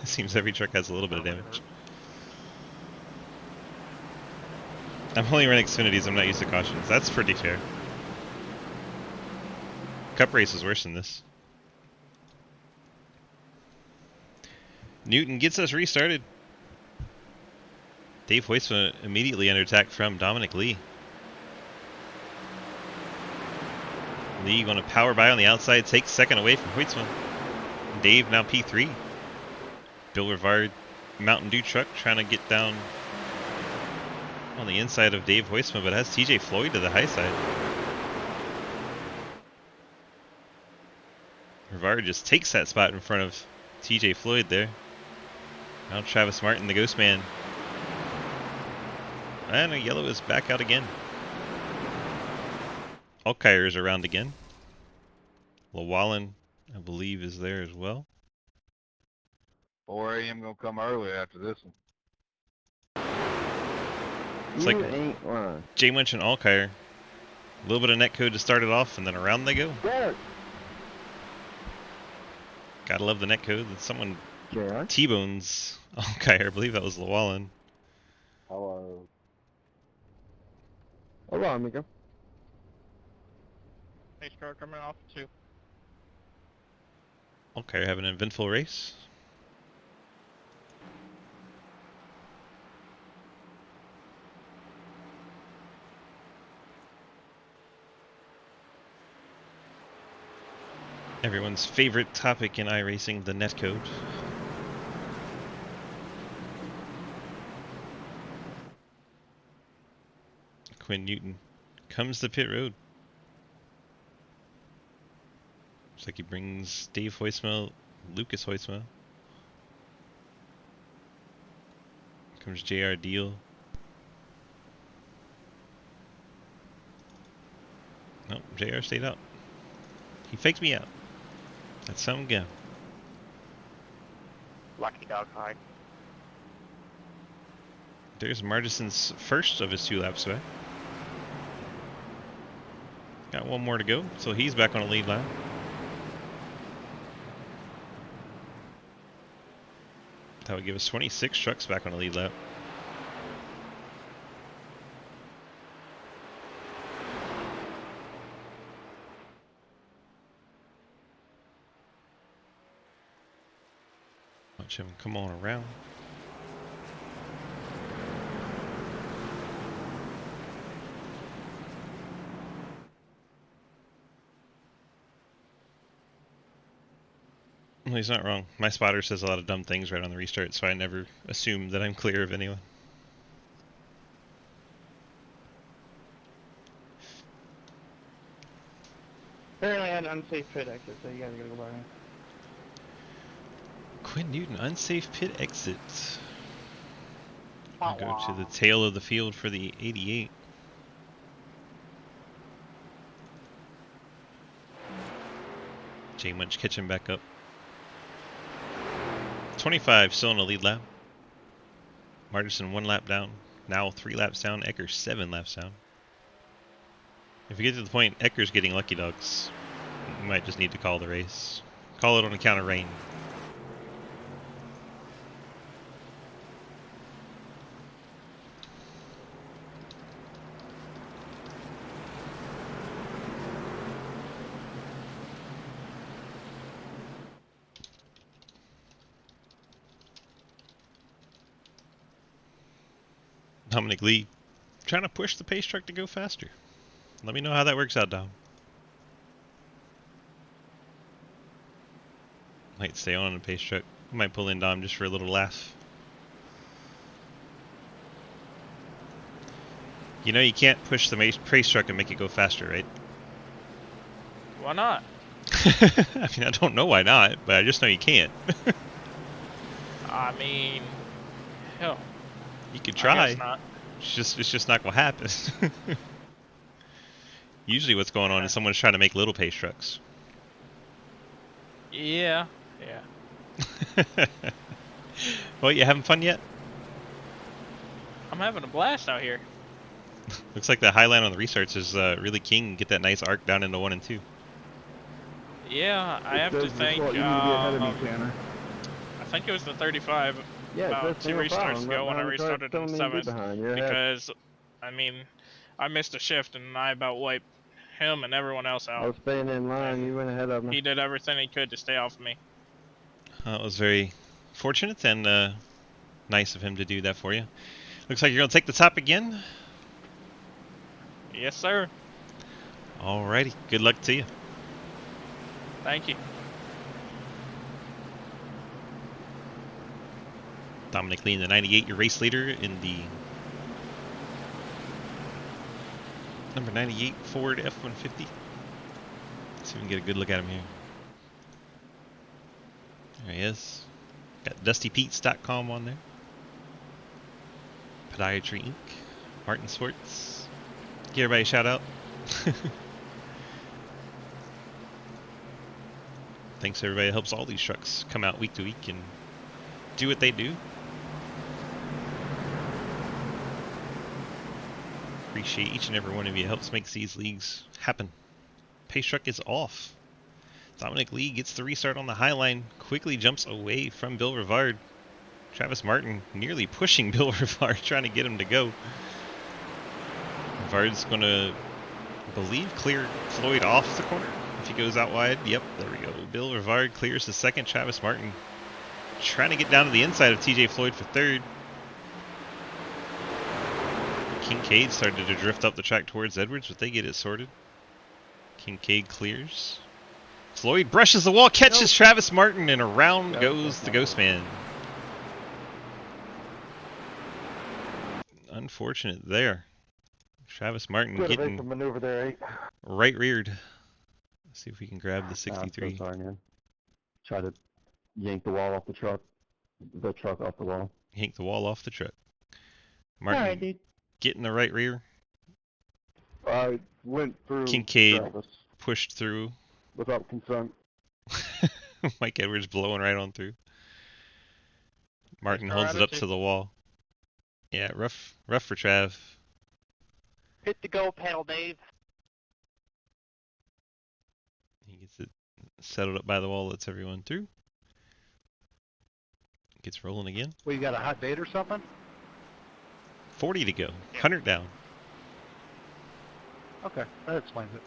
Speaker 1: It seems every truck has a little bit of damage. I'm only running Xfinities, I'm not used to cautions. That's pretty fair. Cup race is worse than this. Newton gets us restarted. Dave Hoytsma immediately under attack from Dominic Lee. Lee going to power by on the outside, takes second away from Hoytsma. Dave now P3. Bill Rivard Mountain Dew truck trying to get down on the inside of Dave Hoytsma, but has TJ Floyd to the high side. Rivard just takes that spot in front of TJ Floyd there. Now Travis Martin, the Ghost Man. And a yellow is back out again. Alkire is around again. Llewellyn, I believe, is there as well.
Speaker 11: 4 a.m. gonna come early after this one.
Speaker 1: It's like J Munch and Alkire. A little bit of netcode to start it off, and then around they go. Gotta love the netcode. Someone T-bones Alkire. I believe that was Llewellyn.
Speaker 6: Hello. Hello, amigo.
Speaker 8: Pace car coming off too.
Speaker 1: Alkire having an eventful race. Everyone's favorite topic in iRacing, the netcode. Quinn Newton comes to pit road. Looks like he brings Dave Hoytsma, Lucas Hoytsma. Comes JR Deal. Nope, JR stayed out. He faked me out. That's some gun.
Speaker 9: Lucky dog hide.
Speaker 1: There's Margison's first of his 2 laps back. Got one more to go, so he's back on a lead lap. That would give us 26 trucks back on a lead lap. Watch him come on around. Well, he's not wrong. My spotter says a lot of dumb things right on the restart, so I never assume that I'm clear of anyone.
Speaker 14: Apparently I had an unsafe pit exit, so you guys gotta go by me.
Speaker 1: Quinn Newton, unsafe pit exit. I'll go to the tail of the field for the 88. J Munch catching back up. 25 still in the lead lap. Martinson 1 lap down. Now 3 laps down. Eckers 7 laps down. If we get to the point Eckers getting lucky dogs, we might just need to call the race. Call it on account of rain. Dominic Lee trying to push the pace truck to go faster. Let me know how that works out, Dom. Might stay on the pace truck. Might pull in Dom just for a little laugh. You know you can't push the pace truck and make it go faster, right?
Speaker 10: Why not?
Speaker 1: I mean, I don't know why not, but I just know you can't.
Speaker 10: I mean, hell.
Speaker 1: You could
Speaker 10: I
Speaker 1: try.
Speaker 10: guess not.
Speaker 1: It's just not gonna happen. Usually what's going on is someone's trying to make little pace trucks.
Speaker 10: Yeah.
Speaker 1: Well, you having fun yet?
Speaker 10: I'm having a blast out here.
Speaker 1: Looks like the highline on the restarts is really king. Get that nice arc down into 1 and 2.
Speaker 10: Yeah, I have to thank. I think it was the 35.
Speaker 6: Yeah,
Speaker 10: about 2 restarts ago when I
Speaker 6: restarted
Speaker 10: restarted in 7th. Because, I mean, I missed a shift and I about wiped him and everyone else
Speaker 6: I
Speaker 10: out.
Speaker 6: was staying in line. You went ahead of me.
Speaker 10: He did everything he could to stay off me.
Speaker 1: That was very fortunate and nice of him to do that for you. Looks like you're going to take the top again.
Speaker 10: Yes, sir.
Speaker 1: Alrighty. Good luck to you.
Speaker 10: Thank you.
Speaker 1: Dominic Lee in the 98, your race leader in the number 98 Ford F-150. Let's see if we can get a good look at him here. There he is. Got DustyPete's.com on there. Podiatry Inc. Martin Swartz. Give everybody a shout out. Thanks to everybody that helps all these trucks come out week to week and do what they do. Appreciate each and every one of you. It helps make these leagues happen. Pace truck is off. Dominic Lee gets the restart on the high line, quickly jumps away from Bill Rivard. Travis Martin nearly pushing Bill Rivard, trying to get him to go. Rivard's going to, I believe, clear Floyd off the corner if he goes out wide. Yep, there we go. Bill Rivard clears the second. Travis Martin trying to get down to the inside of TJ Floyd for third. Kincaid started to drift up the track towards Edwards, but they get it sorted. Kincaid clears. Floyd brushes the wall, catches Travis Martin, and around goes the Ghost Man. Unfortunate there. Travis Martin
Speaker 6: Good
Speaker 1: getting
Speaker 6: evasive maneuver there, 8.
Speaker 1: right reared. Let's see if we can grab the 63.
Speaker 6: I'm so sorry, man. Try to yank the wall off the truck off the wall.
Speaker 1: Yank the wall off the truck. Martin
Speaker 6: Alright, dude.
Speaker 1: getting the right rear.
Speaker 6: I went through
Speaker 1: Kincaid
Speaker 6: Travis
Speaker 1: pushed through.
Speaker 6: without consent.
Speaker 1: Mike Edwards blowing right on through. Martin holds it up to the wall. Yeah, rough for Trav.
Speaker 2: Hit the go pedal, Dave.
Speaker 1: He gets it settled up by the wall, lets everyone through. Gets rolling again.
Speaker 2: Well, you got a hot date or something?
Speaker 1: 40 to go. 100 down.
Speaker 2: Okay, that explains it.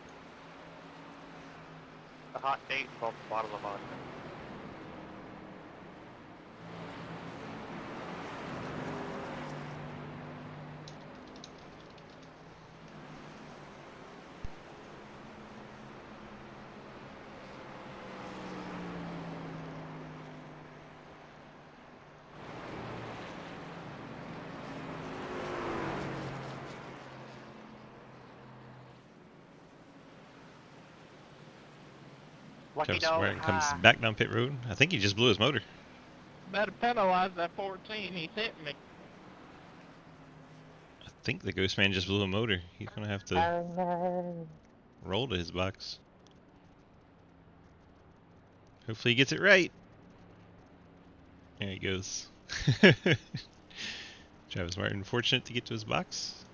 Speaker 9: The hot date involves a bottle of vodka.
Speaker 1: Travis Martin comes back down pit road. I think he just blew his motor.
Speaker 10: Better penalize that 14. He's hitting me.
Speaker 1: I think the Ghost Man just blew a motor. He's going to have to roll to his box. Hopefully he gets it right. There he goes. Travis Martin fortunate to get to his box.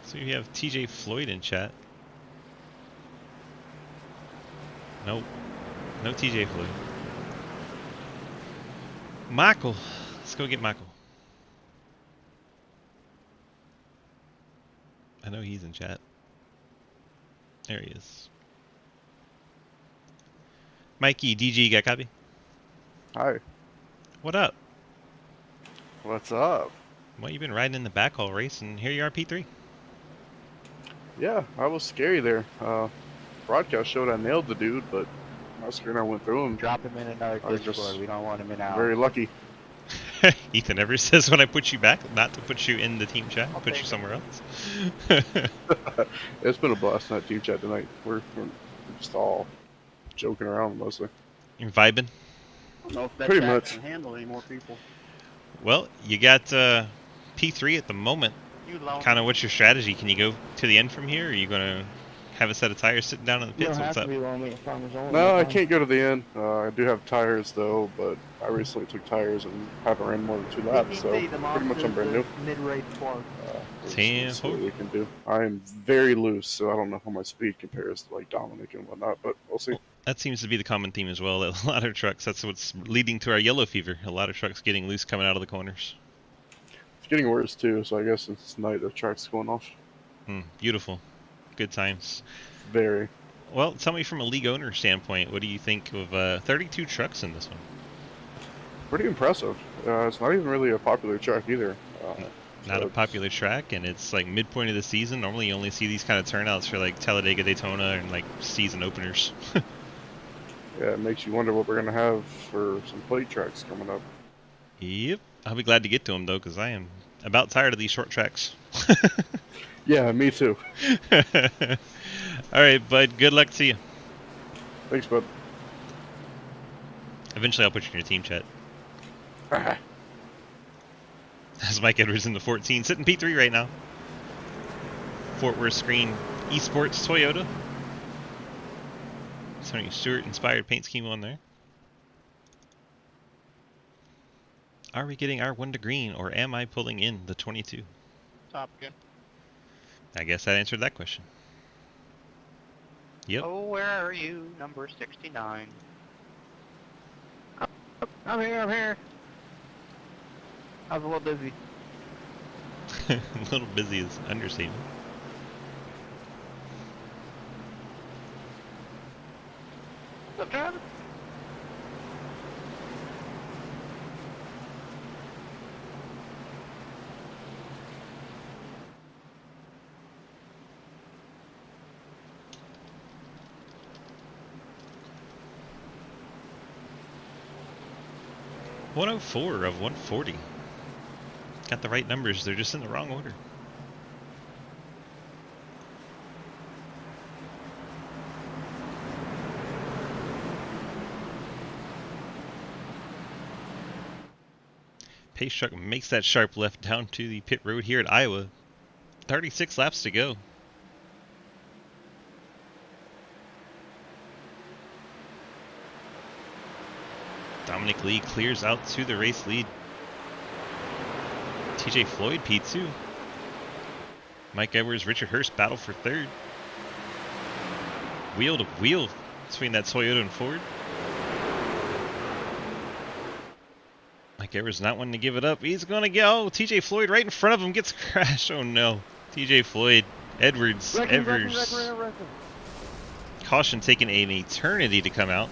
Speaker 1: So you have TJ Floyd in chat. Nope. No TJ Floyd. Michael. Let's go get Michael. I know he's in chat. There he is. Mikey, DG, got copy?
Speaker 15: Hi.
Speaker 1: What up?
Speaker 15: What's up?
Speaker 1: Well, you've been riding in the backhaul race, and here you are, P3.
Speaker 15: Yeah, I was scary there. Broadcast showed I nailed the dude, but my screen I went through him.
Speaker 2: Drop him in another
Speaker 15: I was
Speaker 2: Discord.
Speaker 15: just
Speaker 2: We don't want him in our.
Speaker 15: very lucky.
Speaker 1: Ethan ever says when I put you back, not to put you in the team chat, put you somewhere else.
Speaker 15: It's been a blast in that team chat tonight. We're just all joking around mostly.
Speaker 1: You're vibing?
Speaker 11: I don't know if that
Speaker 15: Pretty
Speaker 11: chat
Speaker 15: much.
Speaker 11: can handle any more people.
Speaker 1: Well, you got P3 at the moment.
Speaker 7: You lonely.
Speaker 1: Kind of what's your strategy? Can you go to the end from here, or are you going to have a set of tires sitting down in the
Speaker 6: You
Speaker 1: pits?
Speaker 6: don't
Speaker 1: What's
Speaker 6: have
Speaker 1: up?
Speaker 6: to be lonely at Farmers Only.
Speaker 15: No, I can't go to the end. I do have tires though, but I recently took tires and haven't ran more than 2 laps, so pretty much I'm brand new.
Speaker 4: Mid-race plug.
Speaker 15: We'll see what we can do. I am very loose, so I don't know how my speed compares to like Dominic and whatnot, but we'll see.
Speaker 1: That seems to be the common theme as well. That a lot of trucks, that's what's leading to our yellow fever. A lot of trucks getting loose coming out of the corners.
Speaker 15: It's getting worse too, so I guess it's night the track's going off.
Speaker 1: Beautiful. Good times.
Speaker 15: Very.
Speaker 1: Well, tell me from a league owner standpoint, what do you think of 32 trucks in this one?
Speaker 15: Pretty impressive. It's not even really a popular track either.
Speaker 1: Not a popular track, and it's like midpoint of the season. Normally you only see these kind of turnouts for like Talladega, Daytona, and like season openers.
Speaker 15: Yeah, it makes you wonder what we're going to have for some plate tracks coming up.
Speaker 1: Yep. I'll be glad to get to them though, because I am about tired of these short tracks.
Speaker 15: Yeah, me too.
Speaker 1: All right, bud. Good luck to you.
Speaker 15: Thanks, bud.
Speaker 1: Eventually, I'll put you in your team chat. That's Mike Edwards in the 14, sitting P3 right now. Fort Worth Screen Esports Toyota. Tony Stewart inspired paint scheme on there. Are we getting our 1 to green, or am I pulling in the 22?
Speaker 8: Top Gun.
Speaker 1: I guess that answered that question. Yep.
Speaker 9: Oh, where are you? Number 69.
Speaker 2: I'm here. I'm here. I was a little busy.
Speaker 1: A little busy is understatement.
Speaker 2: What's up, Travis?
Speaker 1: .104 of 140. Got the right numbers, they're just in the wrong order. Pace truck makes that sharp left down to the pit road here at Iowa. 36 laps to go. Dominic Lee clears out to the race lead. TJ Floyd, P2. Mike Edwards, Richard Hurst battle for 3rd. Wheel to wheel between that Toyota and Ford. Mike Edwards not wanting to give it up. He's going to go. TJ Floyd right in front of him gets crashed. Oh no. TJ Floyd, Edwards, Caution taking an eternity to come out.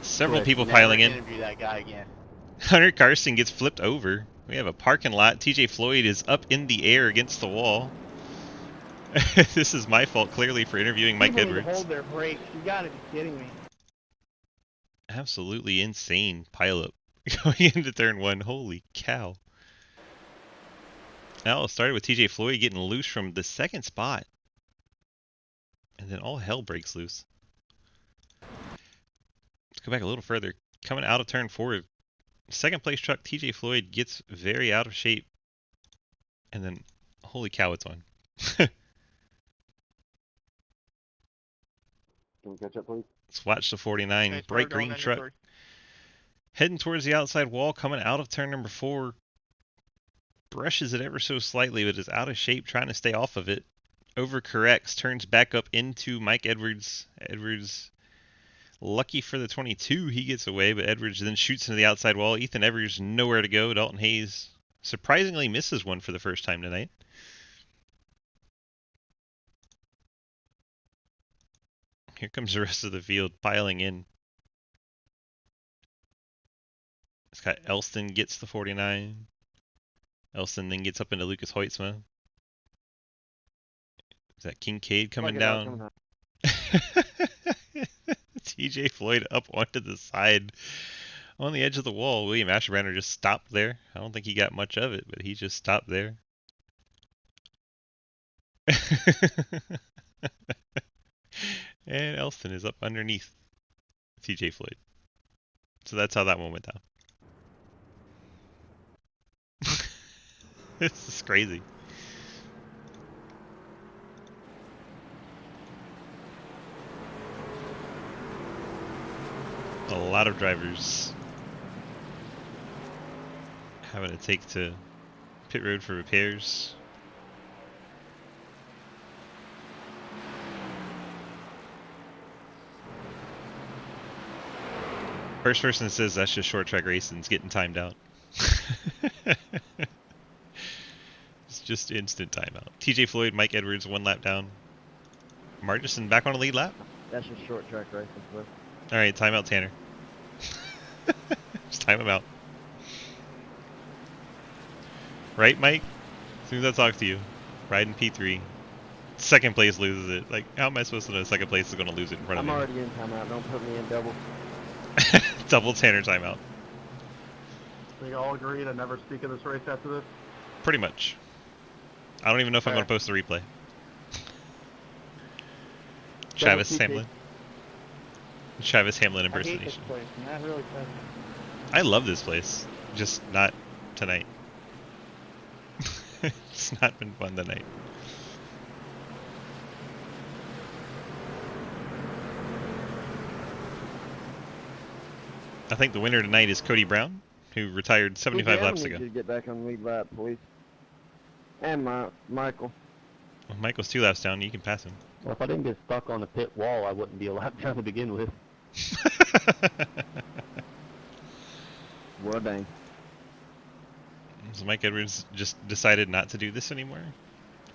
Speaker 1: Several
Speaker 2: Good.
Speaker 1: people
Speaker 2: Never
Speaker 1: piling in.
Speaker 2: interview that guy again.
Speaker 1: Hunter Carson gets flipped over. We have a parking lot. TJ Floyd is up in the air against the wall. This is my fault, clearly, for interviewing Mike
Speaker 6: People need to
Speaker 1: Edwards.
Speaker 6: hold their brakes. You gotta be kidding me.
Speaker 1: Absolutely insane pileup going into turn 1. Holy cow. Now it started with TJ Floyd getting loose from the 2nd spot. And then all hell breaks loose. Let's go back a little further. Coming out of turn 4, 2nd place truck TJ Floyd gets very out of shape. And then, holy cow, it's on.
Speaker 3: Can we catch up, please?
Speaker 1: Let's watch the 49 bright green truck. Heading towards the outside wall, coming out of turn number 4. Brushes it ever so slightly, but is out of shape, trying to stay off of it. Overcorrects, turns back up into Mike Edwards. Edwards, lucky for the 22, he gets away, but Edwards then shoots into the outside wall. Ethan Evers nowhere to go. Dalton Hayes surprisingly misses one for the first time tonight. Here comes the rest of the field piling in. It's got Elston gets the 49. Elston then gets up into Lucas Hoytsma. Is that Kincaid coming down? TJ Floyd up onto the side on the edge of the wall. William Asherbrander just stopped there. I don't think he got much of it, but he just stopped there. And Elston is up underneath TJ Floyd. So that's how that one went down. This is crazy. A lot of drivers having to take to pit road for repairs. First person that says that's just short track racing's getting timed out. It's just instant timeout. TJ Floyd, Mike Edwards, 1 lap down. Margison back on a lead lap.
Speaker 6: That's just short track racing, Cliff.
Speaker 1: Alright, timeout Tanner. Just time him out. Right, Mike? As soon as I talk to you, riding P3. Second place loses it. Like, how am I supposed to know second place is going to lose it in front of me?
Speaker 6: I'm already in timeout. Don't put me in double.
Speaker 1: Double Tanner timeout.
Speaker 2: So you all agree to never speak of this race after this?
Speaker 1: Pretty much. I don't even know if I'm going to post the replay. Travis Hamlin. Travis Hamlin impersonation.
Speaker 4: I hate this place, and that really does.
Speaker 1: I love this place, just not tonight. It's not been fun tonight. I think the winner tonight is Cody Brown, who retired 75 laps ago.
Speaker 6: You get back on the lead lap, please. And Michael.
Speaker 1: Well, Michael's 2 laps down. You can pass him.
Speaker 2: Well, if I didn't get stuck on the pit wall, I wouldn't be a lap down to begin with.
Speaker 6: Well dang.
Speaker 1: So Mike Edwards just decided not to do this anymore?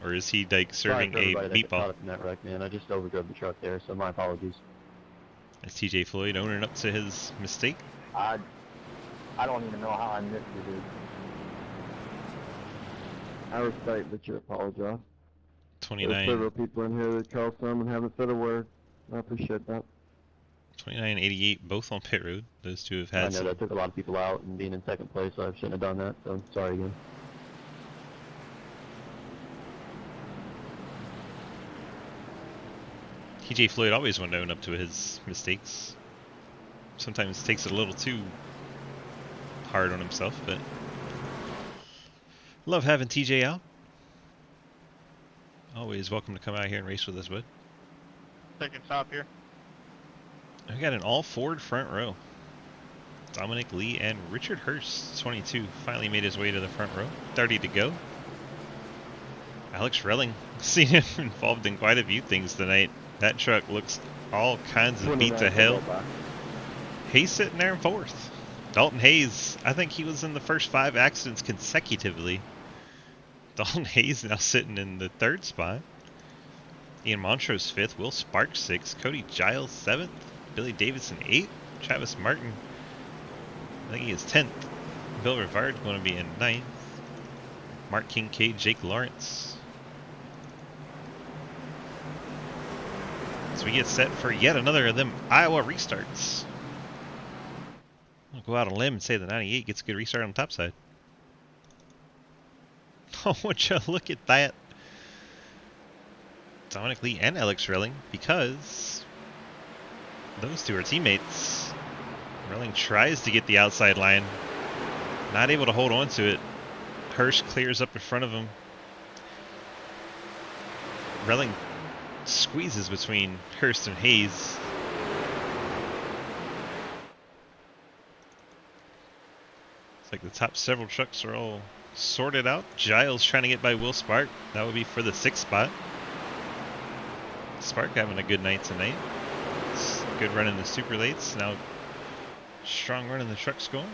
Speaker 1: Or is he like serving a meatball?
Speaker 2: In that wreck, man. I just overdrove the truck there, so my apologies.
Speaker 1: Is TJ Floyd owning up to his mistake?
Speaker 4: I don't even know how I missed it, dude.
Speaker 6: I respect that you apologize.
Speaker 1: 29.
Speaker 6: There's several people in here that call some and haven't said a word. I appreciate that.
Speaker 1: 29, 88, both on pit road. Those two have had
Speaker 2: I know that took a lot of people out, and being in second place, so I shouldn't have done that, so sorry again.
Speaker 1: TJ Floyd always wanted to own up to his mistakes. Sometimes takes it a little too hard on himself, but love having TJ out. Always welcome to come out here and race with us, bud.
Speaker 8: Second stop here.
Speaker 1: We got an all Ford front row. Dominic Lee and Richard Hurst, 22, finally made his way to the front row. 30 to go. Alex Relling, seen him involved in quite a few things tonight. That truck looks all kinds of beat to hell. Hayes sitting there in 4th. Dalton Hayes, I think he was in the first 5 accidents consecutively. Dalton Hayes now sitting in the 3rd spot. Ian Montrose 5th. Will Sparks 6th. Cody Giles 7th. Billy Davidson 8th. Travis Martin, I think he is 10th. Bill Rivard going to be in 9th. Mark Kincaid, Jake Lawrence. So we get set for yet another of them Iowa restarts. I'll go out on a limb and say the 98 gets a good restart on the top side. Oh, would you look at that? Dominic Lee and Alex Relling, because those two are teammates. Relling tries to get the outside line. Not able to hold on to it. Hirsch clears up in front of him. Relling squeezes between Hurst and Hayes. It's like the top several trucks are all sorted out. Giles trying to get by Will Spark. That would be for the 6th spot. Spark having a good night tonight. It's a good run in the super lates. Now strong run in the trucks going.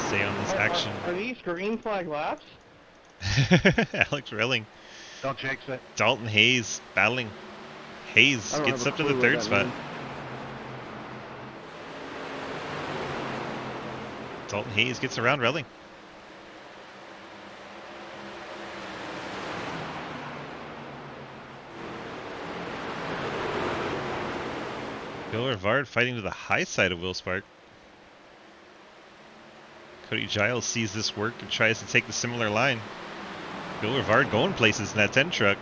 Speaker 1: Stay on this action.
Speaker 2: Are these green flag laps?
Speaker 1: Alex Relling.
Speaker 3: Don't jinx it.
Speaker 1: Dalton Hayes battling. Hayes
Speaker 3: I don't
Speaker 1: gets
Speaker 3: have
Speaker 1: up
Speaker 3: a
Speaker 1: to the
Speaker 3: clue what
Speaker 1: 3rd
Speaker 3: that
Speaker 1: spot.
Speaker 3: means.
Speaker 1: Dalton Hayes gets around Relling. Bill Rivard fighting to the high side of Will Spark. Cody Giles sees this work and tries to take the similar line. Bill Rivard going places in that 10 truck.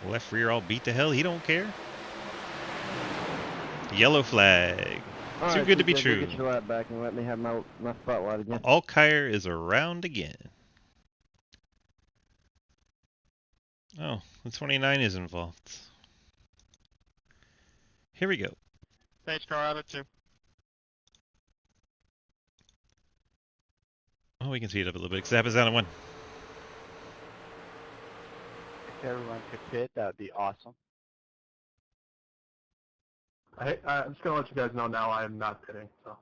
Speaker 1: Left rear all beat to hell. He don't care. Yellow flag.
Speaker 6: All
Speaker 1: Too
Speaker 6: right,
Speaker 1: good to be
Speaker 6: TJ,
Speaker 1: true.
Speaker 6: Get your lap back and let me have my spotlight again.
Speaker 1: Alkire is around again. Oh, the 29 is involved. Here we go.
Speaker 8: Stage car out of 2.
Speaker 1: Oh, we can speed it up a little bit. Zap is down at 1.
Speaker 11: If everyone could pit, that would be awesome.
Speaker 2: I'm just gonna let you guys know now I am not pitting. So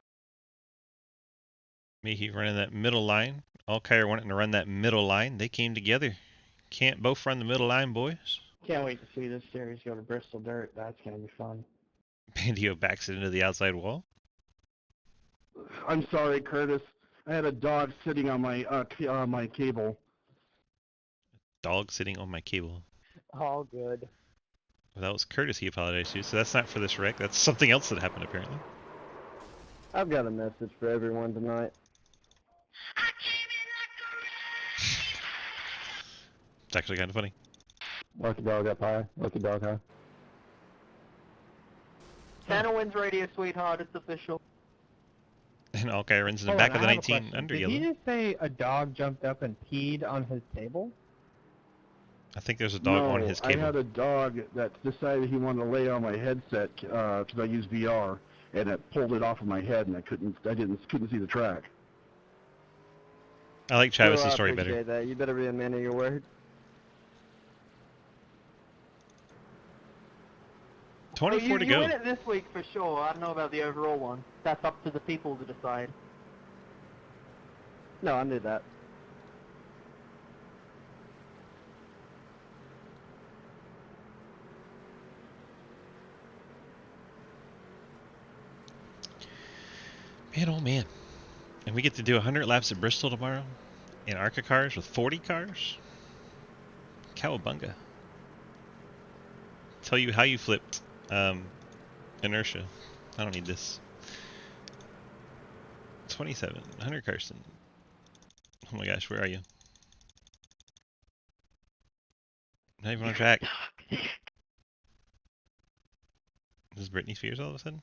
Speaker 1: Mayhew running that middle line. Alkire wanting to run that middle line. They came together. Can't both run the middle line, boys.
Speaker 4: Can't wait to see this series go to Bristol Dirt. That's gonna be fun.
Speaker 1: Bandio backs it into the outside wall.
Speaker 3: I'm sorry, Curtis. I had a dog sitting on my cable.
Speaker 1: Dog sitting on my cable.
Speaker 4: All good.
Speaker 1: Well, that was Curtis he apologized to, so that's not for this wreck. That's something else that happened, apparently.
Speaker 6: I've got a message for everyone tonight.
Speaker 1: It's actually kind of funny.
Speaker 6: Lucky dog up high. Lucky dog high.
Speaker 4: Santa wins radio, sweetheart. It's official.
Speaker 1: And Alkire runs in the
Speaker 2: Hold
Speaker 1: back
Speaker 2: on,
Speaker 1: of the
Speaker 2: I have a
Speaker 1: 19
Speaker 2: question.
Speaker 1: under
Speaker 2: Did
Speaker 1: yellow.
Speaker 2: he just say a dog jumped up and peed on his table?
Speaker 1: I think there's a dog on his
Speaker 3: I
Speaker 1: cable.
Speaker 3: had a dog that decided he wanted to lay on my headset because I use VR, and it pulled it off of my head, and I couldn't see the track.
Speaker 1: I like Travis's
Speaker 6: Well, I
Speaker 1: story
Speaker 6: appreciate
Speaker 1: better.
Speaker 6: that. You better be a man of your word.
Speaker 1: 24 to
Speaker 4: you
Speaker 1: go.
Speaker 4: win it this week for sure. I don't know about the overall one. That's up to the people to decide.
Speaker 6: No, I knew that.
Speaker 1: Man, oh man. And we get to do 100 laps at Bristol tomorrow in ARCA cars with 40 cars. Cowabunga. Tell you how you flipped inertia. I don't need this. 27. Hunter Carson. Oh my gosh, where are you? Not even on track. This is Britney Spears all of a sudden?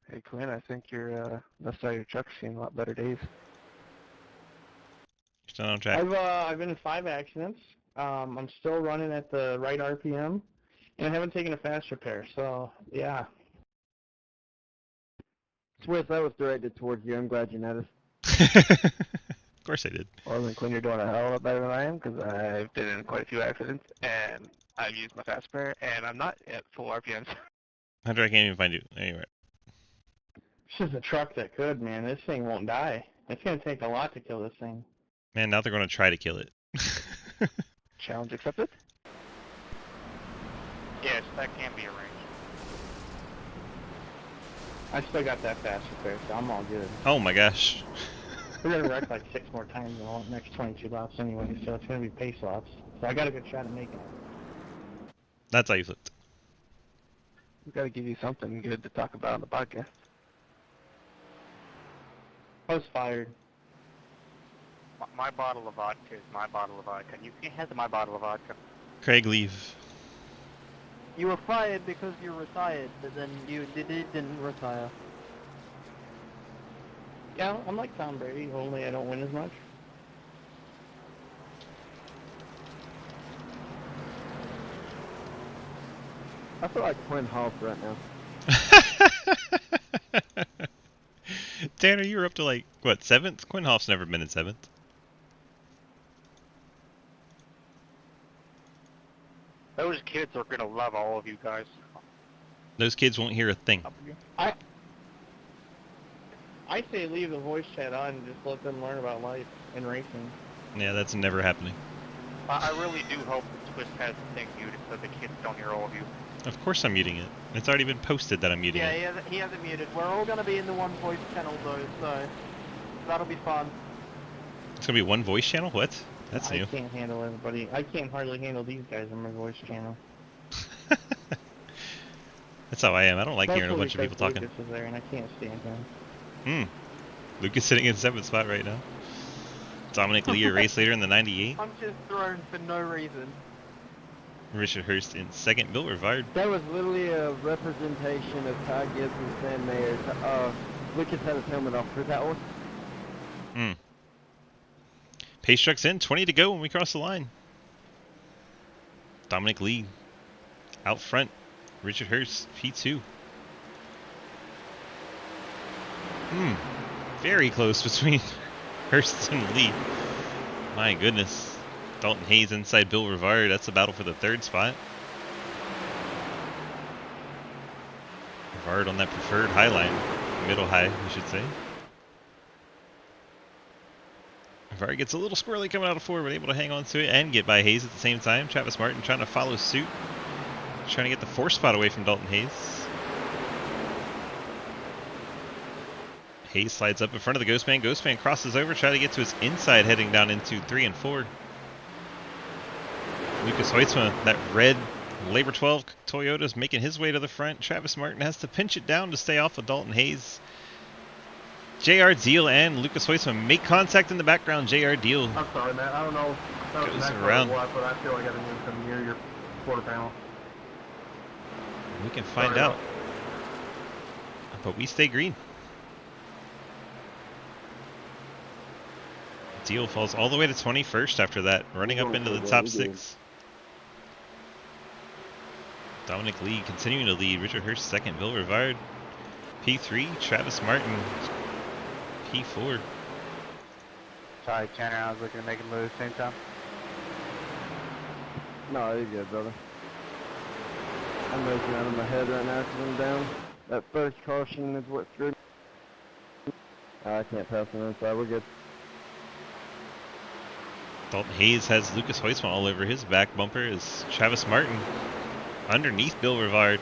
Speaker 11: Hey Quinn, I think your left side of your truck's seen a lot better days.
Speaker 1: You're still on track.
Speaker 2: I've been in 5 accidents. I'm still running at the right RPM, and I haven't taken a fast repair. So yeah.
Speaker 6: Swiss, that was directed towards you. I'm glad you noticed.
Speaker 1: Of course I did.
Speaker 11: Well, then Quinn, you're doing a hell of a lot better than I am because I've been in quite a few accidents and I've used my fast repair and I'm not at full RPMs.
Speaker 1: Hunter, I can't even find you anywhere.
Speaker 2: It's just a truck that could, man. This thing won't die. It's gonna take a lot to kill this thing.
Speaker 1: Man, now they're going to try to kill it.
Speaker 11: Challenge accepted?
Speaker 9: Yes, that can be arranged.
Speaker 2: I still got that fast repair, so I'm all good.
Speaker 1: Oh my gosh.
Speaker 2: We're gonna wreck like 6 more times in the next 22 laps anyway, so it's gonna be pace laps. So I got a good shot at making it.
Speaker 1: That's how you flipped.
Speaker 11: We've got to give you something good to talk about on the podcast.
Speaker 2: I was fired.
Speaker 9: My bottle of vodka is my bottle of vodka. You can't have my bottle of vodka.
Speaker 1: Craig, leave.
Speaker 4: You were fired because you retired, but then you didn't retire.
Speaker 2: Yeah, I'm like Tom Brady, only I don't win as much.
Speaker 6: I feel like Quinn Hoff right now.
Speaker 1: Tanner, you're up to like, what, 7th? Quinn Hoff's never been in 7th.
Speaker 9: Those kids are gonna love all of you guys.
Speaker 1: Those kids won't hear a thing.
Speaker 4: I say leave the voice chat on and just let them learn about life and racing.
Speaker 1: Yeah, that's never happening.
Speaker 9: I really do hope that Twist has the thing muted so the kids don't hear all of you.
Speaker 1: Of course I'm muting it. It's already been posted that I'm muting
Speaker 4: Yeah,
Speaker 1: it.
Speaker 4: he has it muted. We're all gonna be in the one voice channel though, so that'll be fun.
Speaker 1: It's gonna be one voice channel? What? That's new.
Speaker 2: I can't handle everybody. I can't hardly handle these guys on my voice channel.
Speaker 1: That's how I am. I don't like hearing a bunch of people
Speaker 2: Especially
Speaker 1: talking.
Speaker 2: because Lucas is there and I can't stand him.
Speaker 1: Lucas sitting in 7th spot right now. Dominic Lee, a race leader in the 98.
Speaker 4: I'm just thrown for no reason.
Speaker 1: Richard Hurst in 2nd. Bill Rivard.
Speaker 6: That was literally a representation of Ty Gibbs and Sam Mayer. Lucas had his helmet off for that one.
Speaker 1: Pace truck's in. 20 to go when we cross the line. Dominic Lee out front. Richard Hurst, P2. Very close between Hurst and Lee. My goodness. Dalton Hayes inside Bill Rivard. That's a battle for the 3rd spot. Rivard on that preferred high line. Middle high, we should say. Rivard gets a little squirrely coming out of 4, but able to hang on to it and get by Hayes at the same time. Travis Martin trying to follow suit. Trying to get the 4th spot away from Dalton Hayes. Hayes slides up in front of the Ghostman. Ghostman crosses over, trying to get to his inside, heading down into 3 and 4. Lucas Hoytsma, that red Labor 12 Toyota, is making his way to the front. Travis Martin has to pinch it down to stay off of Dalton Hayes. JR Deal and Lucas Hoytsma make contact in the background. JR Deal
Speaker 2: I'm sorry, man. I don't know.
Speaker 1: goes around.
Speaker 2: But I feel like I didn't come near your quarter panel.
Speaker 1: We can find out. But we stay green. Deal falls all the way to 21st after that, running up into the top 6. Dominic Lee continuing to lead. Richard Hurst 2nd. Bill Rivard P3. Travis Martin P4.
Speaker 11: Sorry, Tanner, I was looking to make a move same time.
Speaker 6: No, you're good, brother. I'm racing out of my head right now because I'm down. That first caution is what screwed me. I can't pass on the inside, we're good.
Speaker 1: Dalton Hayes has Lucas Hoytsma all over his back bumper as Travis Martin underneath Bill Rivard.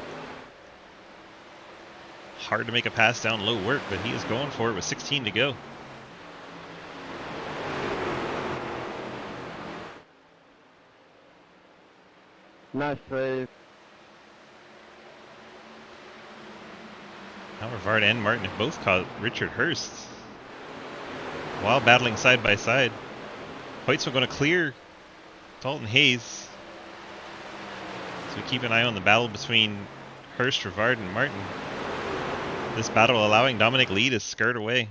Speaker 1: Hard to make a pass down low work, but he is going for it with 16 to go.
Speaker 6: Nice save.
Speaker 1: Now Rivard and Martin have both caught Richard Hurst while battling side by side. Hoytsma going to clear Dalton Hayes. So keep an eye on the battle between Hurst, Rivard, and Martin. This battle allowing Dominic Lee to skirt away.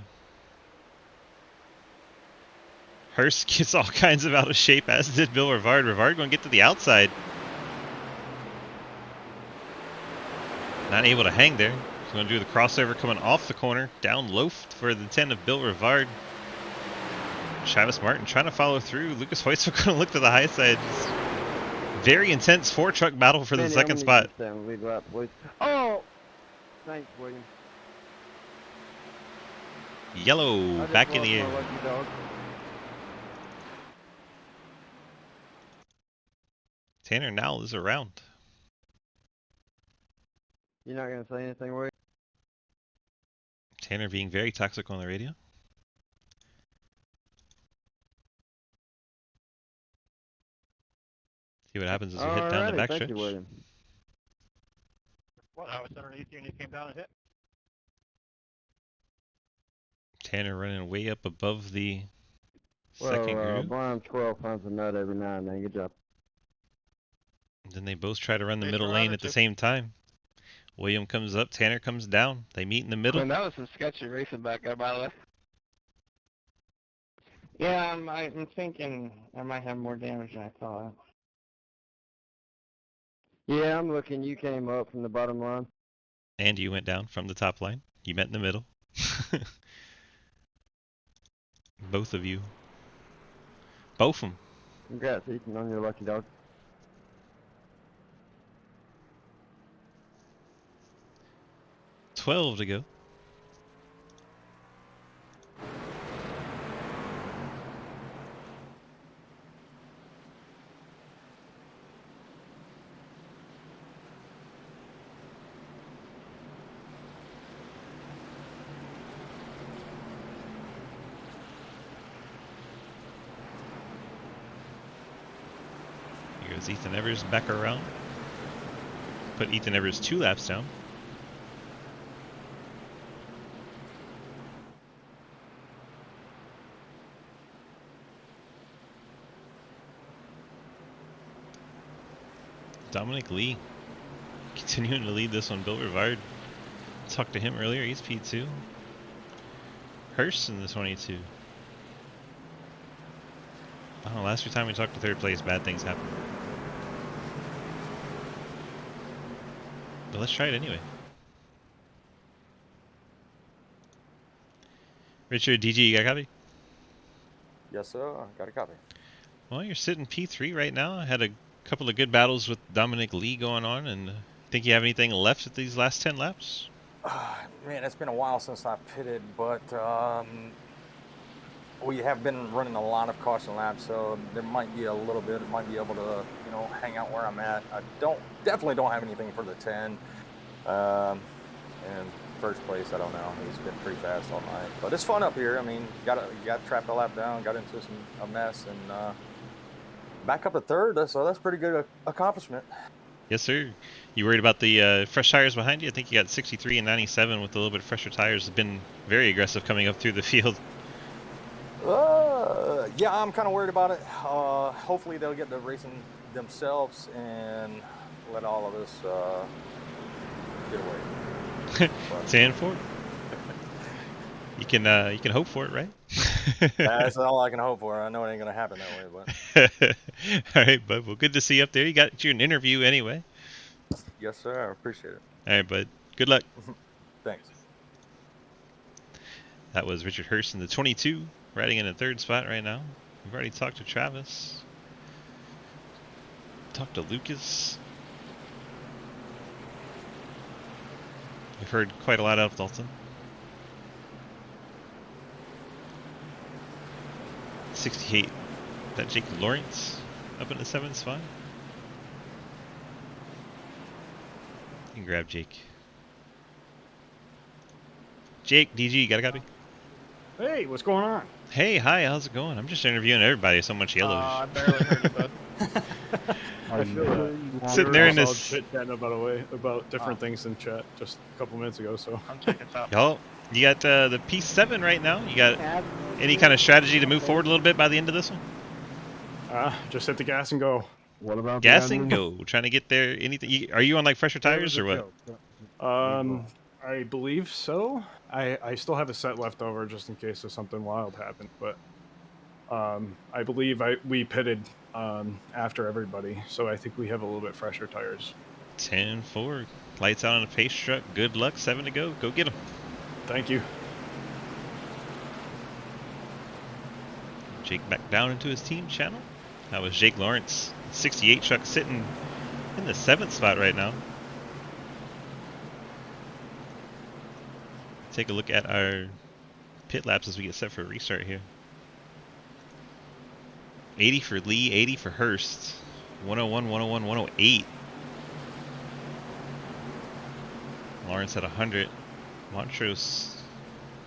Speaker 1: Hurst gets all kinds of out of shape, as did Bill Rivard. Rivard going to get to the outside. Not able to hang there. He's going to do the crossover coming off the corner, down low for the 10 of Bill Rivard. Travis Martin trying to follow through. Lucas Hoytsma going to look to the high side. Very intense 4-truck battle for the 2nd spot.
Speaker 6: Lead lap, please. Oh! Thanks, William.
Speaker 1: Yellow back in the air. Tanner now is around.
Speaker 6: You're not going to say anything, William?
Speaker 1: Tanner being very toxic on the radio. See what happens as we hit down the backstretch.
Speaker 6: Thank you, William.
Speaker 11: Well, I was underneath you and you came down and hit.
Speaker 1: Tanner running way up above the second group.
Speaker 6: Brian 12 finds a nut every now and then. Good job.
Speaker 1: Then they both try to run the middle lane at the same time. William comes up, Tanner comes down. They meet in the middle.
Speaker 11: Man, that was some sketchy racing back there, by the way.
Speaker 2: Yeah, I'm thinking I might have more damage than I thought.
Speaker 6: Yeah, I'm looking. You came up from the bottom line.
Speaker 1: And you went down from the top line. You met in the middle. Both of you. Both of them.
Speaker 6: Congrats, Ethan, on your lucky dog.
Speaker 1: $12 to go. Here goes Ethan Evers back around. Put Ethan Evers 2 laps down. Dominic Lee continuing to lead this one. Bill Rivard, talked to him earlier, he's P2. Hurst in the 22. Oh, last time we talked to third place, bad things happen. But let's try it anyway. Richard, DG, you got a copy?
Speaker 16: Yes, sir. Got a copy.
Speaker 1: Well, you're sitting P3 right now. I had a couple of good battles with Dominic Lee going on, and think you have anything left at these last 10 laps?
Speaker 16: Man, it's been a while since I pitted, but we have been running a lot of caution laps, so there might be a little bit. Might be able to, you know, hang out where I'm at. I definitely don't have anything for the 10. And first place, I don't know. He's been pretty fast all night, but it's fun up here. I mean, got trapped a lap down, got into a mess, and back up to third. So that's pretty good accomplishment.
Speaker 1: Yes, sir. You worried about the fresh tires behind you? I think you got 63 and 97 with a little bit fresher tires. Have been very aggressive coming up through the field.
Speaker 16: Yeah, I'm kind of worried about it. Hopefully they'll get to racing themselves and let all of us get away.
Speaker 1: 10-4. You can hope for it, right?
Speaker 16: That's all I can hope for. I know it ain't gonna happen that way, but.
Speaker 1: All right, bud. Well, good to see you up there. You got you an interview anyway.
Speaker 16: Yes, sir. I appreciate it.
Speaker 1: All right, bud. Good luck.
Speaker 16: Thanks.
Speaker 1: That was Richard Hurst in the 22, riding in the 3rd spot right now. We've already talked to Travis. Talked to Lucas. We've heard quite a lot out of Dalton. 68. That Jake Lawrence up in the 7th spot. You can grab Jake. Jake, DG, you got a copy?
Speaker 17: Hey, what's going on?
Speaker 1: Hey, hi, how's it going? I'm just interviewing everybody. So much yellows.
Speaker 17: I barely heard you, bud. I feel
Speaker 1: sitting there in this
Speaker 17: chit-chatting about different things in chat just a couple minutes ago. So
Speaker 8: I'm checking out.
Speaker 1: Y'all, you got the P7 right now. You got any kind of strategy to move forward a little bit by the end of this one?
Speaker 17: Just hit the gas and go.
Speaker 3: What about
Speaker 1: gas and go? Trying to get there. Anything? Are you on like fresher tires or what?
Speaker 17: I believe so. I still have a set left over just in case if something wild happened, but I believe we pitted after everybody, so I think we have a little bit fresher tires.
Speaker 1: 10-4. Lights out on the pace truck. Good luck. 7 to go. Go get them.
Speaker 17: Thank you.
Speaker 1: Jake back down into his team channel. That was Jake Lawrence. 68 truck sitting in the 7th spot right now. Take a look at our pit laps as we get set for a restart here. 80 for Lee, 80 for Hurst. 101, 101, 108. Lawrence at 100. Montrose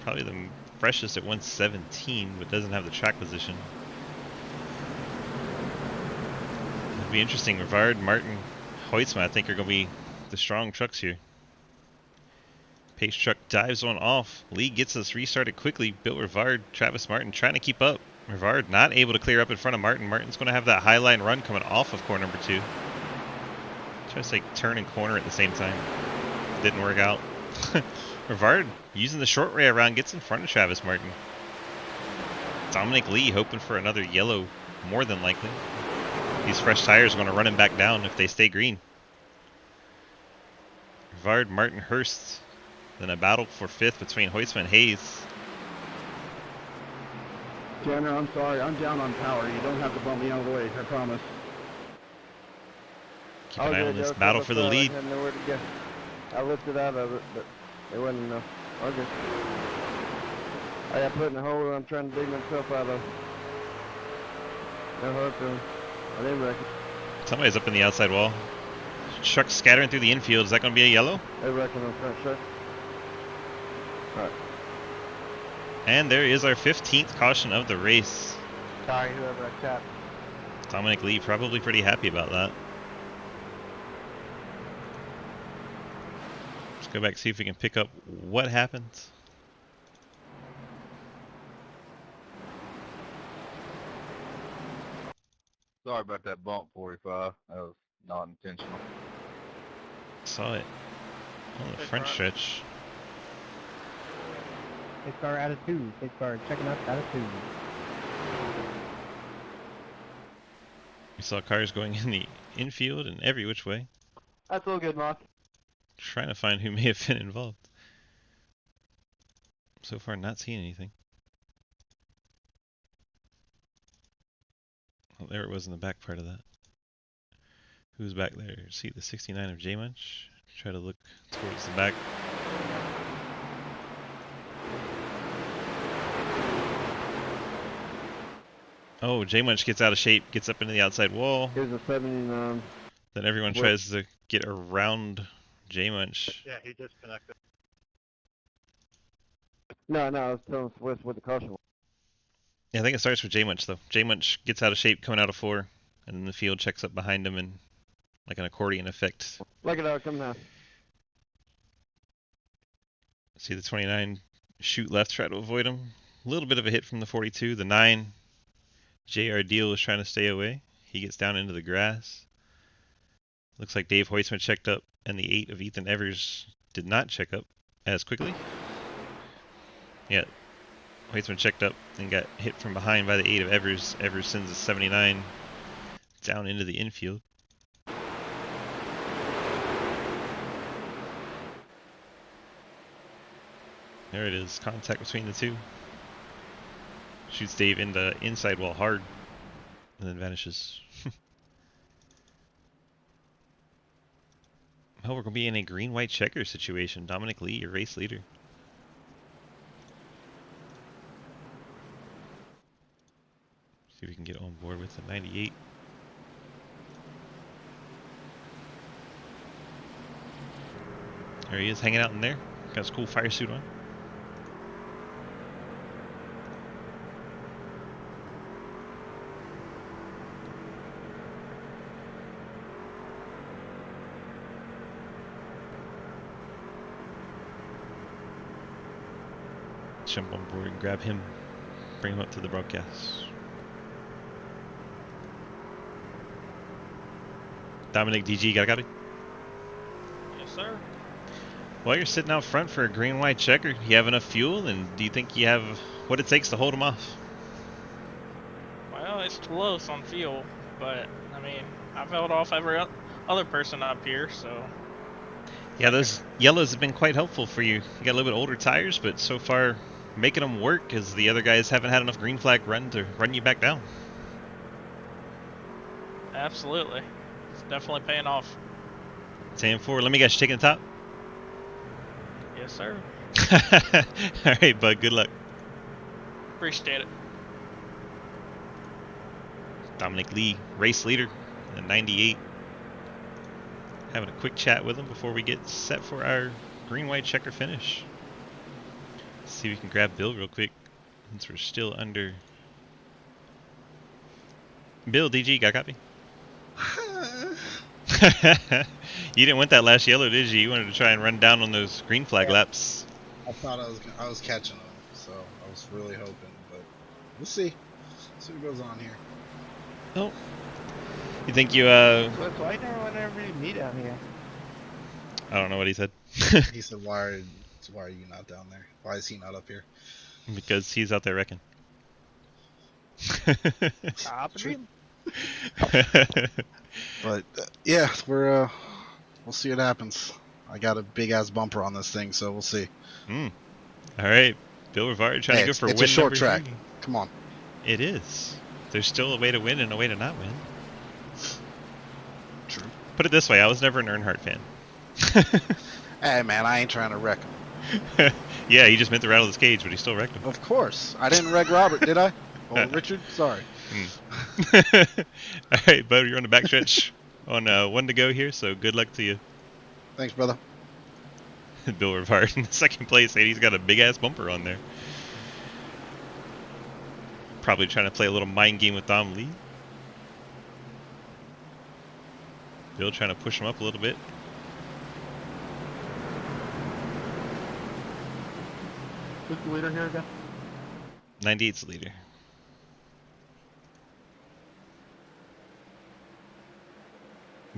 Speaker 1: probably the freshest at 117, but doesn't have the track position. It'll be interesting. Rivard, Martin, Hoytsma, I think, are going to be the strong trucks here. Pace truck dives one off. Lee gets us restarted quickly. Bill Rivard, Travis Martin trying to keep up. Rivard not able to clear up in front of Martin. Martin's going to have that high line run coming off of corner number 2. Tries to like turn and corner at the same time. Didn't work out. Rivard using the short way around gets in front of Travis Martin. Dominic Lee hoping for another yellow, more than likely. These fresh tires are going to run him back down if they stay green. Vard, Martin, Hurst. Then a battle for 5th between Hoytsman and Hayes.
Speaker 3: Tanner, I'm sorry. I'm down on power. You don't have to bump me out of the way. I promise.
Speaker 1: Keep an eye on this battle for the lead.
Speaker 6: I had nowhere to go. I lifted out of it, but it wasn't enough. Okay. I got put in a hole that I'm trying to dig myself out of. No hard feeling. I didn't reckon.
Speaker 1: Somebody's up in the outside wall. Truck scattering through the infield. Is that going to be a yellow?
Speaker 6: I reckon on front truck. Alright.
Speaker 1: And there is our 15th caution of the race.
Speaker 4: Sorry, whoever I tapped.
Speaker 1: Dominic Lee probably pretty happy about that. Let's go back, see if we can pick up what happened.
Speaker 18: Sorry about that bump, 45. That was not intentional.
Speaker 1: Saw it on the front stretch.
Speaker 2: Six car out of 2. 6 car checking out of 2.
Speaker 1: We saw cars going in the infield and every which way.
Speaker 4: That's all good, Mark.
Speaker 1: Trying to find who may have been involved. So far, not seeing anything. Oh, there it was in the back part of that. Who's back there? See the 69 of J-Munch? Try to look towards the back. Oh, J-Munch gets out of shape, gets up into the outside wall.
Speaker 6: Here's a 79.
Speaker 1: Then everyone tries to get around J-Munch.
Speaker 11: Yeah, he disconnected.
Speaker 6: No, I was telling Swiss what the caution was.
Speaker 1: Yeah, I think it starts with J-Munch though. J-Munch gets out of shape coming out of 4, and then the field checks up behind him and like an accordion effect.
Speaker 6: Look at that, come now.
Speaker 1: See the 29 shoot left, try to avoid him. A little bit of a hit from the 42. The 9, J.R. Deal is trying to stay away. He gets down into the grass. Looks like Dave Hoytsman checked up, and the 8 of Ethan Evers did not check up as quickly. Yeah, Hoytsman checked up and got hit from behind by the 8 of Evers. Evers sends a 79 down into the infield. There it is, contact between the two. Shoots Dave in the inside wall hard, and then vanishes. Oh, we're going to be in a green-white checker situation. Dominic Lee, your race leader. See if we can get on board with the 98. There he is, hanging out in there. Got his cool fire suit on. Jump on board and grab him, bring him up to the broadcast. Dominic DG, got a copy?
Speaker 10: Yes, sir.
Speaker 1: Well, you're sitting out front for a green-white checker. You have enough fuel, and do you think you have what it takes to hold them off?
Speaker 10: Well, it's close on fuel, but I mean, I've held off every other person up here, so.
Speaker 1: Yeah, those yellows have been quite helpful for you. You got a little bit older tires, but so far making them work because the other guys haven't had enough green flag run to run you back down.
Speaker 10: Absolutely. It's definitely paying off.
Speaker 1: 10-4, let me guess, taking the top?
Speaker 10: Yes, sir.
Speaker 1: Alright, bud, good luck.
Speaker 10: Appreciate it.
Speaker 1: Dominic Lee, race leader, in 98. Having a quick chat with him before we get set for our green-white checker finish. Let's see if we can grab Bill real quick, since we're still under. Bill, DG, got a copy? You didn't want that last yellow, did you? You wanted to try and run down on those green flag laps.
Speaker 13: I thought I was catching them, so I was really hoping, but we'll see. See what goes on here.
Speaker 1: Oh, you think you
Speaker 2: So why never whenever you meet down here?
Speaker 1: I don't know what he said.
Speaker 13: He said, why are you not down there? Why is he not up here?
Speaker 1: Because he's out there wrecking.
Speaker 13: But yeah, we'll see what happens. I got a big ass bumper on this thing, so we'll see.
Speaker 1: All right, Bill Rivard trying to go for
Speaker 13: it's
Speaker 1: win
Speaker 13: a short
Speaker 1: number
Speaker 13: track.
Speaker 1: 3.
Speaker 13: Come on.
Speaker 1: It is. There's still a way to win and a way to not win.
Speaker 13: True.
Speaker 1: Put it this way, I was never an Earnhardt fan.
Speaker 13: Hey man, I ain't trying to wreck him.
Speaker 1: Yeah, he just meant to rattle his cage, but he still wrecked him.
Speaker 13: Of course. I didn't wreck Robert, did I? Oh, Richard? Sorry.
Speaker 1: All right, bud, you're on the backstretch on 1 to go here, so good luck to you.
Speaker 13: Thanks, brother.
Speaker 1: Bill Rivard in second place, and he's got a big-ass bumper on there. Probably trying to play a little mind game with Dom Lee. Bill trying to push him up a little bit.
Speaker 2: Who's the leader here again?
Speaker 1: 98's the leader.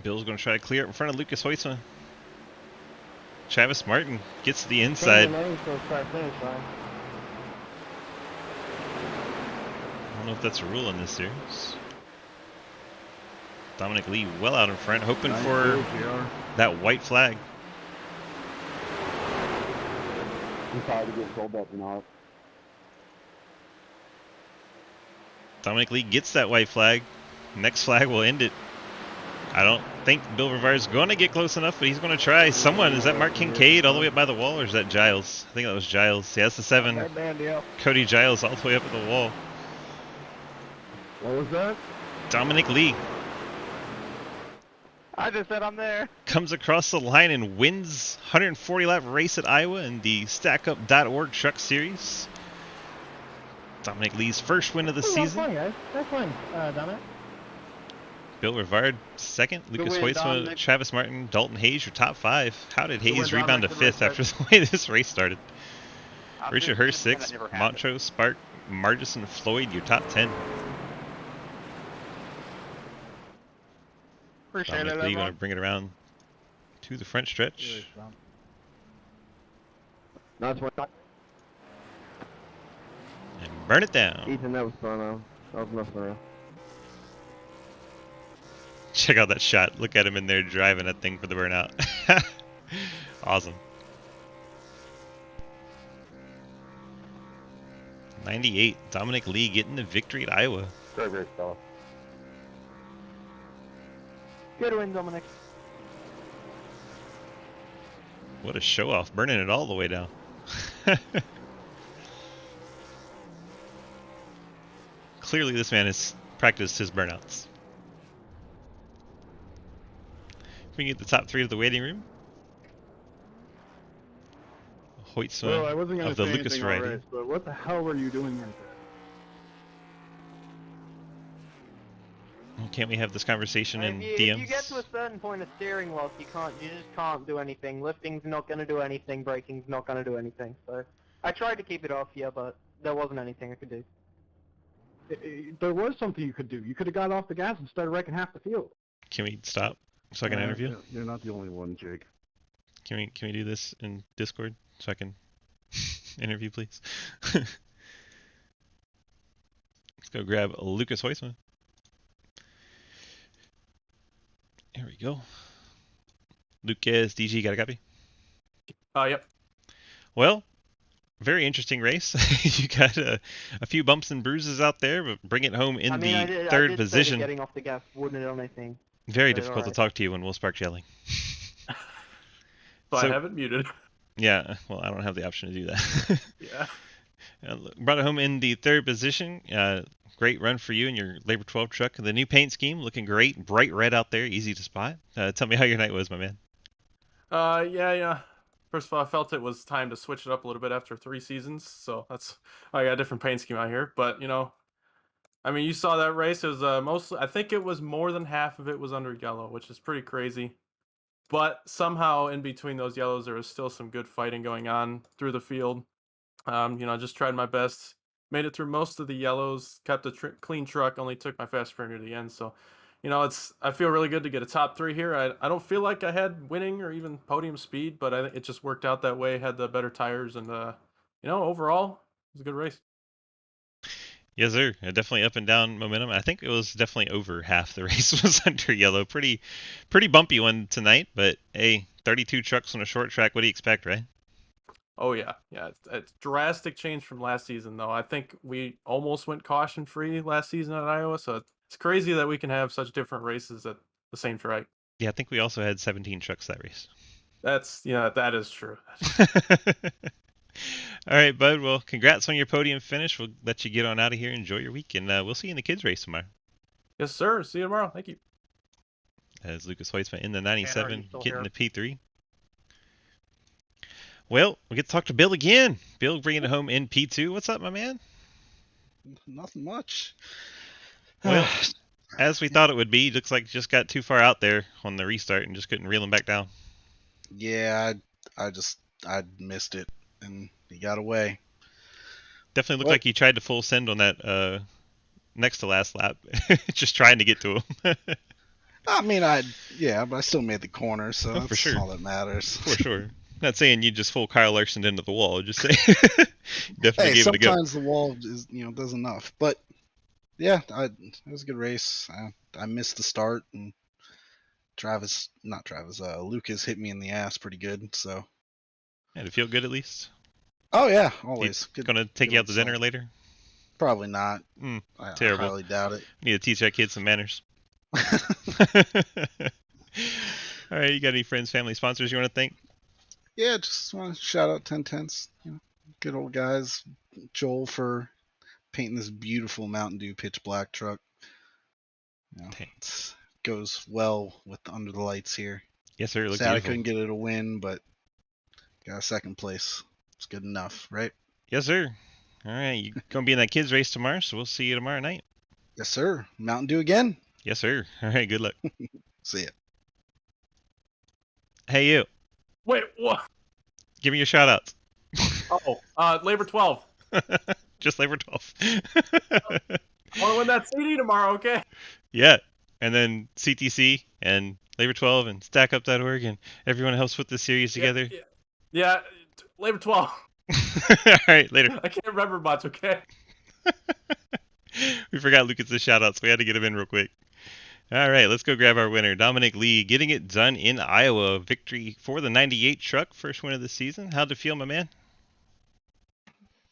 Speaker 1: Bill's going to try to clear up in front of Lucas Hoytsma. Travis Martin gets to the inside. I don't know if that's a rule in this series. Dominic Lee well out in front, hoping for that white flag.
Speaker 3: He probably get told that not.
Speaker 1: Dominic Lee gets that white flag. Next flag will end it. I don't think Bill Rivard is going to get close enough, but he's going to try. Someone, is that Mark Kincaid all the way up by the wall, or is that Giles? I think that was Giles. Yeah, that's the 7. Cody Giles all the way up at the wall.
Speaker 3: What was that?
Speaker 1: Dominic Lee
Speaker 6: I just said I'm there.
Speaker 1: comes across the line and wins 140 lap race at Iowa in the StackUp.org Truck Series. Dominic Lee's first win of the season.
Speaker 2: That's fine, guys. That's fine, Dominic.
Speaker 1: Bill Rivard second, Lucas
Speaker 2: win,
Speaker 1: Hoytsma,
Speaker 2: Dominic.
Speaker 1: Travis Martin, Dalton Hayes, your top 5. How did
Speaker 2: Good
Speaker 1: Hayes
Speaker 2: win,
Speaker 1: rebound to
Speaker 2: Dominic.
Speaker 1: 5th after the way this race started? Richard Hurst
Speaker 9: that
Speaker 1: 6th,
Speaker 9: never happened.
Speaker 1: Montrose, Spark, Margison, Floyd, your top 10.
Speaker 6: Appreciate
Speaker 1: Dominic
Speaker 6: it,
Speaker 1: Lee going to
Speaker 6: everyone.
Speaker 1: bring it around to the front stretch.
Speaker 6: Nice one.
Speaker 1: And burn it down.
Speaker 6: Ethan, that was fun, that was nothing real.
Speaker 1: Check out that shot. Look at him in there driving that thing for the burnout. Awesome. 98. Dominic Lee getting the victory at Iowa.
Speaker 2: Great stuff.
Speaker 4: Good win, Dominic.
Speaker 1: What a show off. Burning it all the way down. Clearly this man has practiced his burnouts. If we can get the top 3 of the waiting room. Hoytsma
Speaker 3: Well, I wasn't going
Speaker 1: of
Speaker 3: to
Speaker 1: the
Speaker 3: say
Speaker 1: Lucas
Speaker 3: anything
Speaker 1: variety.
Speaker 3: already, but what the hell were you doing right
Speaker 1: Well, can't we have this conversation in
Speaker 4: If
Speaker 1: DMs?
Speaker 4: you get to a certain point of steering loss, you just can't do anything. Lifting's not going to do anything. Braking's not going to do anything. So I tried to keep it off, yeah, but there wasn't anything I could do.
Speaker 3: There was something you could do. You could have got off the gas and started wrecking half the field.
Speaker 1: Can we stop so I can interview?
Speaker 3: You're not the only one, Jake.
Speaker 1: Can we do this in Discord so I can interview, please? Let's go grab Lucas Hoytsma. Here we go. Lucas, DG, got a copy?
Speaker 19: Yep.
Speaker 1: Well, very interesting race. You got a few bumps and bruises out there, but bring it home in
Speaker 4: I mean,
Speaker 1: the
Speaker 4: I
Speaker 1: third
Speaker 4: did
Speaker 1: position.
Speaker 4: Say that getting off the gas wouldn't have done anything.
Speaker 1: Very
Speaker 4: but
Speaker 1: difficult to
Speaker 4: alright.
Speaker 1: talk to you when Will Spark's yelling.
Speaker 19: So
Speaker 1: So-
Speaker 19: I have it muted.
Speaker 1: Yeah, well, I don't have the option to do that.
Speaker 19: Yeah.
Speaker 1: Brought it home in the third position. Great run for you in your Labor 12 truck. The new paint scheme looking great. Bright red out there, easy to spot. Tell me how your night was, my man.
Speaker 19: Yeah. First of all, I felt it was time to switch it up a little bit after 3 seasons, so that's I got a different paint scheme out here. But I mean, you saw that race. It was mostly, I think it was more than half of it was under yellow, which is pretty crazy. But somehow in between those yellows, there was still some good fighting going on through the field. Just tried my best. Made it through most of the yellows, kept a clean truck, only took my fast sprinter to the end. So, I feel really good to get a top 3 here. I don't feel like I had winning or even podium speed, but I think it just worked out that way. Had the better tires, and overall, it was a good race.
Speaker 1: Yes, sir. Definitely up and down momentum. I think it was definitely over half the race was under yellow. Pretty bumpy one tonight, but hey, 32 trucks on a short track. What do you expect, right?
Speaker 19: Oh yeah, it's drastic change from last season though. I think we almost went caution free last season at Iowa, so it's crazy that we can have such different races at the same track.
Speaker 1: Yeah, I think we also had 17 trucks that race.
Speaker 19: That is true.
Speaker 1: All right, bud. Well, congrats on your podium finish. We'll let you get on out of here. Enjoy your week, and we'll see you in the kids race tomorrow.
Speaker 19: Yes, sir. See you tomorrow. Thank you.
Speaker 1: As Lucas Hoytsman in the 97,
Speaker 19: still
Speaker 1: getting
Speaker 19: here?
Speaker 1: the P3. Well, we get to talk to Bill again. Bill bringing it home in P2. What's up, my man?
Speaker 13: Nothing much.
Speaker 1: Well, as we thought it would be, looks like you just got too far out there on the restart and just couldn't reel him back down.
Speaker 13: Yeah, I missed it, and he got away.
Speaker 1: Definitely looked like he tried to full send on that next to last lap, just trying to get to him.
Speaker 13: I mean, but I still made the corner, so that's
Speaker 1: for sure.
Speaker 13: all that matters.
Speaker 1: For sure. Not saying you just full Kyle Larson into the wall. Just saying, definitely
Speaker 13: Hey,
Speaker 1: gave it a go.
Speaker 13: sometimes the wall is does enough, but yeah, it was a good race. I missed the start, and Lucas hit me in the ass pretty good. So.
Speaker 1: Did it feel good at least?
Speaker 13: Oh yeah, always.
Speaker 1: Good. Gonna take you out to dinner later?
Speaker 13: Probably not.
Speaker 1: Terrible.
Speaker 13: I highly doubt it.
Speaker 1: Need to teach that kid some manners. All right, you got any friends, family, sponsors you want to thank?
Speaker 13: Yeah, just want to shout out 10 Tenths. Good old guys. Joel for painting this beautiful Mountain Dew pitch black truck. It goes well with under the lights here.
Speaker 1: Yes, sir. It looks
Speaker 13: Sad I
Speaker 1: beautiful.
Speaker 13: couldn't get it a win, but got a second place. It's good enough, right?
Speaker 1: Yes, sir. All right, you're gonna be in that kids race tomorrow, so we'll see you tomorrow night.
Speaker 13: Yes, sir. Mountain Dew again.
Speaker 1: Yes, sir. All right, good luck.
Speaker 13: See ya.
Speaker 1: Hey, you.
Speaker 19: Wait, what?
Speaker 1: Give me your shout outs.
Speaker 19: Labor 12.
Speaker 1: Just Labor 12.
Speaker 19: I want to win that CD tomorrow, okay?
Speaker 1: Yeah. And then CTC and Labor 12 and StackUp.org and everyone helps put this series together.
Speaker 19: Yeah, Labor 12.
Speaker 1: All right, later.
Speaker 19: I can't remember much, okay?
Speaker 1: We forgot Lucas' shout outs. We had to get him in real quick. All right, let's go grab our winner. Dominic Lee getting it done in Iowa. Victory for the 98 truck. First win of the season. How'd it feel, my man?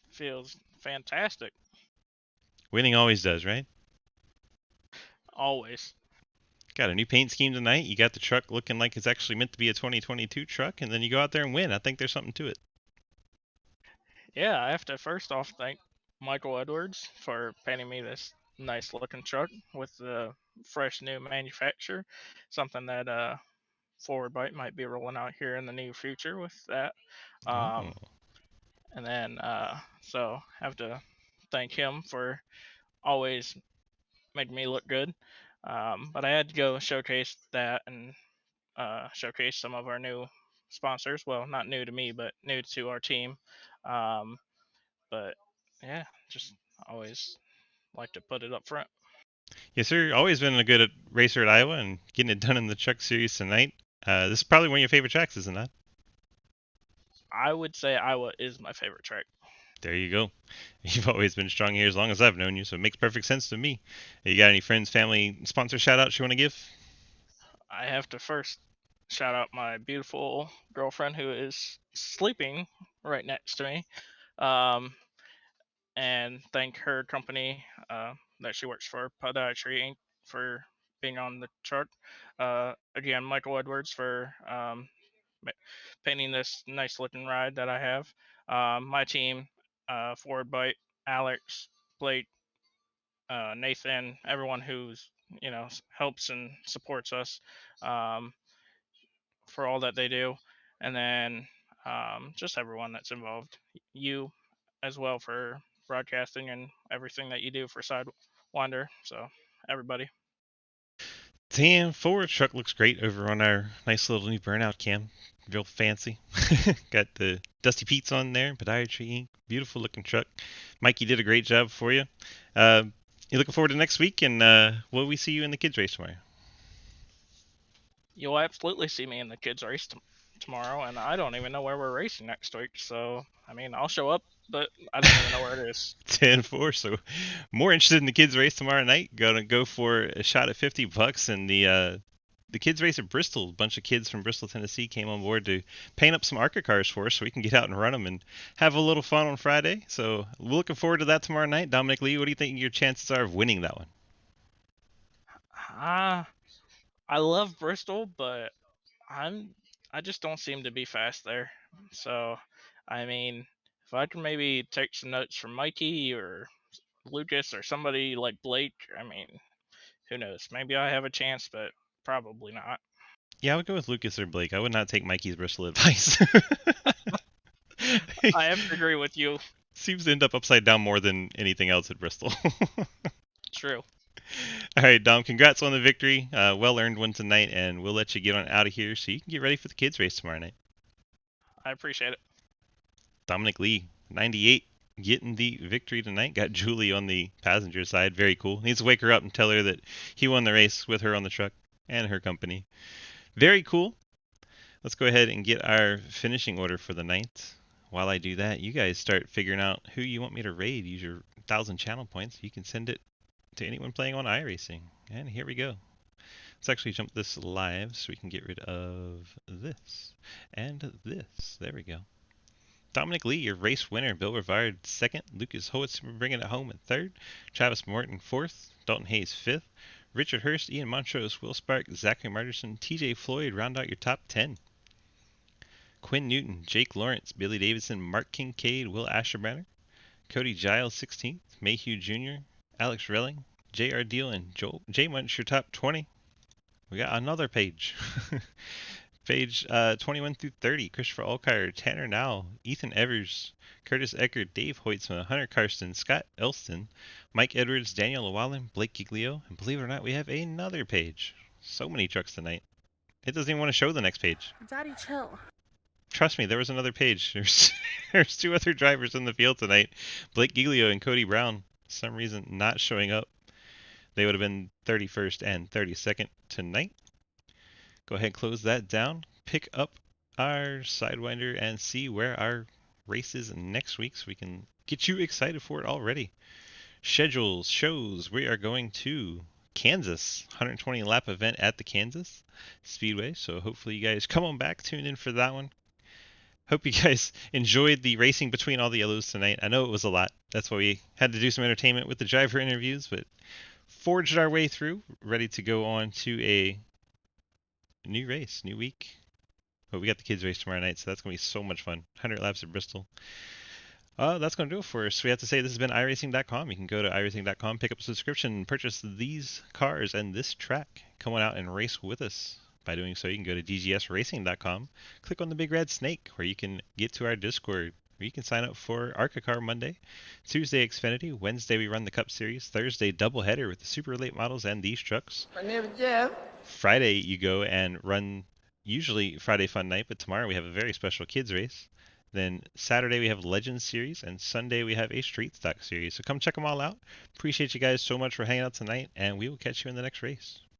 Speaker 10: Feels fantastic.
Speaker 1: Winning always does, right?
Speaker 10: Always.
Speaker 1: Got a new paint scheme tonight. You got the truck looking like it's actually meant to be a 2022 truck, and then you go out there and win. I think there's something to it.
Speaker 10: Yeah, I have to first off thank Michael Edwards for painting me this nice looking truck with the fresh new manufacture. Something that Forward Bite might be rolling out here in the near future with that. And then so have to thank him for always making me look good. But I had to go showcase that and showcase some of our new sponsors. Well, not new to me, but new to our team. But yeah, just always like to put it up front.
Speaker 1: Yes, sir. Always been a good racer at Iowa and getting it done in the truck series tonight. This is probably one of your favorite tracks, isn't it?
Speaker 10: I would say Iowa is my favorite track.
Speaker 1: There you go. You've always been strong here as long as I've known you, so it makes perfect sense to me. You got any friends, family, sponsor shout-outs you want to give?
Speaker 10: I have to first shout out my beautiful girlfriend who is sleeping right next to me, and thank her company that she works for, Podiatry Inc., for being on the truck. Again, Michael Edwards for painting this nice looking ride that I have. My team, Forward Bite, Alex, Blake, Nathan, everyone who's helps and supports us for all that they do, and then just everyone that's involved. You as well for broadcasting and everything that you do for Sidewinder. So everybody.
Speaker 1: Damn, forward truck looks great over on our nice little new burnout cam. Real fancy. Got the Dusty Pete's on there, Podiatry Inc. Beautiful looking truck. Mikey did a great job for you. You looking forward to next week, and will we see you in the kids race tomorrow?
Speaker 10: You'll absolutely see me in the kids race tomorrow, and I don't even know where we're racing next week. So, I mean, I'll show up, but I don't even know where it is.
Speaker 1: 10-4, so more interested in the kids race tomorrow night. Gonna go for a shot at $50 in the the kids race at Bristol. A bunch of kids from Bristol, Tennessee came on board to paint up some ARCA cars for us so we can get out and run them and have a little fun on Friday. So we're looking forward to that tomorrow night. Dominic Lee, what do you think your chances are of winning that one?
Speaker 10: I love Bristol, but I just don't seem to be fast there. So, I mean, if I can maybe take some notes from Mikey or Lucas or somebody like Blake, I mean, who knows? Maybe I have a chance, but probably not.
Speaker 1: Yeah, I would go with Lucas or Blake. I would not take Mikey's Bristol advice.
Speaker 10: I have to agree with you.
Speaker 1: Seems to end up upside down more than anything else at Bristol.
Speaker 10: True.
Speaker 1: All right, Dom, congrats on the victory. Well-earned one tonight, and we'll let you get on out of here so you can get ready for the kids' race tomorrow night.
Speaker 10: I appreciate it.
Speaker 1: Dominic Lee, 98, getting the victory tonight. Got Julie on the passenger side. Very cool. Needs to wake her up and tell her that he won the race with her on the truck and her company. Very cool. Let's go ahead and get our finishing order for the night. While I do that, you guys start figuring out who you want me to raid. Use your 1,000 channel points. You can send it to anyone playing on iRacing. And here we go. Let's actually jump this live so we can get rid of this and this. There we go. Dominic Lee, your race winner. Bill Rivard, second. Lucas Howitzman bringing it home in third. Travis Morton, fourth. Dalton Hayes, fifth. Richard Hurst, Ian Montrose, Will Spark, Zachary Marterson, TJ Floyd round out your top 10. Quinn Newton, Jake Lawrence, Billy Davidson, Mark Kincaid, Will Asherbanner, Cody Giles, 16th. Mayhew Jr., Alex Relling, J.R. Deal, and Joel J. Munch, your top 20. We got another page. Page 21 through 30. Christopher Alkire, Tanner Now, Ethan Evers, Curtis Eckert, Dave Hoitzman, Hunter Karsten, Scott Elston, Mike Edwards, Daniel Llewellyn, Blake Giglio, and believe it or not, we have another page. So many trucks tonight. It doesn't even want to show the next page.
Speaker 20: Daddy, chill.
Speaker 1: Trust me, there was another page. There's two other drivers in the field tonight. Blake Giglio and Cody Brown, for some reason, not showing up. They would have been 31st and 32nd tonight. Go ahead and close that down. Pick up our Sidewinder and see where our race is next week so we can get you excited for it already. Schedules shows we are going to Kansas, 120 lap event at the Kansas Speedway. So hopefully you guys come on back, tune in for that one. Hope you guys enjoyed the racing between all the yellows tonight. I know it was a lot. That's why we had to do some entertainment with the driver interviews, but forged our way through, ready to go on to a new race, new week. But we got the kids race tomorrow night, so that's going to be so much fun. 100 laps at Bristol. That's going to do it for us. We have to say this has been iRacing.com. You can go to iRacing.com, pick up a subscription, and purchase these cars and this track. Come on out and race with us. By doing so, you can go to dgsracing.com, click on the big red snake, where you can get to our Discord, where you can sign up for ARCA Car Monday, Tuesday Xfinity, Wednesday we run the Cup Series, Thursday doubleheader with the super late models and these trucks.
Speaker 20: My name is Jeff.
Speaker 1: Friday you go and run usually Friday Fun Night, but tomorrow we have a very special kids race. Then Saturday we have Legends Series, and Sunday we have a Street Stock Series. So come check them all out. Appreciate you guys so much for hanging out tonight, and we will catch you in the next race.